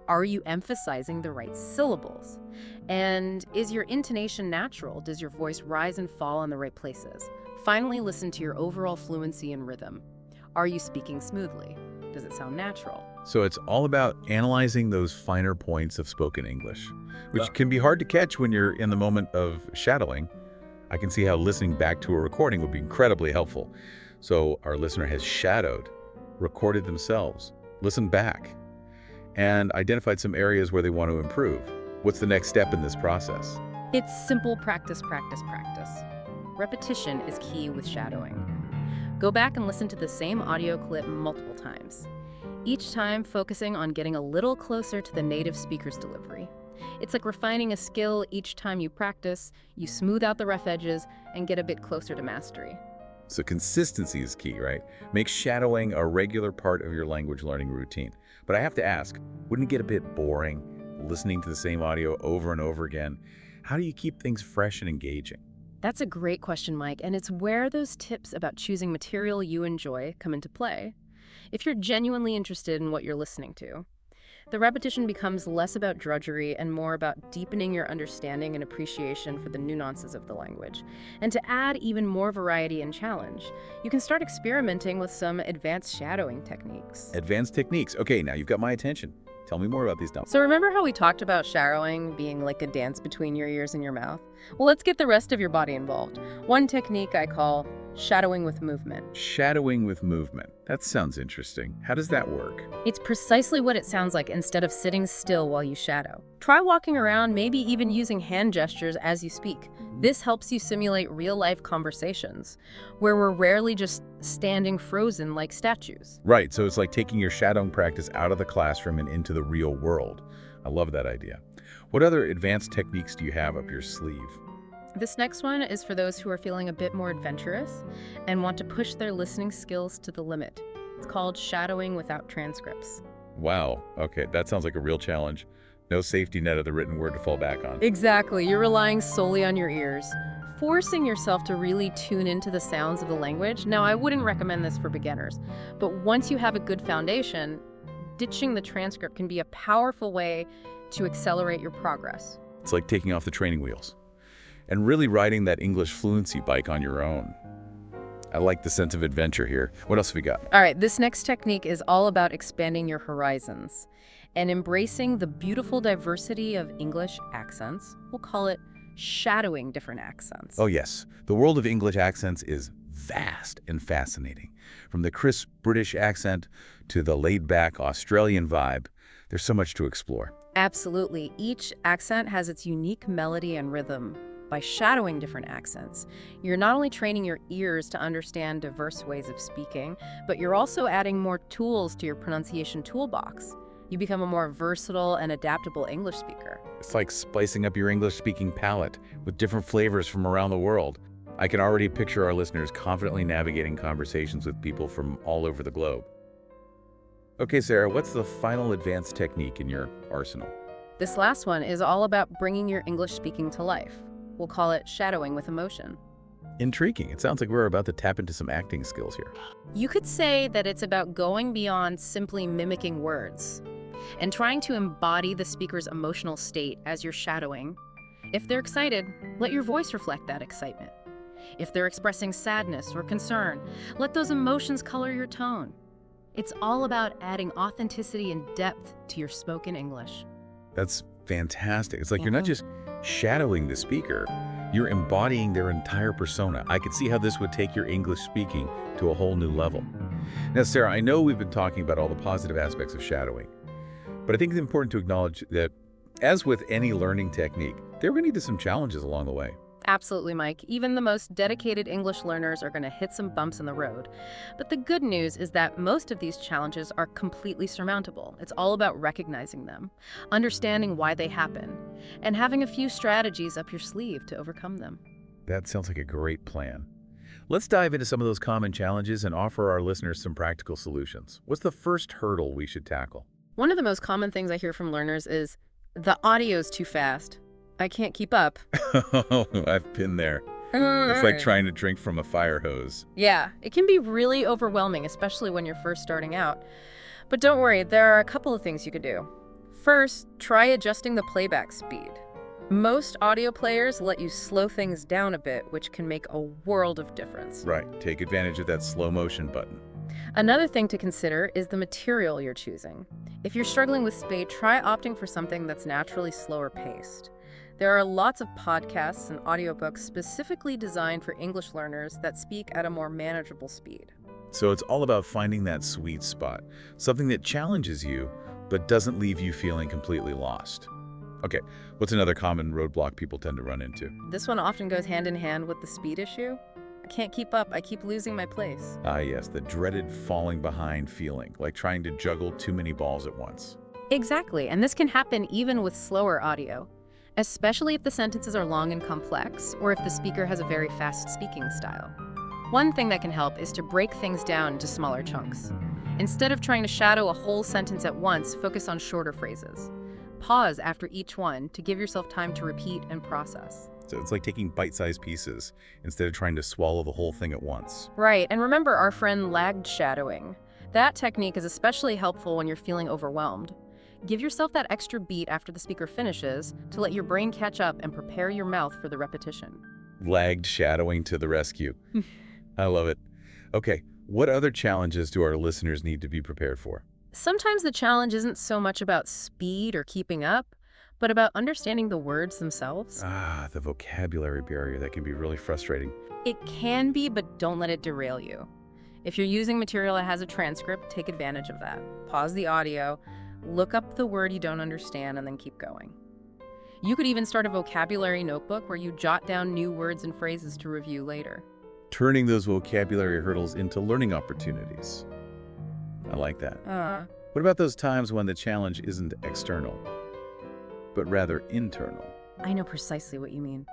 [SPEAKER 2] Are you emphasizing the right syllables? And is your intonation natural? Does your voice rise and fall in the right places? Finally, listen to your overall fluency and rhythm. Are you speaking smoothly? Does it sound natural?
[SPEAKER 1] So it's all about analyzing those finer points of spoken English, which can be hard to catch when you're in the moment of shadowing. I can see how listening back to a recording would be incredibly helpful. So our listener has shadowed, recorded themselves, listened back, and identified some areas where they want to improve. What's the next step in this process?
[SPEAKER 2] It's simple practice, practice, practice. Repetition is key with shadowing. Go back and listen to the same audio clip multiple times, each time focusing on getting a little closer to the native speaker's delivery. It's like refining a skill. Each time you practice, you smooth out the rough edges and get a bit closer to mastery.
[SPEAKER 1] So consistency is key, right? Make shadowing a regular part of your language learning routine. But I have to ask, wouldn't it get a bit boring listening to the same audio over and over again? How do you keep things fresh and engaging?
[SPEAKER 2] That's a great question, Mike, and it's where those tips about choosing material you enjoy come into play. If you're genuinely interested in what you're listening to, the repetition becomes less about drudgery and more about deepening your understanding and appreciation for the nuances of the language. And to add even more variety and challenge, you can start experimenting with some advanced shadowing techniques.
[SPEAKER 1] Advanced techniques. Okay, now you've got my attention. Tell me more about these now.
[SPEAKER 2] So remember how we talked about shadowing being like a dance between your ears and your mouth? Well, let's get the rest of your body involved. One technique I call shadowing with movement.
[SPEAKER 1] Shadowing with movement. That sounds interesting. How does that work?
[SPEAKER 2] It's precisely what it sounds like instead of sitting still while you shadow. Try walking around, maybe even using hand gestures as you speak. This helps you simulate real-life conversations, where we're rarely just standing frozen like statues.
[SPEAKER 1] Right, so it's like taking your shadowing practice out of the classroom and into the real world. I love that idea. What other advanced techniques do you have up your sleeve?
[SPEAKER 2] This next one is for those who are feeling a bit more adventurous and want to push their listening skills to the limit. It's called shadowing without transcripts.
[SPEAKER 1] Wow, okay, that sounds like a real challenge. No safety net of the written word to fall back on.
[SPEAKER 2] Exactly, you're relying solely on your ears, forcing yourself to really tune into the sounds of the language. Now, I wouldn't recommend this for beginners, but once you have a good foundation, ditching the transcript can be a powerful way to accelerate your progress.
[SPEAKER 1] It's like taking off the training wheels and really riding that English fluency bike on your own. I like the sense of adventure here. What else have we got?
[SPEAKER 2] All right, this next technique is all about expanding your horizons and embracing the beautiful diversity of English accents. We'll call it shadowing different accents.
[SPEAKER 1] Oh yes, the world of English accents is vast and fascinating. From the crisp British accent to the laid-back Australian vibe, there's so much to explore.
[SPEAKER 2] Absolutely. Each accent has its unique melody and rhythm. By shadowing different accents, you're not only training your ears to understand diverse ways of speaking, but you're also adding more tools to your pronunciation toolbox. You become a more versatile and adaptable English speaker.
[SPEAKER 1] It's like spicing up your English-speaking palette with different flavors from around the world. I can already picture our listeners confidently navigating conversations with people from all over the globe. Okay, Sarah, what's the final advanced technique in your arsenal?
[SPEAKER 2] This last one is all about bringing your English speaking to life. We'll call it shadowing with emotion.
[SPEAKER 1] Intriguing. It sounds like we're about to tap into some acting skills here.
[SPEAKER 2] You could say that it's about going beyond simply mimicking words and trying to embody the speaker's emotional state as you're shadowing. If they're excited, let your voice reflect that excitement. If they're expressing sadness or concern, let those emotions color your tone. It's all about adding authenticity and depth to your spoken English.
[SPEAKER 1] That's fantastic. It's like you're not just shadowing the speaker, you're embodying their entire persona. I could see how this would take your English speaking to a whole new level. Now, Sarah, I know we've been talking about all the positive aspects of shadowing, but I think it's important to acknowledge that, as with any learning technique, there are going to be some challenges along the way.
[SPEAKER 2] Absolutely, Mike. Even the most dedicated English learners are going to hit some bumps in the road. But the good news is that most of these challenges are completely surmountable. It's all about recognizing them, understanding why they happen, and having a few strategies up your sleeve to overcome them.
[SPEAKER 1] That sounds like a great plan. Let's dive into some of those common challenges and offer our listeners some practical solutions. What's the first hurdle we should tackle?
[SPEAKER 2] One of the most common things I hear from learners is, the audio's too fast. I can't keep up.
[SPEAKER 1] Oh, I've been there. It's like trying to drink from a fire hose.
[SPEAKER 2] Yeah, it can be really overwhelming, especially when you're first starting out. But don't worry, there are a couple of things you could do. First, try adjusting the playback speed. Most audio players let you slow things down a bit, which can make a world of difference.
[SPEAKER 1] Right, take advantage of that slow motion button.
[SPEAKER 2] Another thing to consider is the material you're choosing. If you're struggling with speed, try opting for something that's naturally slower paced. There are lots of podcasts and audiobooks specifically designed for English learners that speak at a more manageable speed.
[SPEAKER 1] So it's all about finding that sweet spot, something that challenges you but doesn't leave you feeling completely lost. Okay, what's another common roadblock people tend to run into?
[SPEAKER 2] This one often goes hand in hand with the speed issue: I can't keep up. I keep losing my place.
[SPEAKER 1] Ah, yes, the dreaded falling behind feeling, like trying to juggle too many balls at once.
[SPEAKER 2] Exactly, and this can happen even with slower audio, especially if the sentences are long and complex, or if the speaker has a very fast speaking style. One thing that can help is to break things down into smaller chunks. Instead of trying to shadow a whole sentence at once, focus on shorter phrases. Pause after each one to give yourself time to repeat and process.
[SPEAKER 1] So it's like taking bite-sized pieces instead of trying to swallow the whole thing at once.
[SPEAKER 2] Right, and remember our friend lagged shadowing. That technique is especially helpful when you're feeling overwhelmed. Give yourself that extra beat after the speaker finishes to let your brain catch up and prepare your mouth for the repetition.
[SPEAKER 1] Lagged shadowing to the rescue. I love it. Okay, what other challenges do our listeners need to be prepared for?
[SPEAKER 2] Sometimes the challenge isn't so much about speed or keeping up, but about understanding the words themselves.
[SPEAKER 1] Ah, the vocabulary barrier, that can be really frustrating.
[SPEAKER 2] It can be, but don't let it derail you. If you're using material that has a transcript, take advantage of that. Pause the audio, look up the word you don't understand, and then keep going. You could even start a vocabulary notebook where you jot down new words and phrases to review later.
[SPEAKER 1] Turning those vocabulary hurdles into learning opportunities. I like that. What about those times when the challenge isn't external, but rather internal?
[SPEAKER 2] I know precisely what you mean.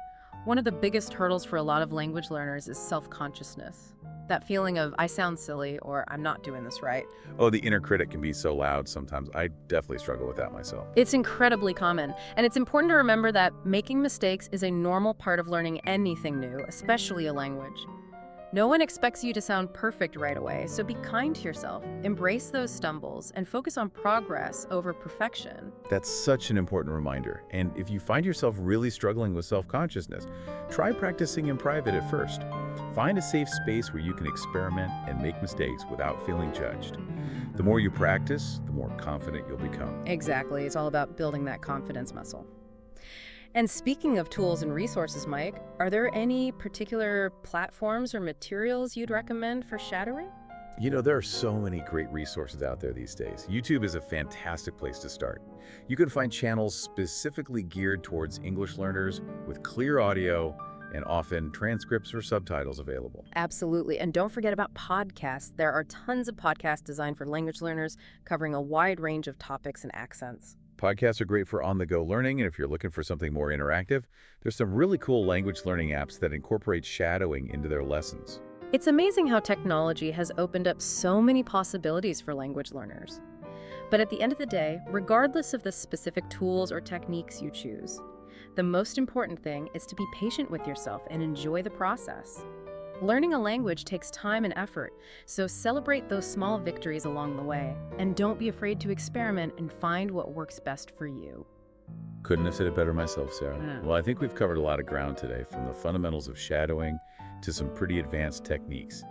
[SPEAKER 2] One of the biggest hurdles for a lot of language learners is self-consciousness. That feeling of, I sound silly, or I'm not doing this right.
[SPEAKER 1] Oh, the inner critic can be so loud sometimes. I definitely struggle with that myself.
[SPEAKER 2] It's incredibly common, and it's important to remember that making mistakes is a normal part of learning anything new, especially a language. No one expects you to sound perfect right away, so be kind to yourself, embrace those stumbles, and focus on progress over perfection.
[SPEAKER 1] That's such an important reminder. And if you find yourself really struggling with self-consciousness, try practicing in private at first. Find a safe space where you can experiment and make mistakes without feeling judged. The more you practice, the more confident you'll become.
[SPEAKER 2] Exactly. It's all about building that confidence muscle. And speaking of tools and resources, Mike, are there any particular platforms or materials you'd recommend for shadowing?
[SPEAKER 1] You know, there are so many great resources out there these days. YouTube is a fantastic place to start. You can find channels specifically geared towards English learners with clear audio and often transcripts or subtitles available.
[SPEAKER 2] Absolutely. And don't forget about podcasts. There are tons of podcasts designed for language learners covering a wide range of topics and accents.
[SPEAKER 1] Podcasts are great for on-the-go learning, and if you're looking for something more interactive, there's some really cool language learning apps that incorporate shadowing into their lessons.
[SPEAKER 2] It's amazing how technology has opened up so many possibilities for language learners. But at the end of the day, regardless of the specific tools or techniques you choose, the most important thing is to be patient with yourself and enjoy the process. Learning a language takes time and effort, so celebrate those small victories along the way, and don't be afraid to experiment and find what works best for you.
[SPEAKER 1] Couldn't have said it better myself, Sarah. Well, I think we've covered a lot of ground today, from the fundamentals of shadowing to some pretty advanced techniques,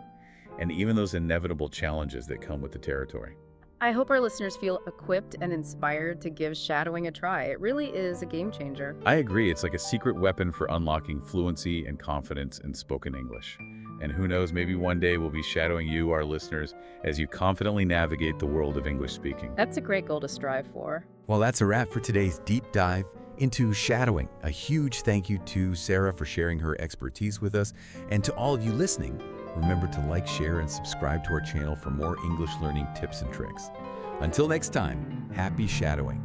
[SPEAKER 1] and even those inevitable challenges that come with the territory.
[SPEAKER 2] I hope our listeners feel equipped and inspired to give shadowing a try. It really is a game changer.
[SPEAKER 1] I agree. It's like a secret weapon for unlocking fluency and confidence in spoken English. And who knows, maybe one day we'll be shadowing you, our listeners, as you confidently navigate the world of English speaking.
[SPEAKER 2] That's a great goal to strive for.
[SPEAKER 3] Well, that's a wrap for today's deep dive into shadowing. A huge thank you to Sarah for sharing her expertise with us. And to all of you listening, remember to like, share, and subscribe to our channel for more English learning tips and tricks. Until next time, happy shadowing.